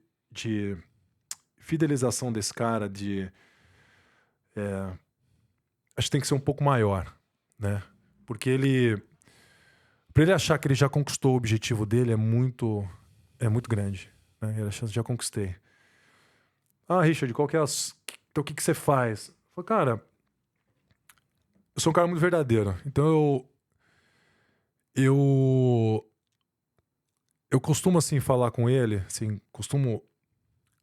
fidelização desse cara, acho que tem que ser um pouco maior, né? Porque para ele achar que ele já conquistou o objetivo dele é muito grande, né? Ele achando, já conquistei. Ah, Richard, qual que é então o que você faz? Eu falei, cara, eu sou um cara muito verdadeiro. Então eu costumo assim falar com ele, assim,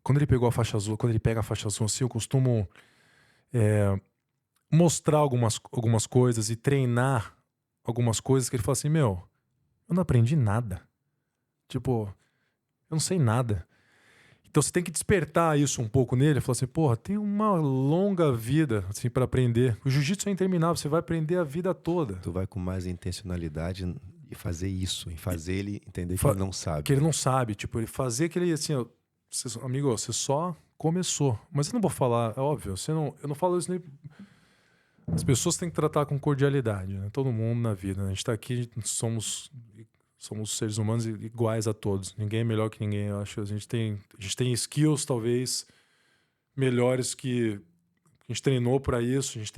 quando ele pega a faixa azul assim, eu costumo mostrar algumas coisas e treinar algumas coisas que ele fala assim, meu, eu não aprendi nada. Tipo, eu não sei nada. Então você tem que despertar isso um pouco nele. Falar assim, porra, tem uma longa vida assim, para aprender. O jiu-jitsu é interminável, você vai aprender a vida toda. Tu vai com mais intencionalidade e fazer isso, em fazer ele entender que ele não sabe. Que ele não sabe. Tipo, ele fazer aquele assim, ó, amigo, você só começou. Mas eu não vou falar, é óbvio, eu não falo isso nem... As pessoas têm que tratar com cordialidade, né? Todo mundo na vida, né? A gente tá aqui, somos seres humanos iguais a todos. Ninguém é melhor que ninguém, eu acho. A gente tem skills, talvez, melhores que a gente treinou para isso. A gente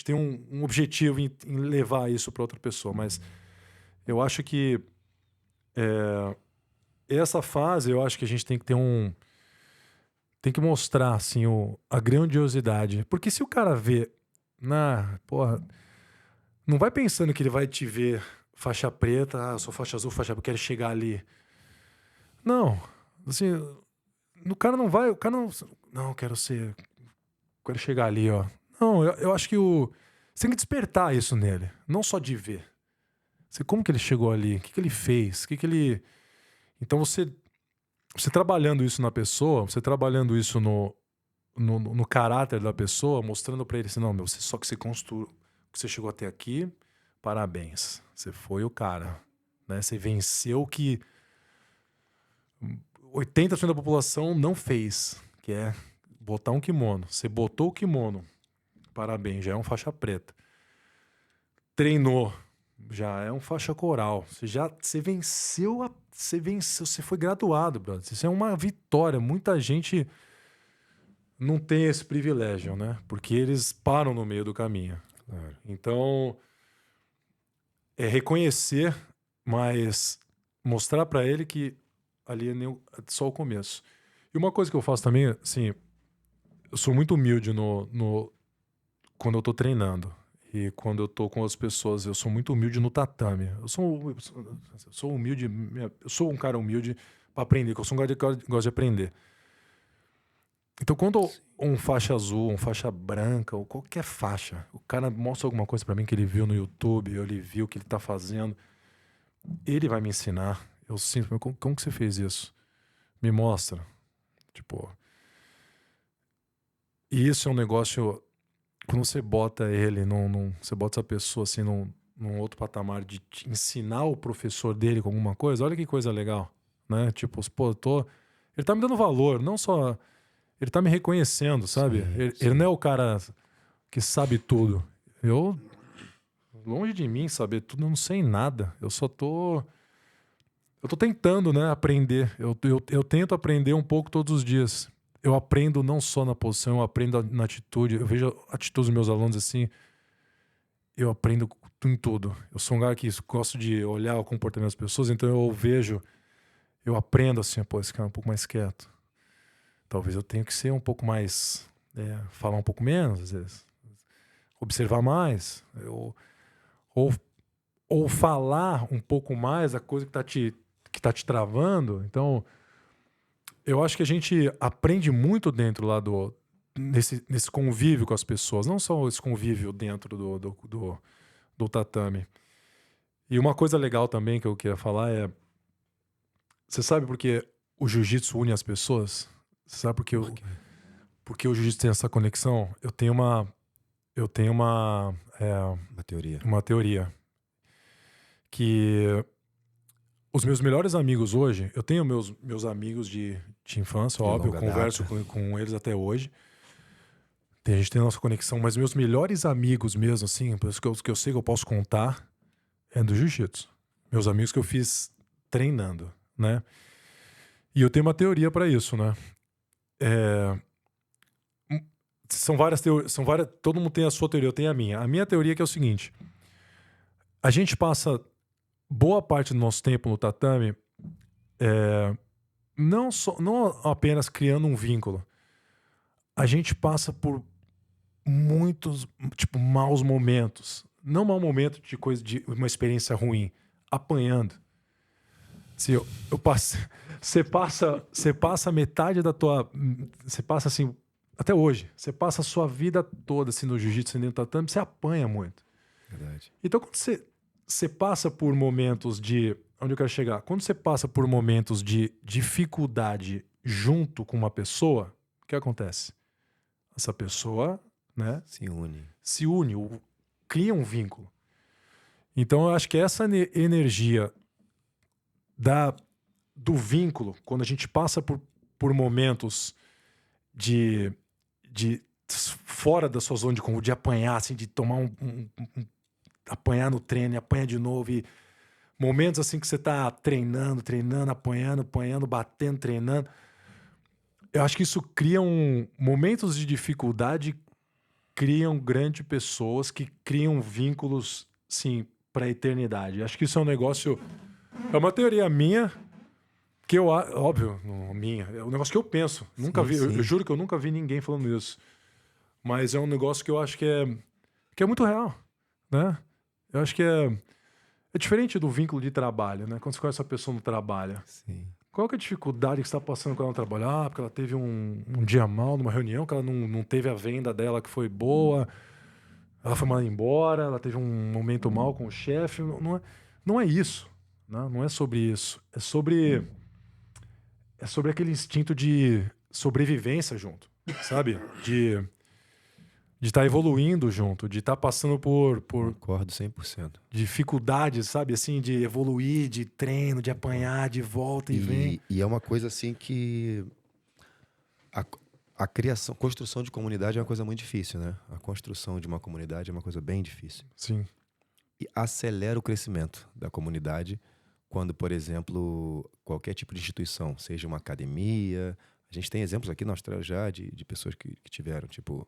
tem um objetivo em levar isso para outra pessoa. Mas eu acho que essa fase, eu acho que a gente tem que ter tem que mostrar, assim, a grandiosidade. Porque se o cara vê... porra, não vai pensando que ele vai te ver faixa preta, eu sou faixa azul, faixa preta, eu quero chegar ali. Não, assim, o cara não, eu quero chegar ali, ó. Não, eu acho que você tem que despertar isso nele, não só de ver. Como que ele chegou ali, o que ele fez, Então você trabalhando isso na pessoa, você trabalhando isso no caráter da pessoa, mostrando pra ele assim, não, meu, só que você construiu, que você chegou até aqui, parabéns, você foi o cara, né? Você venceu o que 80% da população não fez, que é botar um kimono. Você botou o kimono, parabéns, já é um faixa preta. Treinou, já é um faixa coral. Você venceu, você foi graduado, brother. Isso é uma vitória. Muita gente não tem esse privilégio, né? Porque eles param no meio do caminho. Então, é reconhecer, mas mostrar pra ele que ali é só o começo. E uma coisa que eu faço também, assim, eu sou muito humilde quando eu tô treinando. E quando eu tô com as pessoas, eu sou muito humilde no tatame. Eu sou humilde, eu sou um cara humilde pra aprender, porque eu sou um cara que gosta de aprender. Então, quando um faixa azul, um faixa branca, ou qualquer faixa, o cara mostra alguma coisa pra mim que ele viu no YouTube, ou ele viu o que ele tá fazendo, ele vai me ensinar. Eu sinto, como que você fez isso? Me mostra. Tipo... E isso é um negócio... Quando você bota ele, você bota essa pessoa assim num outro patamar de te ensinar o professor dele com alguma coisa, olha que coisa legal, né? Tipo, pô, ele tá me dando valor, não só... Ele tá me reconhecendo, sabe? Ele não é o cara que sabe tudo. Longe de mim saber tudo, eu não sei nada. Eu tô tentando, né, aprender. Eu tento aprender um pouco todos os dias. Eu aprendo não só na posição, eu aprendo na atitude. Eu vejo a atitude dos meus alunos assim. Eu aprendo em tudo. Eu sou um cara que gosto de olhar o comportamento das pessoas, então eu aprendo assim, pô, esse cara é um pouco mais quieto. Talvez eu tenha que ser um pouco mais... falar um pouco menos, às vezes. Observar mais. Ou falar um pouco mais a coisa que tá te travando. Então, eu acho que a gente aprende muito dentro lá nesse convívio com as pessoas. Não só esse convívio dentro do tatame. E uma coisa legal também que eu queria falar é... Você sabe por que o jiu-jitsu une as pessoas? Você sabe por quê? porque o jiu-jitsu tem essa conexão, eu tenho uma Uma teoria. que os meus melhores amigos hoje, eu tenho meus amigos de infância, De óbvio, eu longa converso data. com eles até hoje. A gente tem a nossa conexão, mas meus melhores amigos mesmo, assim, que eu sei que eu posso contar, é do jiu-jitsu. Meus amigos que eu fiz treinando, né? E eu tenho uma teoria para isso, né? São várias teorias, todo mundo tem a sua teoria, eu tenho a minha. A minha teoria é que é o seguinte: a gente passa boa parte do nosso tempo no tatame não apenas criando um vínculo. A gente passa por muitos, tipo, maus momentos. Não mau momento de coisa de uma experiência ruim, apanhando. Se eu passo, você passa metade da tua, você passa assim, até hoje, você passa a sua vida toda assim no jiu-jitsu dentro do tatame, você apanha muito. Verdade. Então quando você passa por momentos de, onde eu quero chegar? Quando você passa por momentos de dificuldade junto com uma pessoa, o que acontece? Essa pessoa, né, Se une. cria um vínculo. Então eu acho que essa energia do vínculo, quando a gente passa por momentos de fora da sua zona de conforto, de apanhar, assim, de tomar apanhar no treino, e apanhar de novo, e momentos assim que você tá treinando, apanhando, batendo, treinando. Eu acho que isso cria momentos de dificuldade, criam grandes pessoas que criam vínculos, sim, para a eternidade. Acho que isso é um negócio, é uma teoria minha, que óbvio, não minha, é um negócio que eu penso. Nunca vi, eu juro que eu nunca vi ninguém falando isso. Mas é um negócio que eu acho que é muito real, né? Eu acho que é diferente do vínculo de trabalho, né? Quando você conhece a pessoa no trabalho. Sim. Qual que é a dificuldade que você está passando com ela no trabalho? Ah, porque ela teve um dia mal numa reunião, que ela não teve a venda dela que foi boa, ela foi mandada embora, ela teve um momento mal com o chefe. Não é isso, né? Não é sobre isso. É sobre aquele instinto de sobrevivência junto, sabe? De estar evoluindo junto, de estar passando por Concordo 100%. dificuldades, sabe? Assim, de evoluir, de treino, de apanhar, de volta e vem. E é uma coisa assim que a construção de comunidade é uma coisa muito difícil, né? A construção de uma comunidade é uma coisa bem difícil. Sim. E acelera o crescimento da comunidade quando, por exemplo, qualquer tipo de instituição, seja uma academia. A gente tem exemplos aqui na Austrália já de pessoas que tiveram, tipo,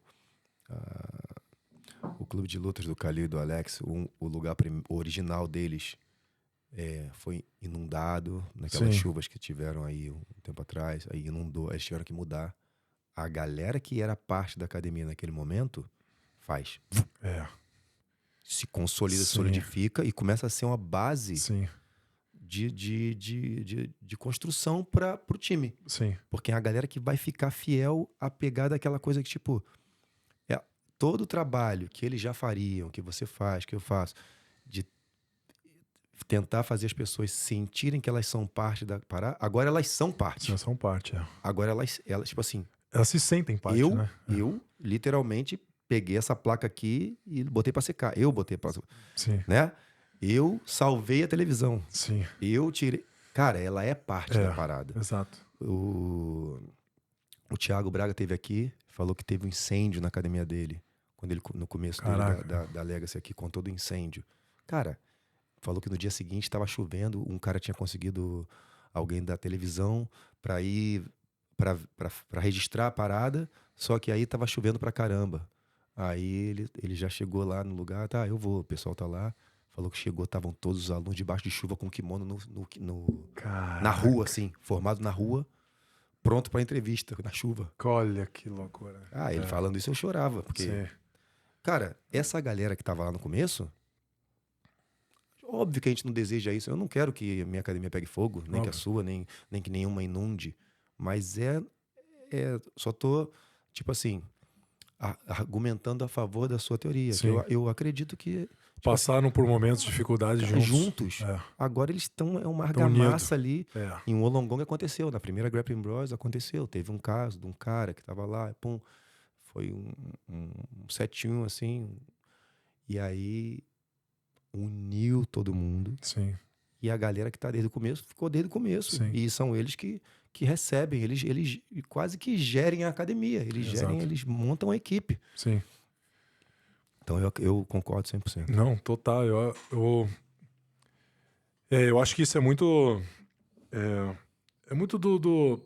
o clube de lutas do Khalil e do Alex, o lugar original deles foi inundado naquelas Sim. chuvas que tiveram aí um tempo atrás, aí inundou, eles tiveram que mudar. A galera que era parte da academia naquele momento se consolida, se Sim. solidifica e começa a ser uma base Sim. de construção para o time. Sim. Porque é a galera que vai ficar fiel a pegar daquela coisa que, tipo, todo o trabalho que eles já fariam, que você faz, que eu faço, de tentar fazer as pessoas sentirem que elas são parte da parada, agora elas são parte. Elas são parte, Agora elas, tipo assim, elas se sentem parte, né? Eu literalmente peguei essa placa aqui e botei pra secar. Eu botei pra... Sim. Né? Eu salvei a televisão. Sim. Eu tirei... Cara, ela é parte da parada. Exato. O Thiago Braga teve aqui, falou que teve um incêndio na academia dele. Quando ele, no começo dele, da Legacy aqui, contou do incêndio. Cara, falou que no dia seguinte estava chovendo, um cara tinha conseguido alguém da televisão pra ir... Pra registrar a parada, só que aí tava chovendo pra caramba. Aí ele já chegou lá no lugar, tá, eu vou, o pessoal tá lá. Falou que chegou, estavam todos os alunos debaixo de chuva com kimono na rua, assim, formado na rua, pronto pra entrevista, na chuva. Olha que loucura. Ele falando isso eu chorava, porque... Sim. Cara, essa galera que tava lá no começo, óbvio que a gente não deseja isso. Eu não quero que a minha academia pegue fogo, nem que a sua, nem que nenhuma inunde. Mas só tô, tipo assim, argumentando a favor da sua teoria. Que eu acredito que, Passaram por momentos de dificuldade juntos. É. Agora eles estão, é uma Tão argamassa ali. É. Em Wollongong aconteceu, na primeira Grappling Bros aconteceu. Teve um caso de um cara que tava lá, pum, foi um 7-1 assim. E aí uniu todo mundo. Sim. E a galera que tá desde o começo, ficou desde o começo. Sim. E são eles que recebem, eles quase que gerem a academia. Exato. Eles montam a equipe. Sim. Então eu concordo 100%. Não, total. Eu acho que isso é muito... É muito do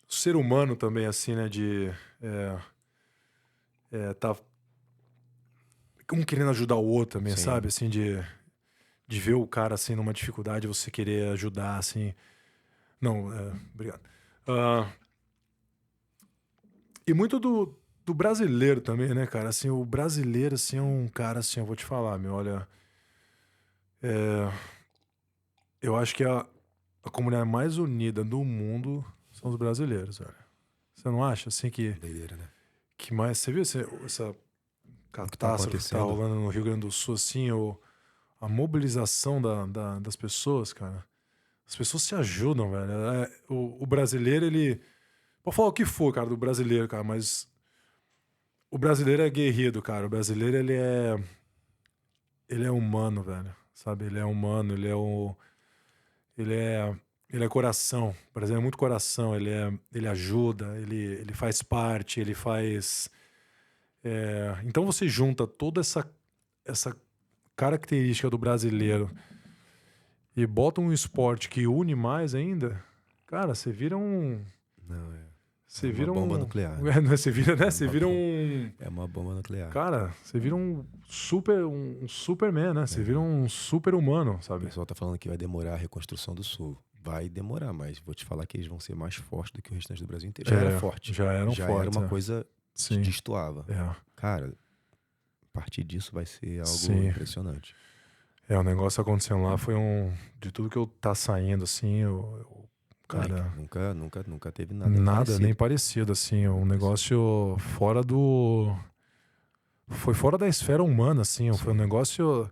ser humano também, assim, né? De... tá um querendo ajudar o outro também, Sim. sabe? Assim, de ver o cara, assim, numa dificuldade, você querer ajudar, assim... Não, obrigado. E muito do brasileiro também, né, cara? Assim, o brasileiro, assim, é um cara, assim, eu vou te falar, meu, olha... eu acho que a comunidade mais unida do mundo são os brasileiros, velho. Você não acha, assim, que... Doideira, né? Que mais... Você viu essa catástrofe que tá rolando no Rio Grande do Sul, assim, a mobilização das pessoas, cara? As pessoas se ajudam, velho. O brasileiro, ele... Pode falar o que for, cara, do brasileiro, cara, mas... O brasileiro é guerreiro, cara. O brasileiro, ele é humano, velho. Sabe? Ele é humano, ele é coração. O brasileiro é muito coração. Ele ajuda, ele faz parte, ele faz... Então você junta toda essa característica do brasileiro e bota um esporte que une mais ainda, cara, você vira um... Não, Você uma vira bomba nuclear. Você vira, né? Você vira um... É uma bomba nuclear. Cara, você vira um Superman, né? Você vira um super-humano, O sabe? pessoal tá falando que vai demorar a reconstrução do Sul. Vai demorar, mas vou te falar que eles vão ser mais fortes do que o restante do Brasil inteiro. Já era forte. Já eram Já fortes. era uma coisa Sim. que destoava. Cara, a partir disso vai ser algo Sim. impressionante. O negócio acontecendo lá foi de tudo que tá saindo, assim, cara... Nunca teve nada Nada, nem parecido, assim. Um negócio fora do... Foi fora da esfera humana, assim. Foi um negócio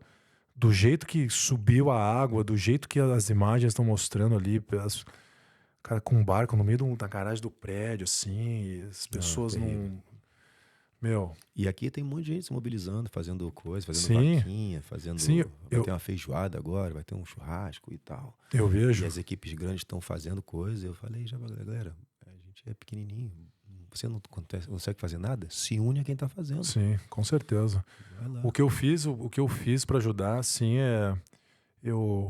do jeito que subiu a água, do jeito que as imagens estão mostrando ali. Cara, com um barco no meio da garagem do prédio, assim. E as pessoas não... Meu... E aqui tem um monte de gente se mobilizando, fazendo coisa, fazendo Sim. vaquinha, fazendo... Sim, vai ter uma feijoada agora, vai ter um churrasco e tal. Eu vejo. E as equipes grandes estão fazendo coisa. Eu falei já, galera, a gente é pequenininho. Você não consegue fazer nada? Se une a quem tá fazendo. Sim, com certeza. O que eu fiz para ajudar, assim,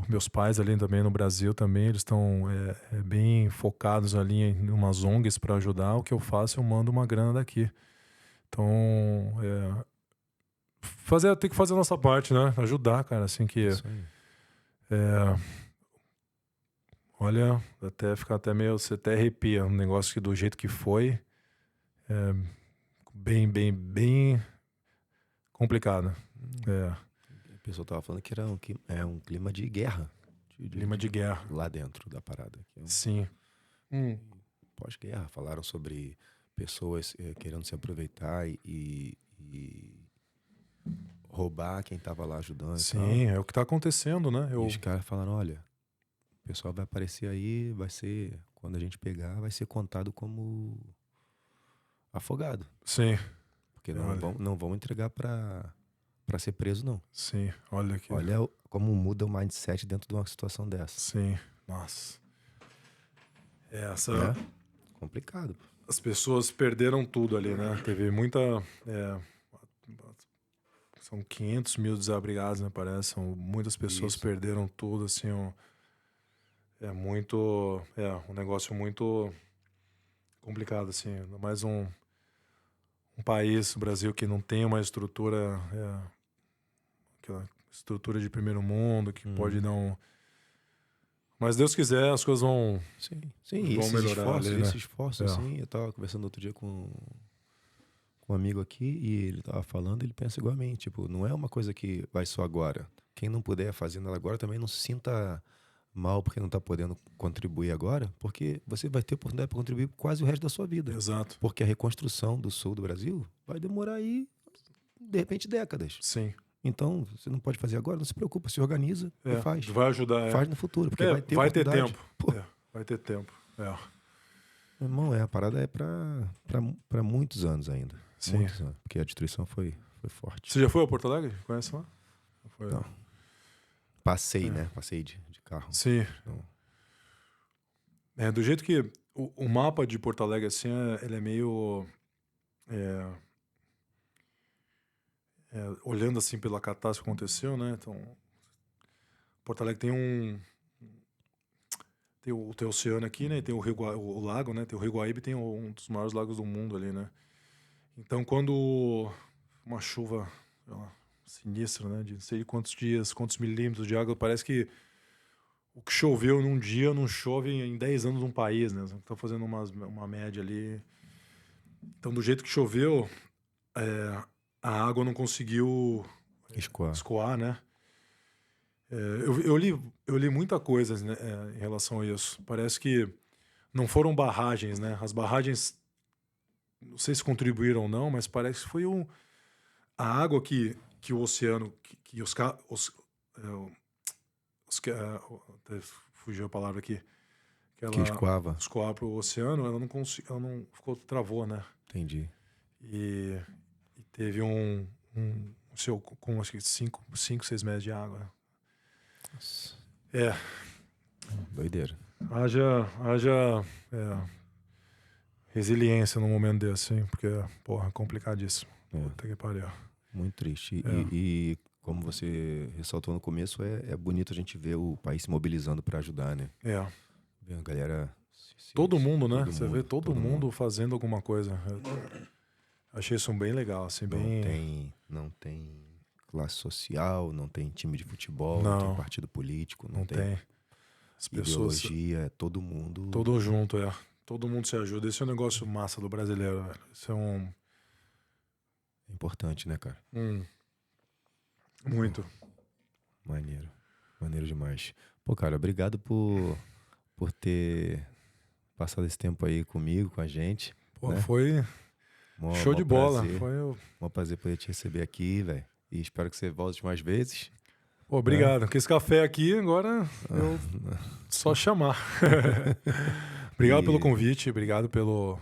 meus pais ali também no Brasil também, eles estão bem focados ali em umas ONGs para ajudar. O que eu faço, eu mando uma grana daqui. Então, tem que fazer a nossa parte, né? Ajudar, cara, assim que... Isso aí. Olha, fica até meio... Você até arrepia. Um negócio que do jeito que foi... bem complicado. A pessoa tava falando que era um clima de guerra. Clima de guerra. Lá dentro da parada. Sim. Pós-guerra. Falaram sobre pessoas querendo se aproveitar e roubar quem tava lá ajudando. Sim, é o que tá acontecendo, né? E os caras falaram, olha, o pessoal vai aparecer aí, vai ser... Quando a gente pegar, vai ser contado como... afogado. Sim. Porque não vão entregar pra ser preso, não. Sim, olha aqui. Olha como muda o mindset dentro de uma situação dessa. Sim, nossa. Complicado. As pessoas perderam tudo ali, né? Teve muita... são 500 mil desabrigados, né? Parece. Muitas pessoas perderam tudo, assim. É muito... um negócio muito complicado, assim. Mais um país, o Brasil, que não tem uma estrutura, aquela estrutura de primeiro mundo, que pode dar um... Mas Deus quiser, as coisas vão melhorar ali, né? Esse esforço, assim, eu tava conversando outro dia com um amigo aqui e ele tava falando, ele pensa igual a mim, tipo, não é uma coisa que vai só agora. Quem não puder fazendo ela agora também não se sinta mal porque não tá podendo contribuir agora, porque você vai ter oportunidade para contribuir quase o resto da sua vida. Exato. Porque a reconstrução do sul do Brasil vai demorar aí, de repente, décadas. Sim. Então, você não pode fazer agora, não se preocupa, se organiza e faz. Vai ajudar. Faz no futuro, porque vai ter oportunidade. tempo. Pô, Vai ter tempo. meu irmão, a parada é pra muitos anos ainda. Sim. Muitos anos, porque a destruição foi forte. Você já foi a Porto Alegre? Conhece lá? Foi. Não. Passei, né? Passei de carro. Sim. Não. Do jeito que o mapa de Porto Alegre, assim, ele é meio... olhando assim pela catástrofe que aconteceu, né? Então, Porto Alegre tem o oceano aqui, né? E tem o lago, né? Tem o Rio Guaíba, tem um dos maiores lagos do mundo ali, né? Então, quando uma chuva sinistra, né? De não sei quantos dias, quantos milímetros de água, parece que o que choveu num dia não chove em 10 anos num país, né? Tá fazendo uma média ali. Então, do jeito que choveu, a água não conseguiu escoar, né? Eu li muita coisa, né, em relação a isso. Parece que não foram barragens, né? As barragens, não sei se contribuíram ou não, mas parece que foi a água que o oceano, fugiu a palavra aqui, que ela escoava para o oceano, ela não ficou, travou, né? Entendi. E teve com acho que 5, 6 metros de água. Nossa. Doideira. Haja resiliência num momento desse, hein? Porque, porra, complicadíssimo. Puta que pariu. Muito triste. E como você ressaltou no começo, é bonito a gente ver o país se mobilizando para ajudar, né? Ver a galera... Todo mundo, né? Você vê todo mundo fazendo alguma coisa. Achei isso bem legal, assim, Não tem classe social, não tem time de futebol, não tem partido político, não tem as pessoas, ideologia, é todo mundo... Todo junto, todo mundo se ajuda. Esse é um negócio massa do brasileiro, velho. Isso é importante, né, cara? Muito. Maneiro demais. Pô, cara, obrigado por ter passado esse tempo aí comigo, com a gente. Pô, né? Foi show de bola. Foi um prazer poder te receber aqui, velho. E espero que você volte mais vezes. Pô, obrigado. Com esse café aqui, agora só chamar. Obrigado pelo convite, obrigado pelo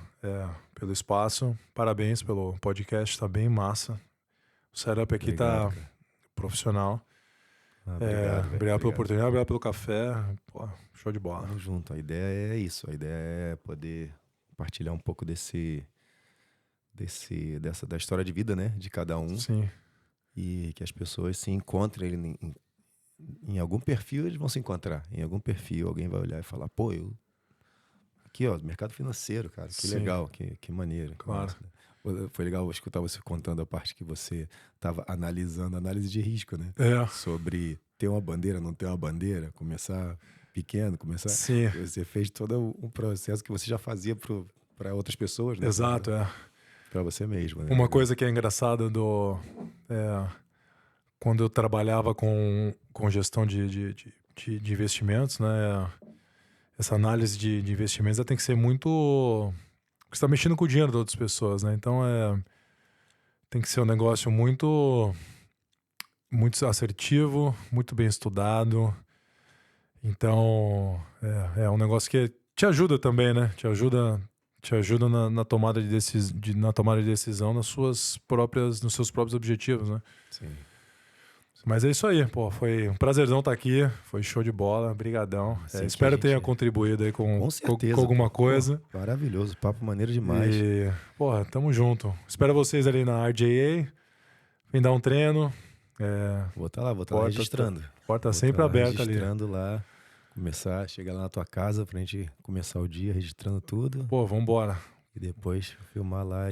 espaço. Parabéns pelo podcast, tá bem massa. O setup aqui tá profissional. Obrigado pela oportunidade, obrigado pelo café. Pô, show de bola. Tamo junto. A ideia é isso. A ideia é poder compartilhar um pouco da história de vida, né? De cada um. Sim. E que as pessoas se encontrem em algum perfil, eles vão se encontrar. Em algum perfil, alguém vai olhar e falar, pô, aqui, ó, mercado financeiro, cara. Que Sim. legal, que maneiro. Claro. Foi legal escutar você contando a parte que você estava analisando, análise de risco, né? Sobre ter uma bandeira, não ter uma bandeira, começar pequeno, começar... Sim. Você fez todo um processo que você já fazia para outras pessoas, né? Exato, Para você mesmo, né? Uma coisa que é engraçada quando eu trabalhava com gestão de investimentos, né? Essa análise de investimentos tem que ser muito... Você está mexendo com o dinheiro de outras pessoas, né? Então, tem que ser um negócio muito assertivo, muito bem estudado. Então, é um negócio que te ajuda também, né? Te ajuda na tomada de decisão nos seus próprios objetivos, né? Sim. Mas é isso aí, pô. Foi um prazerzão estar aqui. Foi show de bola. Brigadão. Espero que tenha contribuído aí com alguma coisa. Pô, maravilhoso. Papo maneiro demais. E, porra, tamo junto. Espero vocês ali na RJA. Vem dar um treino. Vou estar lá registrando. Porta sempre aberta ali. Registrando lá. Chegar lá na tua casa pra gente começar o dia registrando tudo. Pô, vambora. E depois filmar lá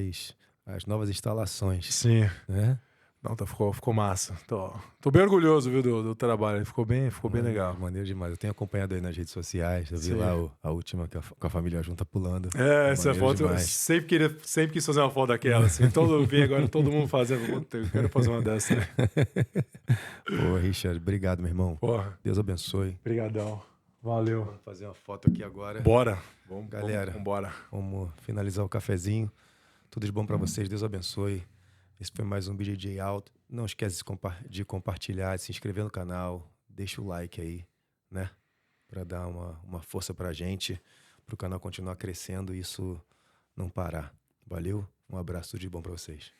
as novas instalações. Sim. Né? Não, ficou massa. Tô bem orgulhoso, viu, do trabalho. Ficou bem legal. Maneiro demais. Eu tenho acompanhado aí nas redes sociais. Eu vi lá a última com a família junta pulando. Essa foto. Eu sempre quis fazer uma foto daquela. Assim. Agora todo mundo fazendo. Eu quero fazer uma dessa. Né? Pô, Richard, obrigado, meu irmão. Porra. Deus abençoe. Obrigadão. Valeu. Vamos fazer uma foto aqui agora. Bora. Galera, vambora. Vamos finalizar o cafezinho. Tudo de bom pra vocês. Deus abençoe. Esse foi mais um BJJ Out. Não esquece de compartilhar, de se inscrever no canal. Deixa o like aí, né? Pra dar uma força pra gente, pro canal continuar crescendo e isso não parar. Valeu? Um abraço, tudo de bom pra vocês.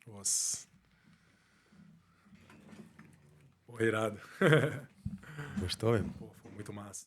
Nossa. Pô, irado. Gostou, mesmo? Pô, foi muito massa.